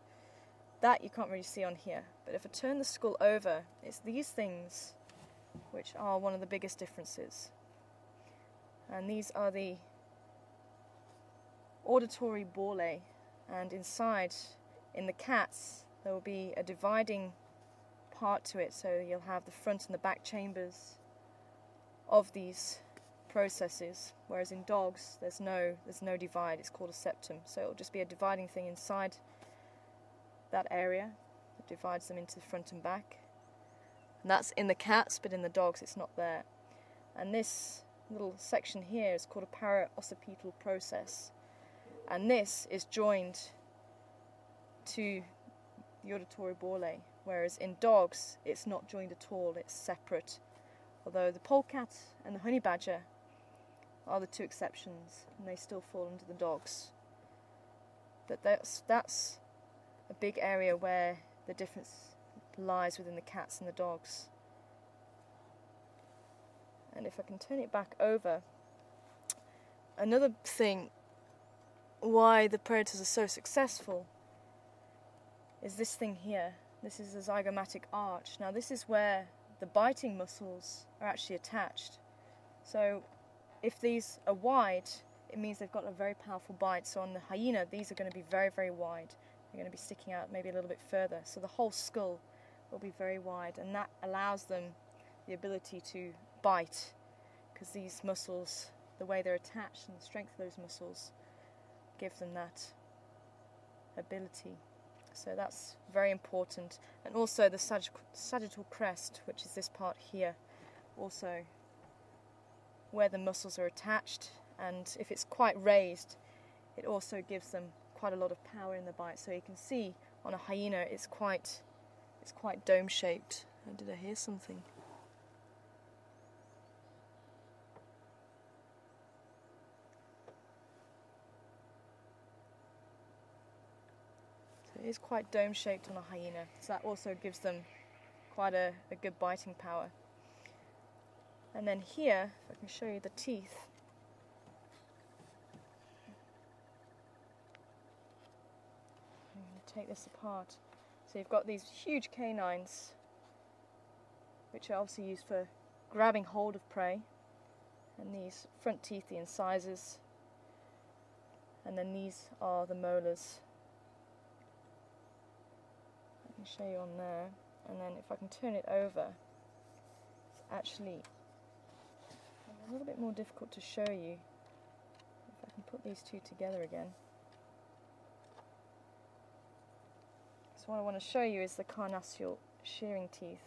Speaker 1: That you can't really see on here. But if I turn the skull over, it's these things which are one of the biggest differences. And these are the auditory bullae. And inside, in the cats, there will be a dividing part to it. So you'll have the front and the back chambers of these processes, whereas in dogs there's no divide. It's called a septum. So it'll just be a dividing thing inside that area that divides them into the front and back. And that's in the cats, but in the dogs it's not there. And this little section here is called a para-occipital process, and this is joined to the auditory bullae, whereas in dogs it's not joined at all, it's separate. Although the polecat and the honey badger are the two exceptions, and they still fall under the dogs. But that's a big area where the difference lies within the cats and the dogs. And if I can turn it back over, another thing why the predators are so successful is this thing here. This is the zygomatic arch. Now this is where the biting muscles are actually attached. So if these are wide, it means they've got a very powerful bite. So on the hyena, these are going to be very, very wide. They're going to be sticking out maybe a little bit further. So the whole skull will be very wide, and that allows them the ability to bite, because these muscles, the way they're attached and the strength of those muscles, give them that ability. So that's very important. And also the sagittal crest, which is this part here, also where the muscles are attached, and if it's quite raised, it also gives them quite a lot of power in the bite. So you can see on a hyena it's quite dome shaped. Oh, did I hear something? So it is quite dome shaped on a hyena, so that also gives them quite a good biting power. And then here, if I can show you the teeth. I'm going to take this apart. So you've got these huge canines, which are obviously used for grabbing hold of prey, and these front teeth, the incisors, and then these are the molars. I can show you on there, and then if I can turn it over, it's actually a little bit more difficult to show you. If I can put these two together again. So what I want to show you is the carnassial shearing teeth.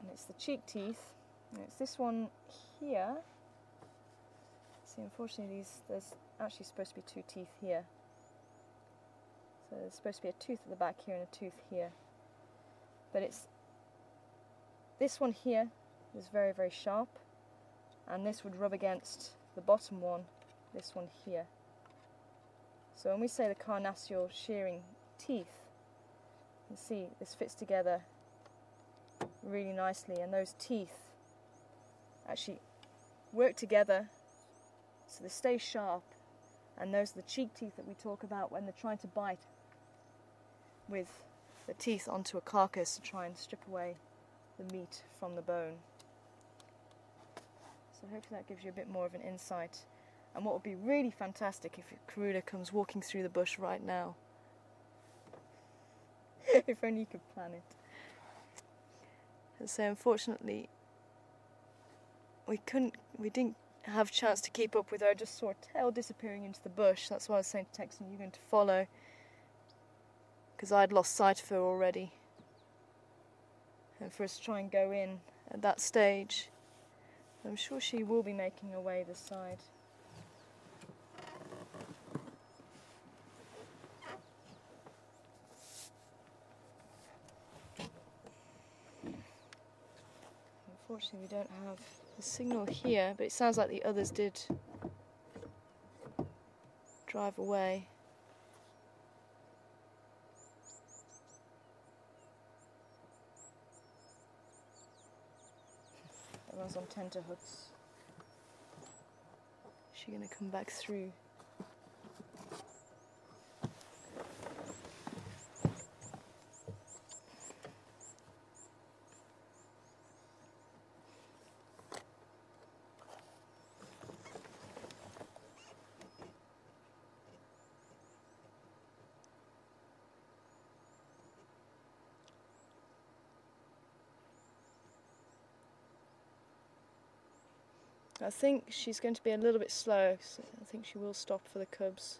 Speaker 1: And it's the cheek teeth, and it's this one here. See, unfortunately there's actually supposed to be two teeth here. So there's supposed to be a tooth at the back here and a tooth here. But it's this one here is very, very sharp, and this would rub against the bottom one, this one here. So when we say the carnassial shearing teeth, you can see this fits together really nicely, and those teeth actually work together so they stay sharp, and those are the cheek teeth that we talk about when they're trying to bite with the teeth onto a carcass to try and strip away the meat from the bone. So hopefully that gives you a bit more of an insight. And what would be really fantastic if Karula comes walking through the bush right now. If only you could plan it. And so unfortunately we didn't have a chance to keep up with her. I just saw her tail disappearing into the bush. That's why I was saying to Texan, you're going to follow, because I'd lost sight of her already. And for us to try and go in at that stage, I'm sure she will be making her way this side. Unfortunately we don't have a signal here, but it sounds like the others did drive away. Everyone's on tenterhooks. Is she going to come back through? I think she's going to be a little bit slow, so I think she will stop for the cubs.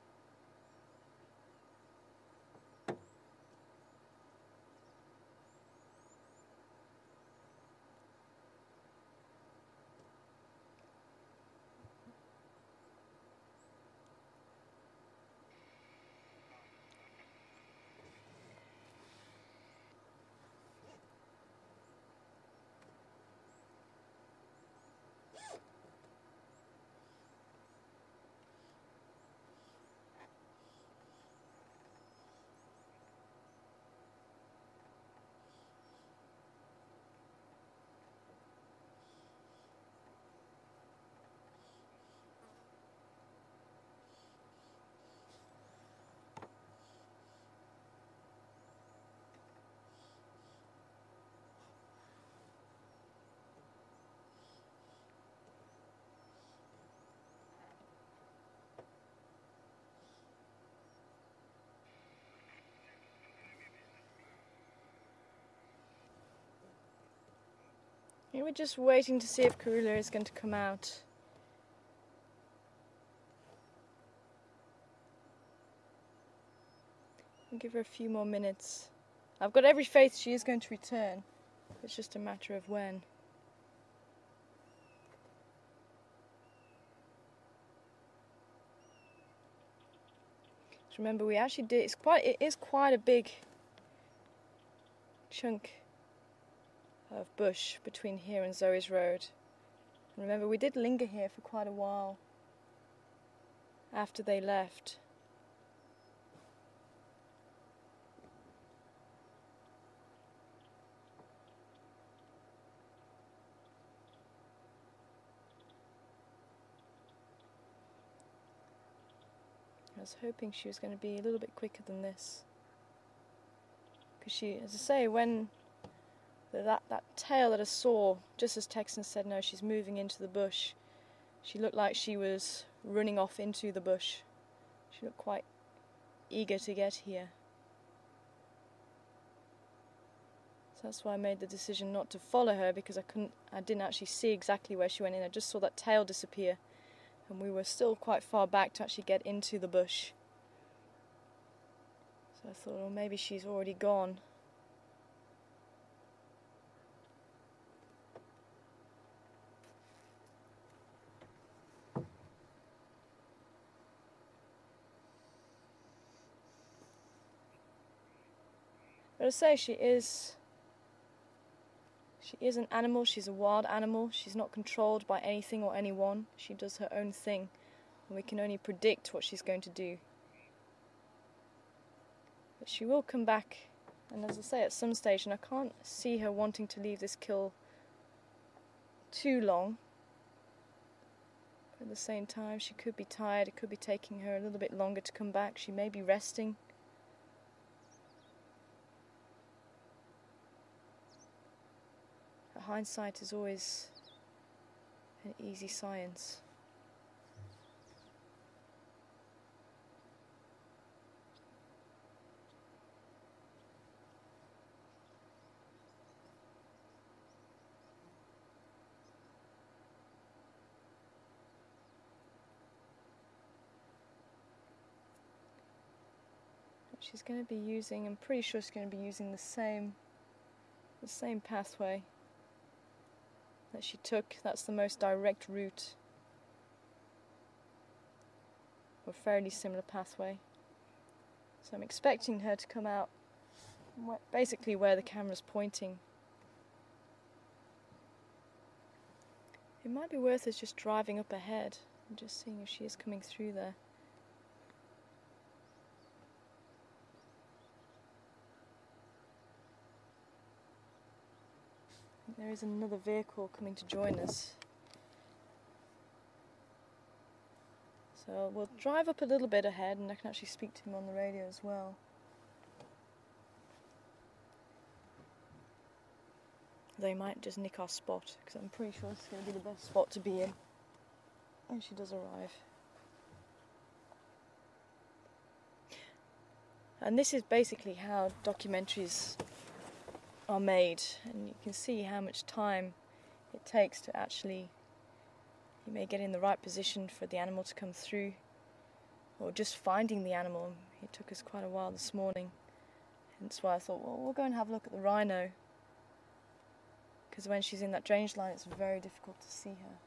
Speaker 1: Yeah, we're just waiting to see if Karula is going to come out. I'll give her a few more minutes. I've got every faith she is going to return. It's just a matter of when. So remember, we actually did. It is quite a big chunk of bush between here and Zoe's Road. And remember, we did linger here for quite a while after they left. I was hoping she was going to be a little bit quicker than this. Because she, as I say, when that tail that I saw, just as Texan said, no, she's moving into the bush, she looked like she was running off into the bush. She looked quite eager to get here. So that's why I made the decision not to follow her, because I didn't actually see exactly where she went in. I just saw that tail disappear, and we were still quite far back to actually get into the bush. So I thought, well, maybe she's already gone. But I say she is an animal. She's a wild animal. She's not controlled by anything or anyone. She does her own thing, and we can only predict what she's going to do. But she will come back, and as I say, at some stage, and I can't see her wanting to leave this kill too long. But at the same time, she could be tired. It could be taking her a little bit longer to come back. She may be resting. Hindsight is always an easy science. She's going to be using, I'm pretty sure she's going to be using the same pathway that she took. That's the most direct route, or fairly similar pathway. So I'm expecting her to come out basically where the camera's pointing. It might be worth us just driving up ahead and just seeing if she is coming through there. There is another vehicle coming to join us. So we'll drive up a little bit ahead and I can actually speak to him on the radio as well. They might just nick our spot, because I'm pretty sure it's going to be the best spot to be in when she does arrive. And this is basically how documentaries are made, and you can see how much time it takes to actually, you may get in the right position for the animal to come through, or just finding the animal. It took us quite a while this morning, hence why I thought, well, we'll go and have a look at the rhino, because when she's in that drainage line it's very difficult to see her.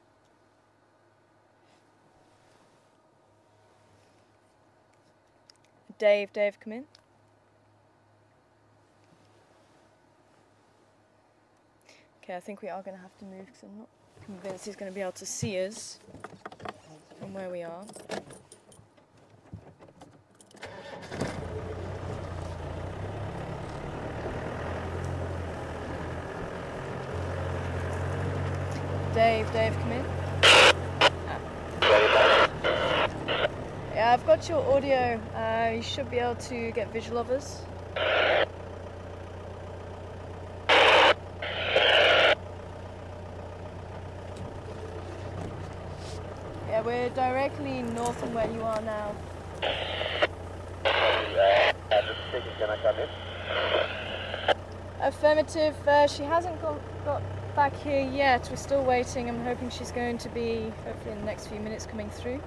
Speaker 1: Dave, come in. Okay, I think we are going to have to move because I'm not convinced he's going to be able to see us from where we are. Dave, come in. Yeah, I've got your audio. You should be able to get visual of us. Yeah, we're directly north from where you are now.
Speaker 2: Can I come in?
Speaker 1: Affirmative. She hasn't got back here yet. We're still waiting. I'm hoping she's going to be, hopefully in the next few minutes, coming through.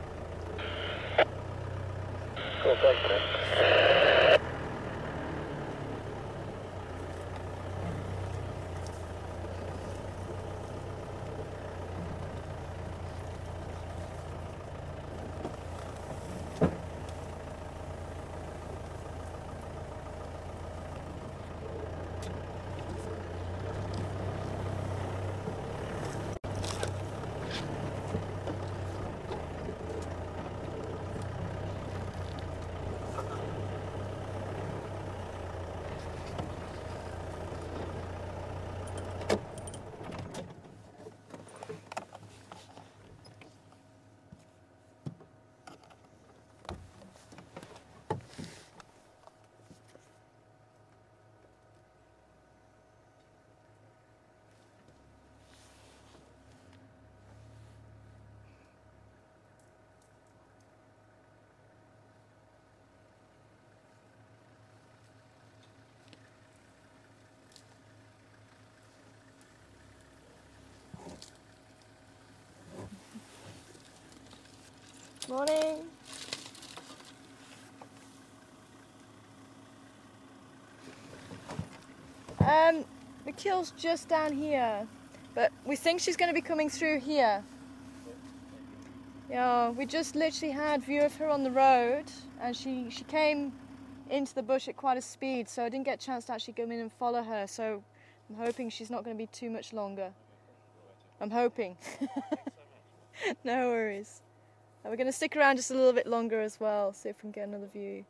Speaker 2: Cool, thanks, man.
Speaker 1: Morning. The kill's just down here, but we think she's going to be coming through here. Yeah, we just literally had view of her on the road, and she came into the bush at quite a speed, so I didn't get a chance to actually go in and follow her, so I'm hoping she's not going to be too much longer. I'm hoping. No worries. We're going to stick around just a little bit longer as well, see if we can get another view.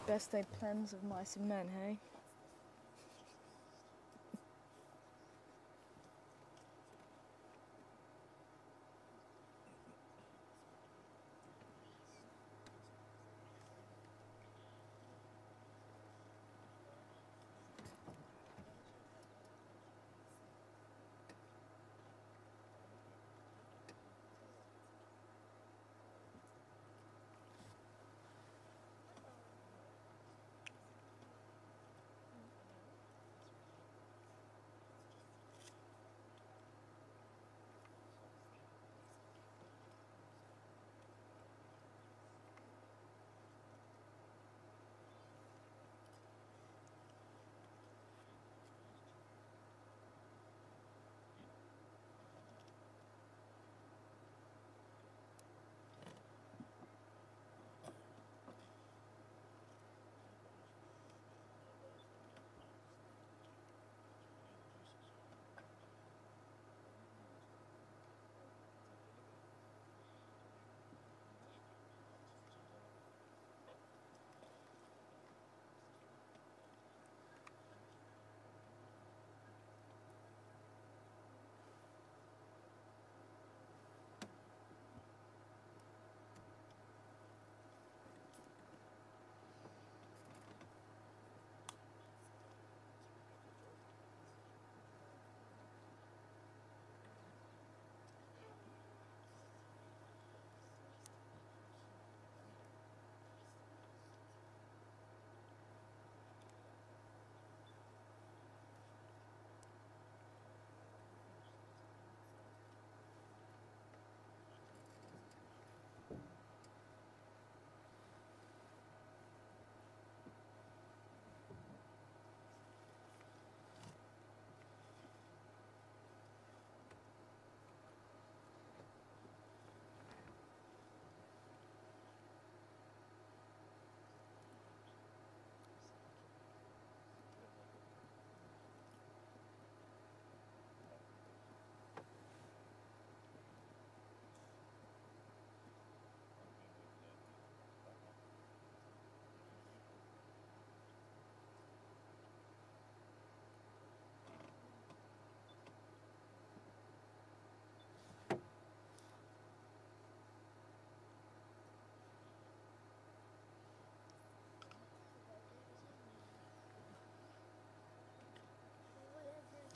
Speaker 1: Best laid plans of mice and men, hey?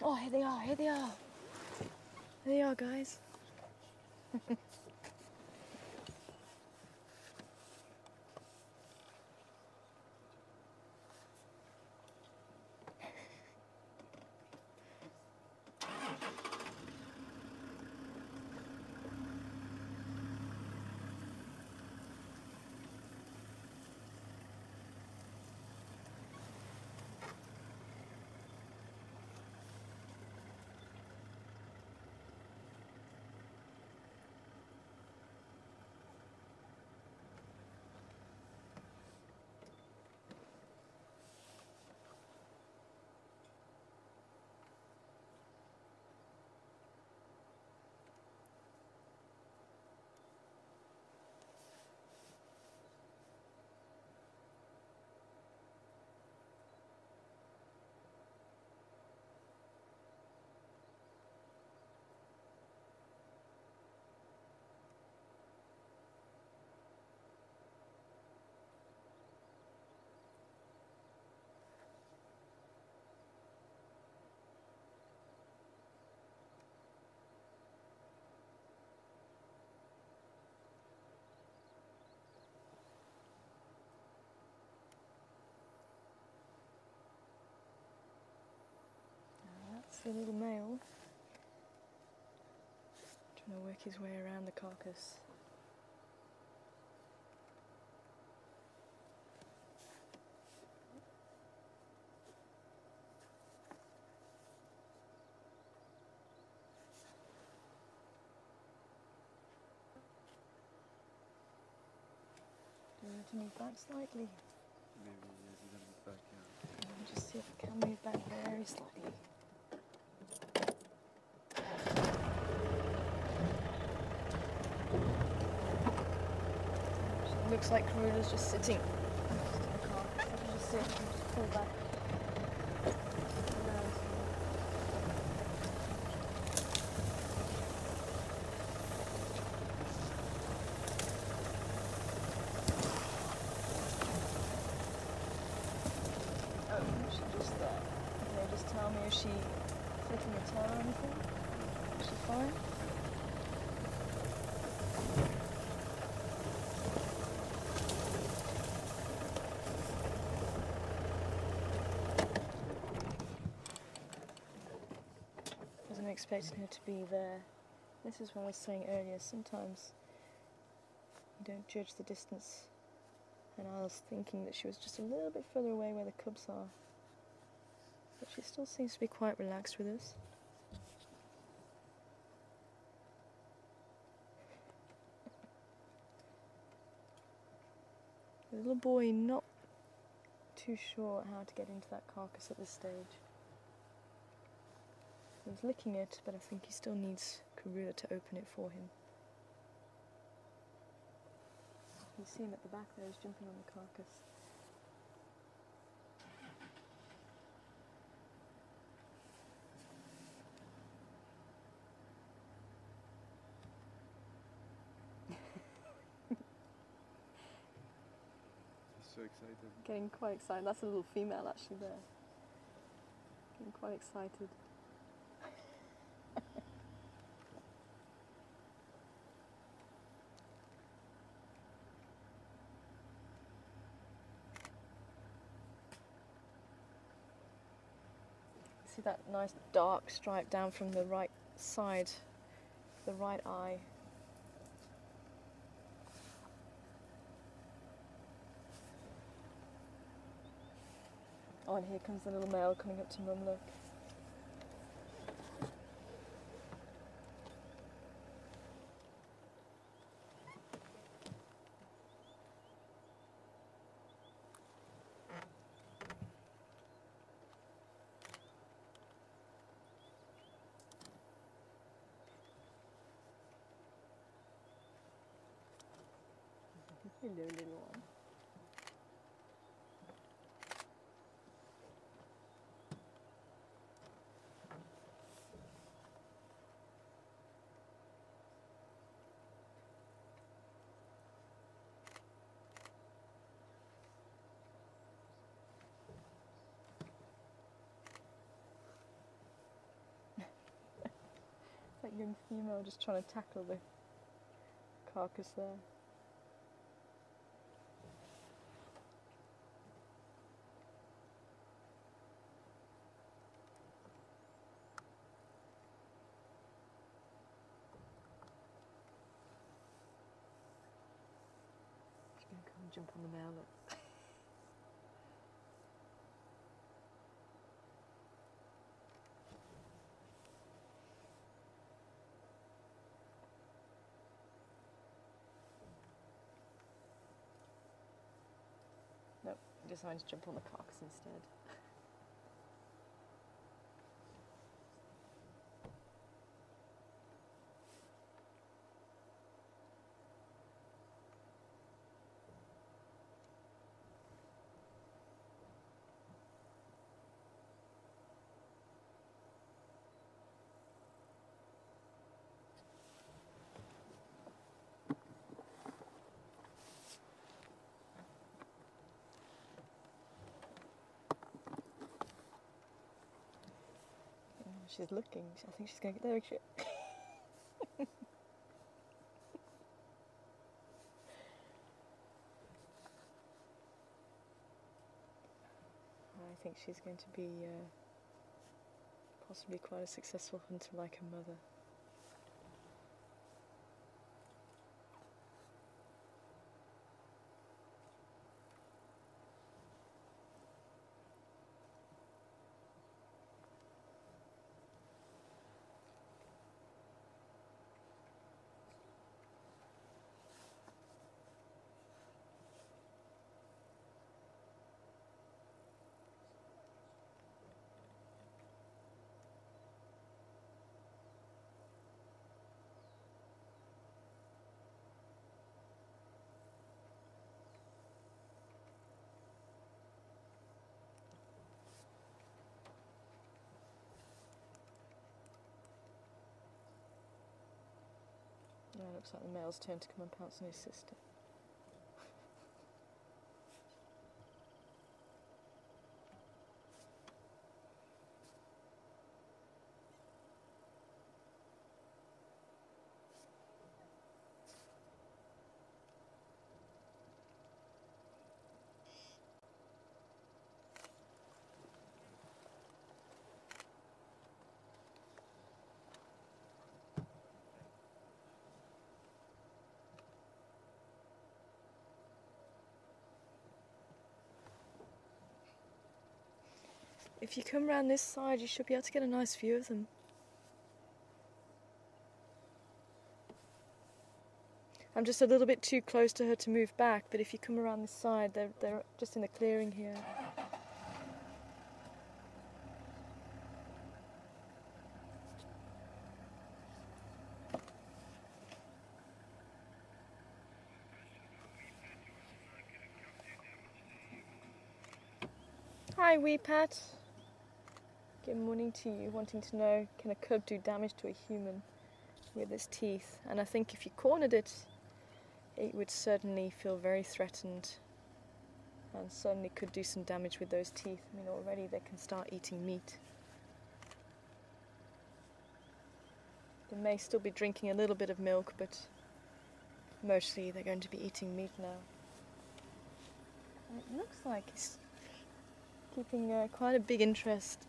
Speaker 1: Oh, here they are, here they are. Here they are, guys. That's the little male. Trying to work his way around the carcass. Do you have to move back slightly?
Speaker 3: Maybe he's a little bit back, yeah.
Speaker 1: Let me just see if I can move back very slightly. So it looks like Karula's just sitting next to the car. That's it. Just pull back. Around. Oh, is she just there? Can they just tell me if she flicking her tail or anything? Is she fine? Wasn't expecting her to be there. This is what I was saying earlier. Sometimes you don't judge the distance, and I was thinking that she was just a little bit further away where the cubs are. But she still seems to be quite relaxed with us. The little boy not too sure how to get into that carcass at this stage. He was licking it, but I think he still needs Karula to open it for him. You see him at the back there, he's jumping on the carcass.
Speaker 3: He's so excited.
Speaker 1: Getting quite excited. That's a little female actually there. Getting quite excited. See that nice dark stripe down from the right side, the right eye. Oh, and here comes the little male coming up to Mum, look. Hello, little one. That young female just trying to tackle the carcass there. She's going to come and jump on the male, look. Nope, decided to jump on the carcass instead. She's looking. I think she's going to get there. I think she's going to be possibly quite a successful hunter like her mother. Now it looks like the male's turn to come and pounce on his sister. If you come round this side, you should be able to get a nice view of them. I'm just a little bit too close to her to move back, but if you come around this side, they're just in the clearing here. Hi, wee Pat. Good morning to you, wanting to know, can a cub do damage to a human with its teeth? And I think if you cornered it, it would certainly feel very threatened and certainly could do some damage with those teeth. I mean, already they can start eating meat. They may still be drinking a little bit of milk, but mostly they're going to be eating meat now. And it looks like he's keeping quite a big interest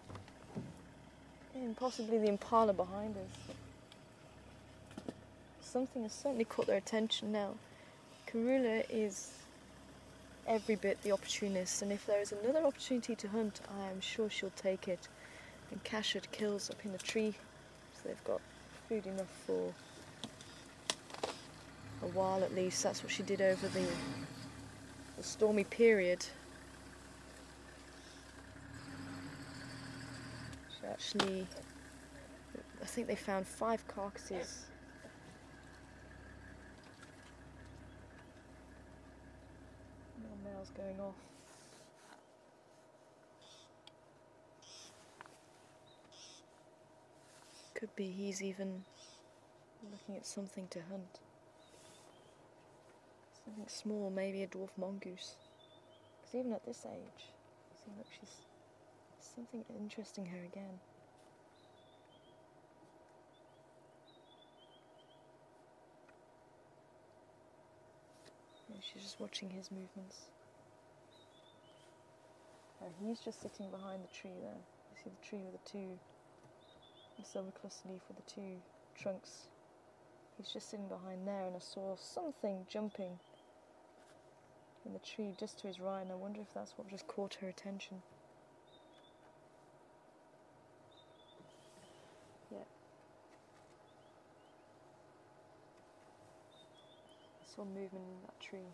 Speaker 1: in possibly the impala behind us. Something has certainly caught their attention now. Karula is every bit the opportunist, and if there is another opportunity to hunt, I am sure she'll take it. And Kashut kills up in the tree, so they've got food enough for a while at least. That's what she did over the stormy period. She actually, I think they found 5 carcasses. No males going off. Could be he's even looking at something to hunt. Something small, maybe a dwarf mongoose. Because even at this age, see, look, she's something interesting her again. Yeah, she's just watching his movements. He's just sitting behind the tree there. You see the tree with the silver cluster leaf with the 2 trunks. He's just sitting behind there, and I saw something jumping in the tree just to his right, and I wonder if that's what just caught her attention. Yeah. I saw movement in that tree.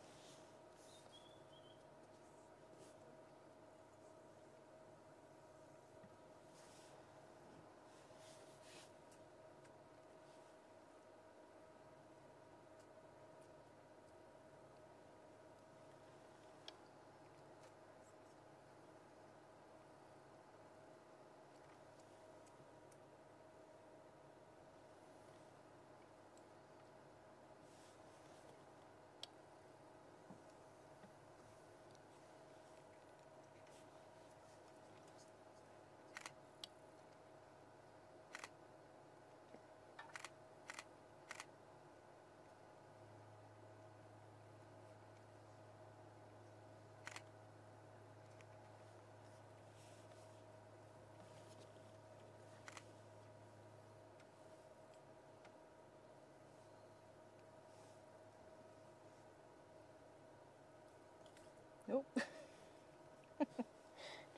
Speaker 1: Nope.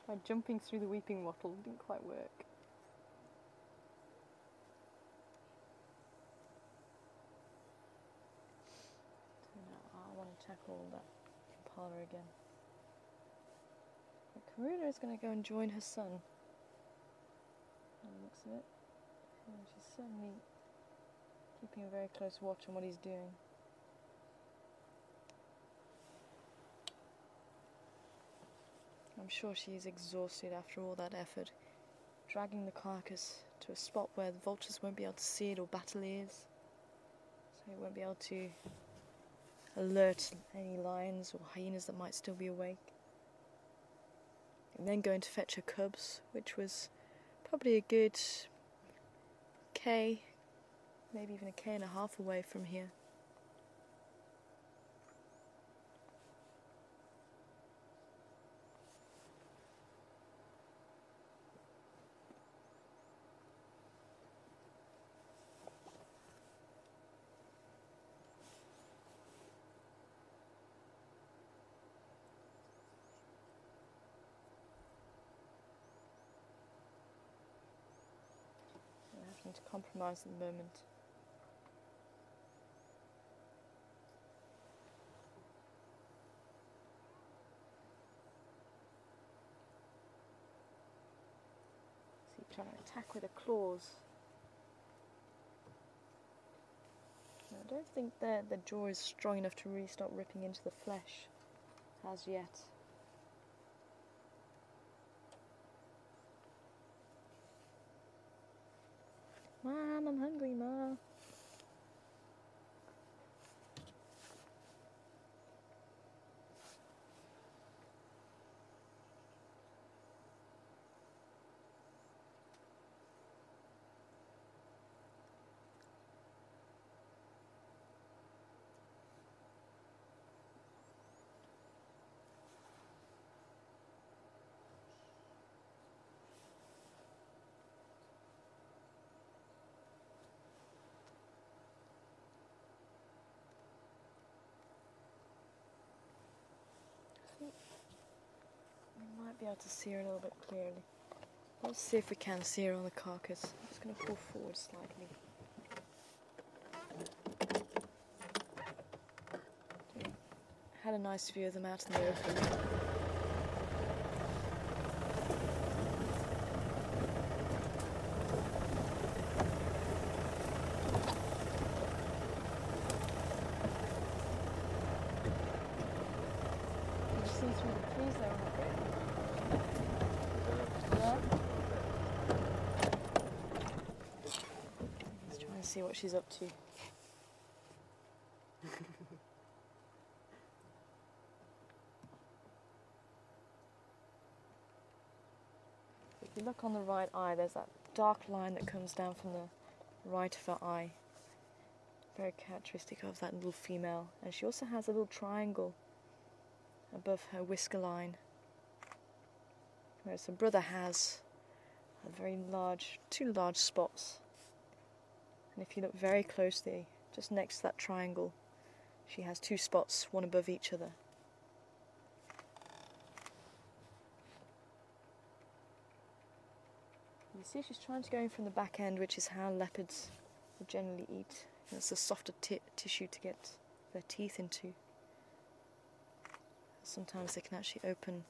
Speaker 1: Tried jumping through the weeping wattle, didn't quite work. So now I want to tackle that impala again. But Karula is going to go and join her son. By the looks of it. And she's certainly keeping a very close watch on what he's doing. I'm sure she is exhausted after all that effort, dragging the carcass to a spot where the vultures won't be able to see it or battle ears. So It won't be able to alert any lions or hyenas that might still be awake. And then going to fetch her cubs, which was probably a good K, maybe even a K and a half away from here. To compromise at the moment. See, trying to attack with her claws. I don't think the jaw is strong enough to really start ripping into the flesh as yet. Mom, I'm hungry, Mom. We might be able to see her a little bit clearly. Let's see if we can see her on the carcass. I'm just going to pull forward slightly. Had a nice view of them out in the open. See through the trees there on the bridge. Yeah. Let's try and see what she's up to. If you look on the right eye, there's that dark line that comes down from the right of her eye. Very characteristic of that little female. And she also has a little triangle above her whisker line, whereas her brother has a very large, two large spots. And if you look very closely, just next to that triangle, she has two spots, one above each other. You see she's trying to go in from the back end, which is how leopards would generally eat. And it's a softer tissue to get their teeth into. Sometimes they can actually open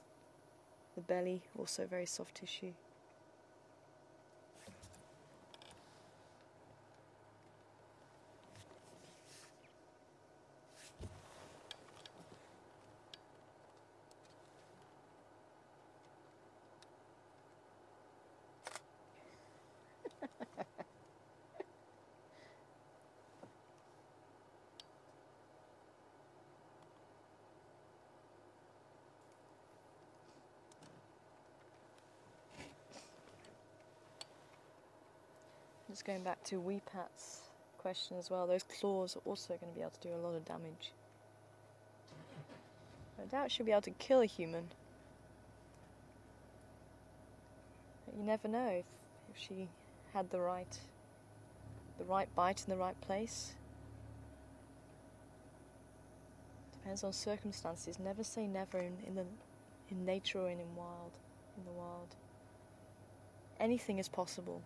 Speaker 1: the belly, also very soft tissue. Just going back to Weepat's question as well, those claws are also going to be able to do a lot of damage. I doubt she'll be able to kill a human. But you never know if she had the right bite in the right place. Depends on circumstances. Never say never in nature or in the wild. Anything is possible.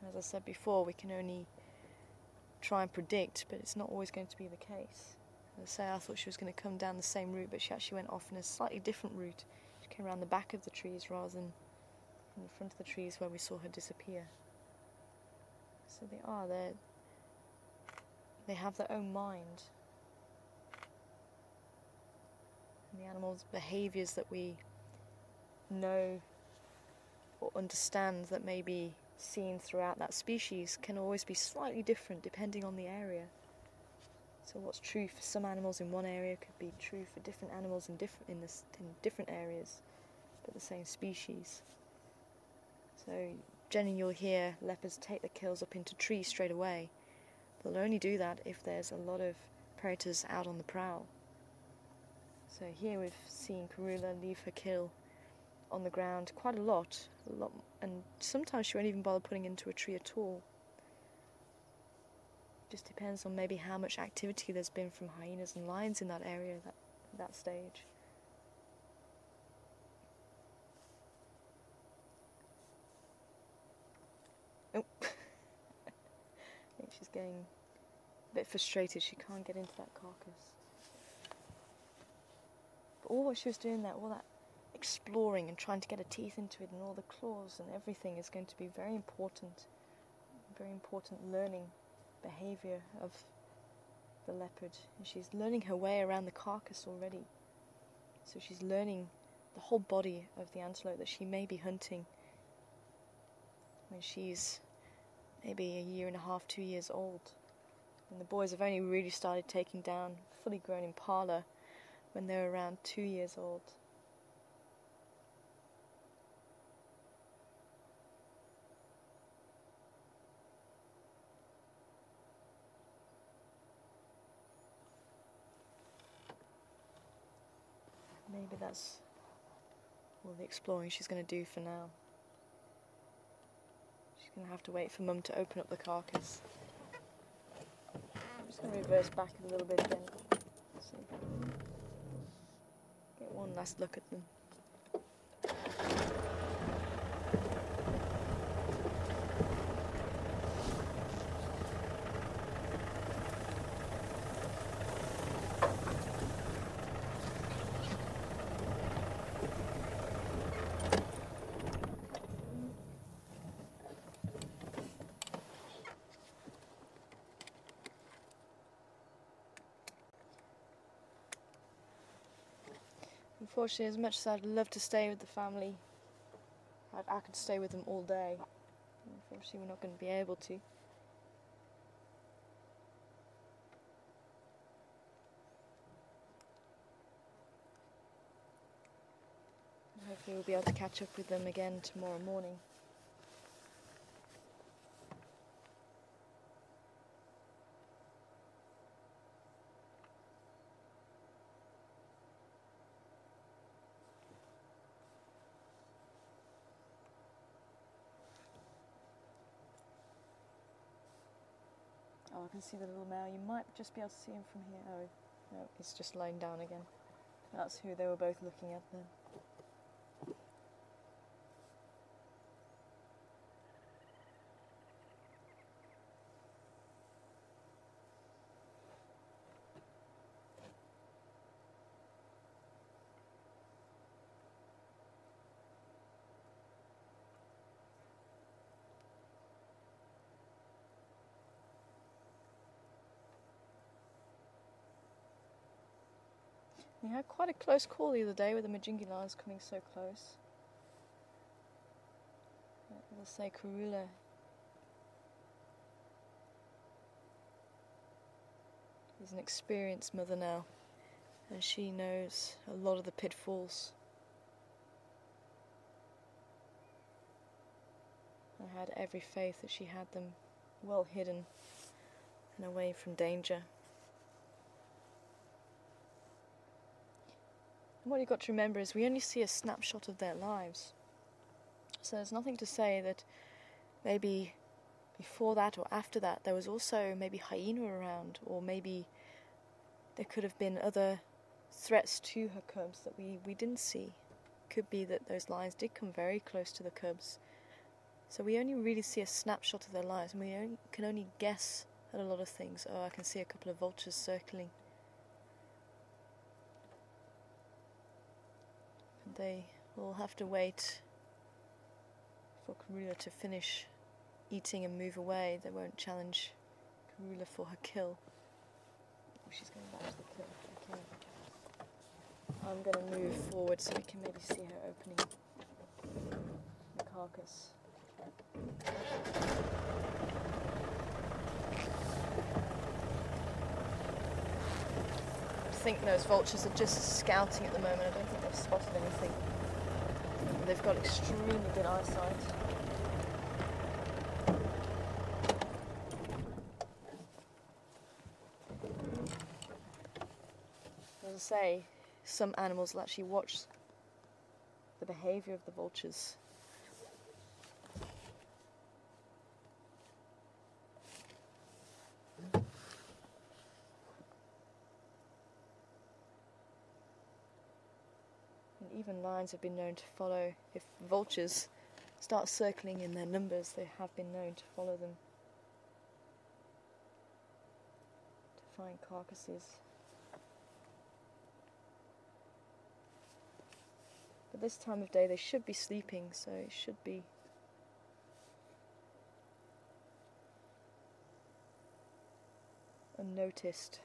Speaker 1: As I said before, we can only try and predict, but it's not always going to be the case. As I say, I thought she was going to come down the same route, but she actually went off in a slightly different route. She came around the back of the trees rather than in the front of the trees where we saw her disappear. So they have their own mind. And the animals' behaviours that we know or understand that maybe seen throughout that species can always be slightly different depending on the area. So what's true for some animals in one area could be true for different animals in different areas, but the same species. So generally you'll hear leopards take the kills up into trees straight away. They'll only do that if there's a lot of predators out on the prowl. So here we've seen Karula leave her kill on the ground quite a lot, and sometimes she won't even bother putting into a tree at all. Just depends on maybe how much activity there's been from hyenas and lions in that area at that stage. Oh, I think she's getting a bit frustrated. She can't get into that carcass. But all what she was doing there, all that exploring and trying to get her teeth into it and all the claws and everything is going to be very important learning behaviour of the leopard. And she's learning her way around the carcass already. So she's learning the whole body of the antelope that she may be hunting when she's maybe 1.5 years, 2 years old. And the boys have only really started taking down fully grown impala when they're around 2 years old. Maybe that's all the exploring she's going to do for now. She's going to have to wait for Mum to open up the carcass. I'm just going to reverse back a little bit again. So get one last look at them. Unfortunately, as much as I'd love to stay with the family, I could stay with them all day. Unfortunately, we're not going to be able to. Hopefully we'll be able to catch up with them again tomorrow morning. Oh, I can see the little male. You might just be able to see him from here. Oh, no, it's just lying down again. That's who they were both looking at then. We had quite a close call the other day with the Majingilas coming so close. We'll say Karula is an experienced mother now, and she knows a lot of the pitfalls. I had every faith that she had them well hidden and away from danger. And what you've got to remember is we only see a snapshot of their lives. So there's nothing to say that maybe before that or after that there was also maybe hyena around, or maybe there could have been other threats to her cubs that we didn't see. Could be that those lions did come very close to the cubs. So we only really see a snapshot of their lives, and we can only guess at a lot of things. Oh, I can see a couple of vultures circling. And they will have to wait for Karula to finish eating and move away. They won't challenge Karula for her kill. Oh, she's going back to the kill. Okay. I'm going to move forward so we can maybe see her opening the carcass. I think those vultures are just scouting at the moment. I don't think they've spotted anything. They've got extremely good eyesight. As I say, some animals will actually watch the behaviour of the vultures. And even lions have been known to follow. If vultures start circling in their numbers, they have been known to follow them to find carcasses. But this time of day they should be sleeping, so it should be unnoticed.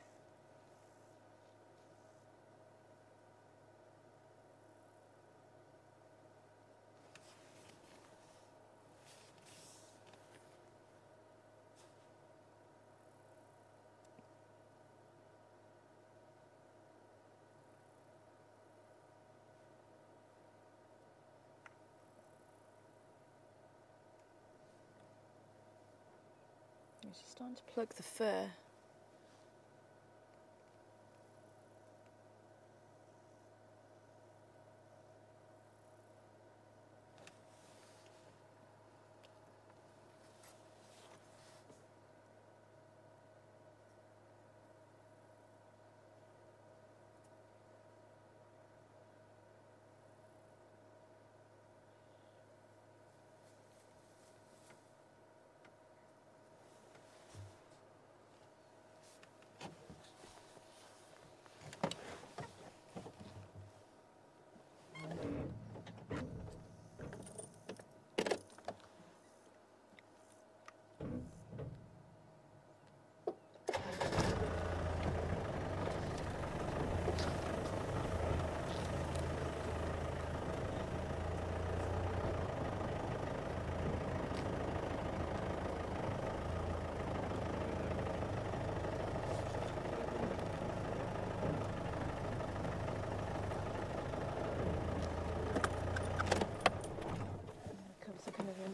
Speaker 1: She's starting to pluck the fur.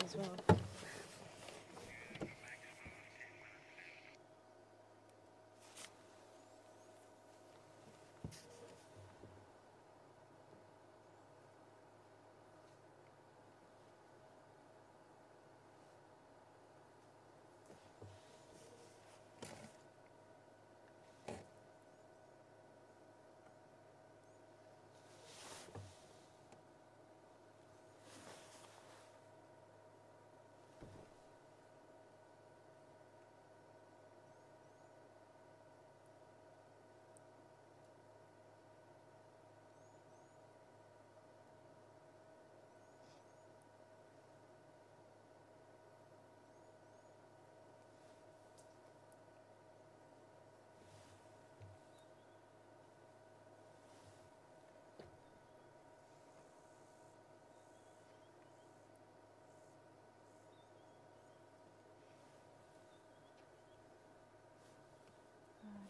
Speaker 1: As well.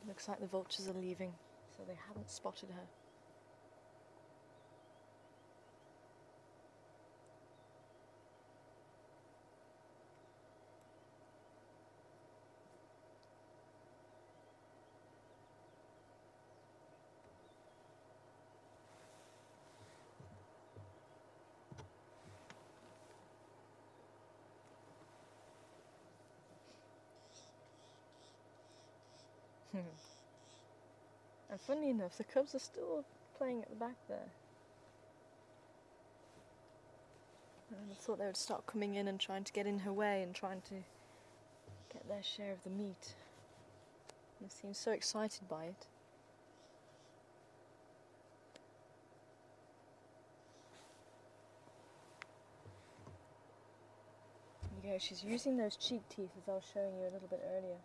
Speaker 1: Looks like the vultures are leaving, so they haven't spotted her. And funnily enough, the cubs are still playing at the back there. And I thought they would start coming in and trying to get in her way and trying to get their share of the meat. They seem so excited by it. There you go, she's using those cheek teeth as I was showing you a little bit earlier.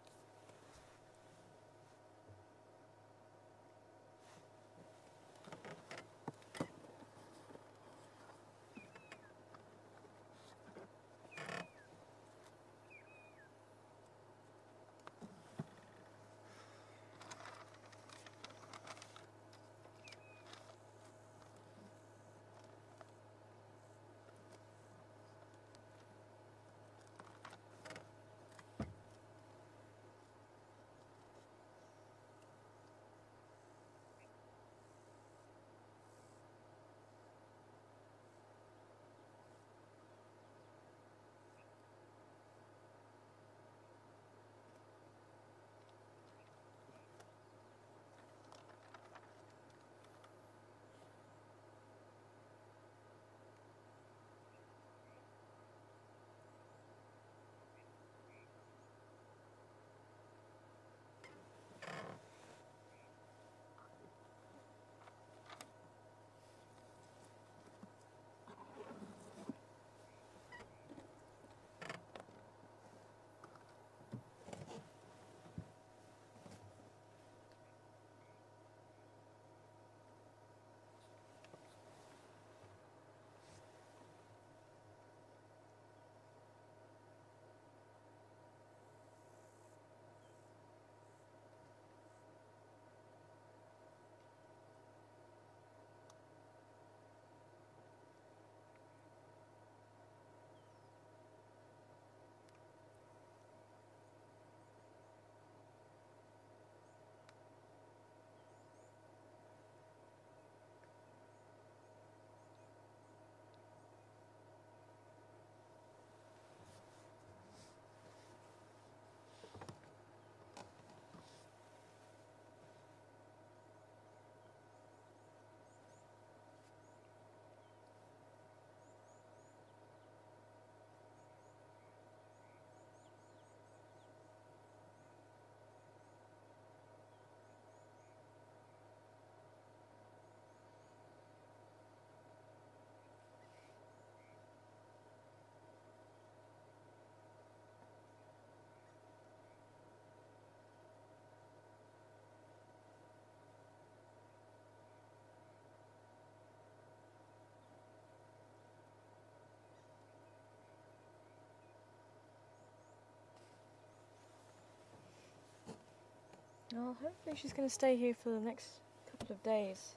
Speaker 1: Well, hopefully she's going to stay here for the next couple of days.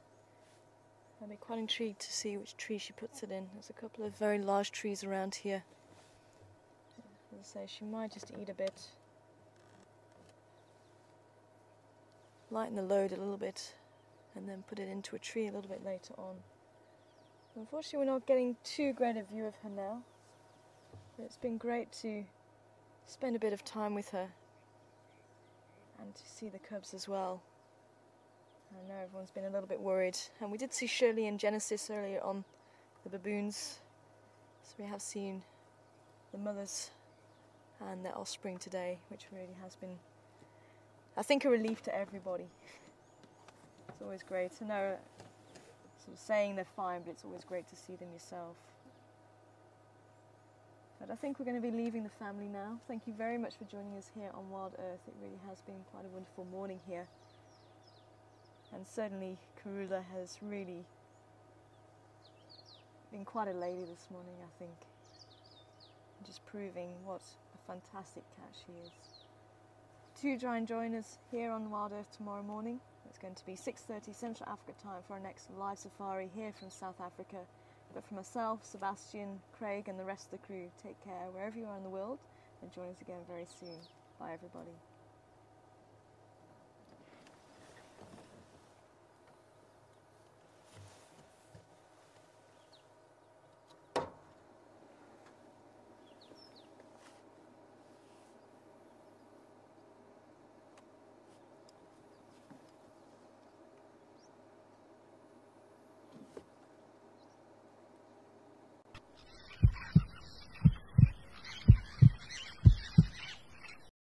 Speaker 1: I'll be quite intrigued to see which tree she puts it in. There's a couple of very large trees around here. As I say, she might just eat a bit. Lighten the load a little bit and then put it into a tree a little bit later on. Unfortunately, we're not getting too great a view of her now. But it's been great to spend a bit of time with her and to see the cubs as well. I know everyone's been a little bit worried, and we did see Shirley and Genesis earlier on, the baboons, so we have seen the mothers and their offspring today, which really has been, I think, a relief to everybody. It's always great to know, sort of saying they're fine, but it's always great to see them yourself. But I think we're going to be leaving the family now. Thank you very much for joining us here on Wild Earth. It really has been quite a wonderful morning here. And certainly Karula has really been quite a lady this morning, I think. Just proving what a fantastic cat she is. Do try and join us here on Wild Earth tomorrow morning. It's going to be 6:30 Central Africa time for our next live safari here from South Africa. But for myself, Sebastian, Craig and the rest of the crew, take care wherever you are in the world and join us again very soon. Bye everybody.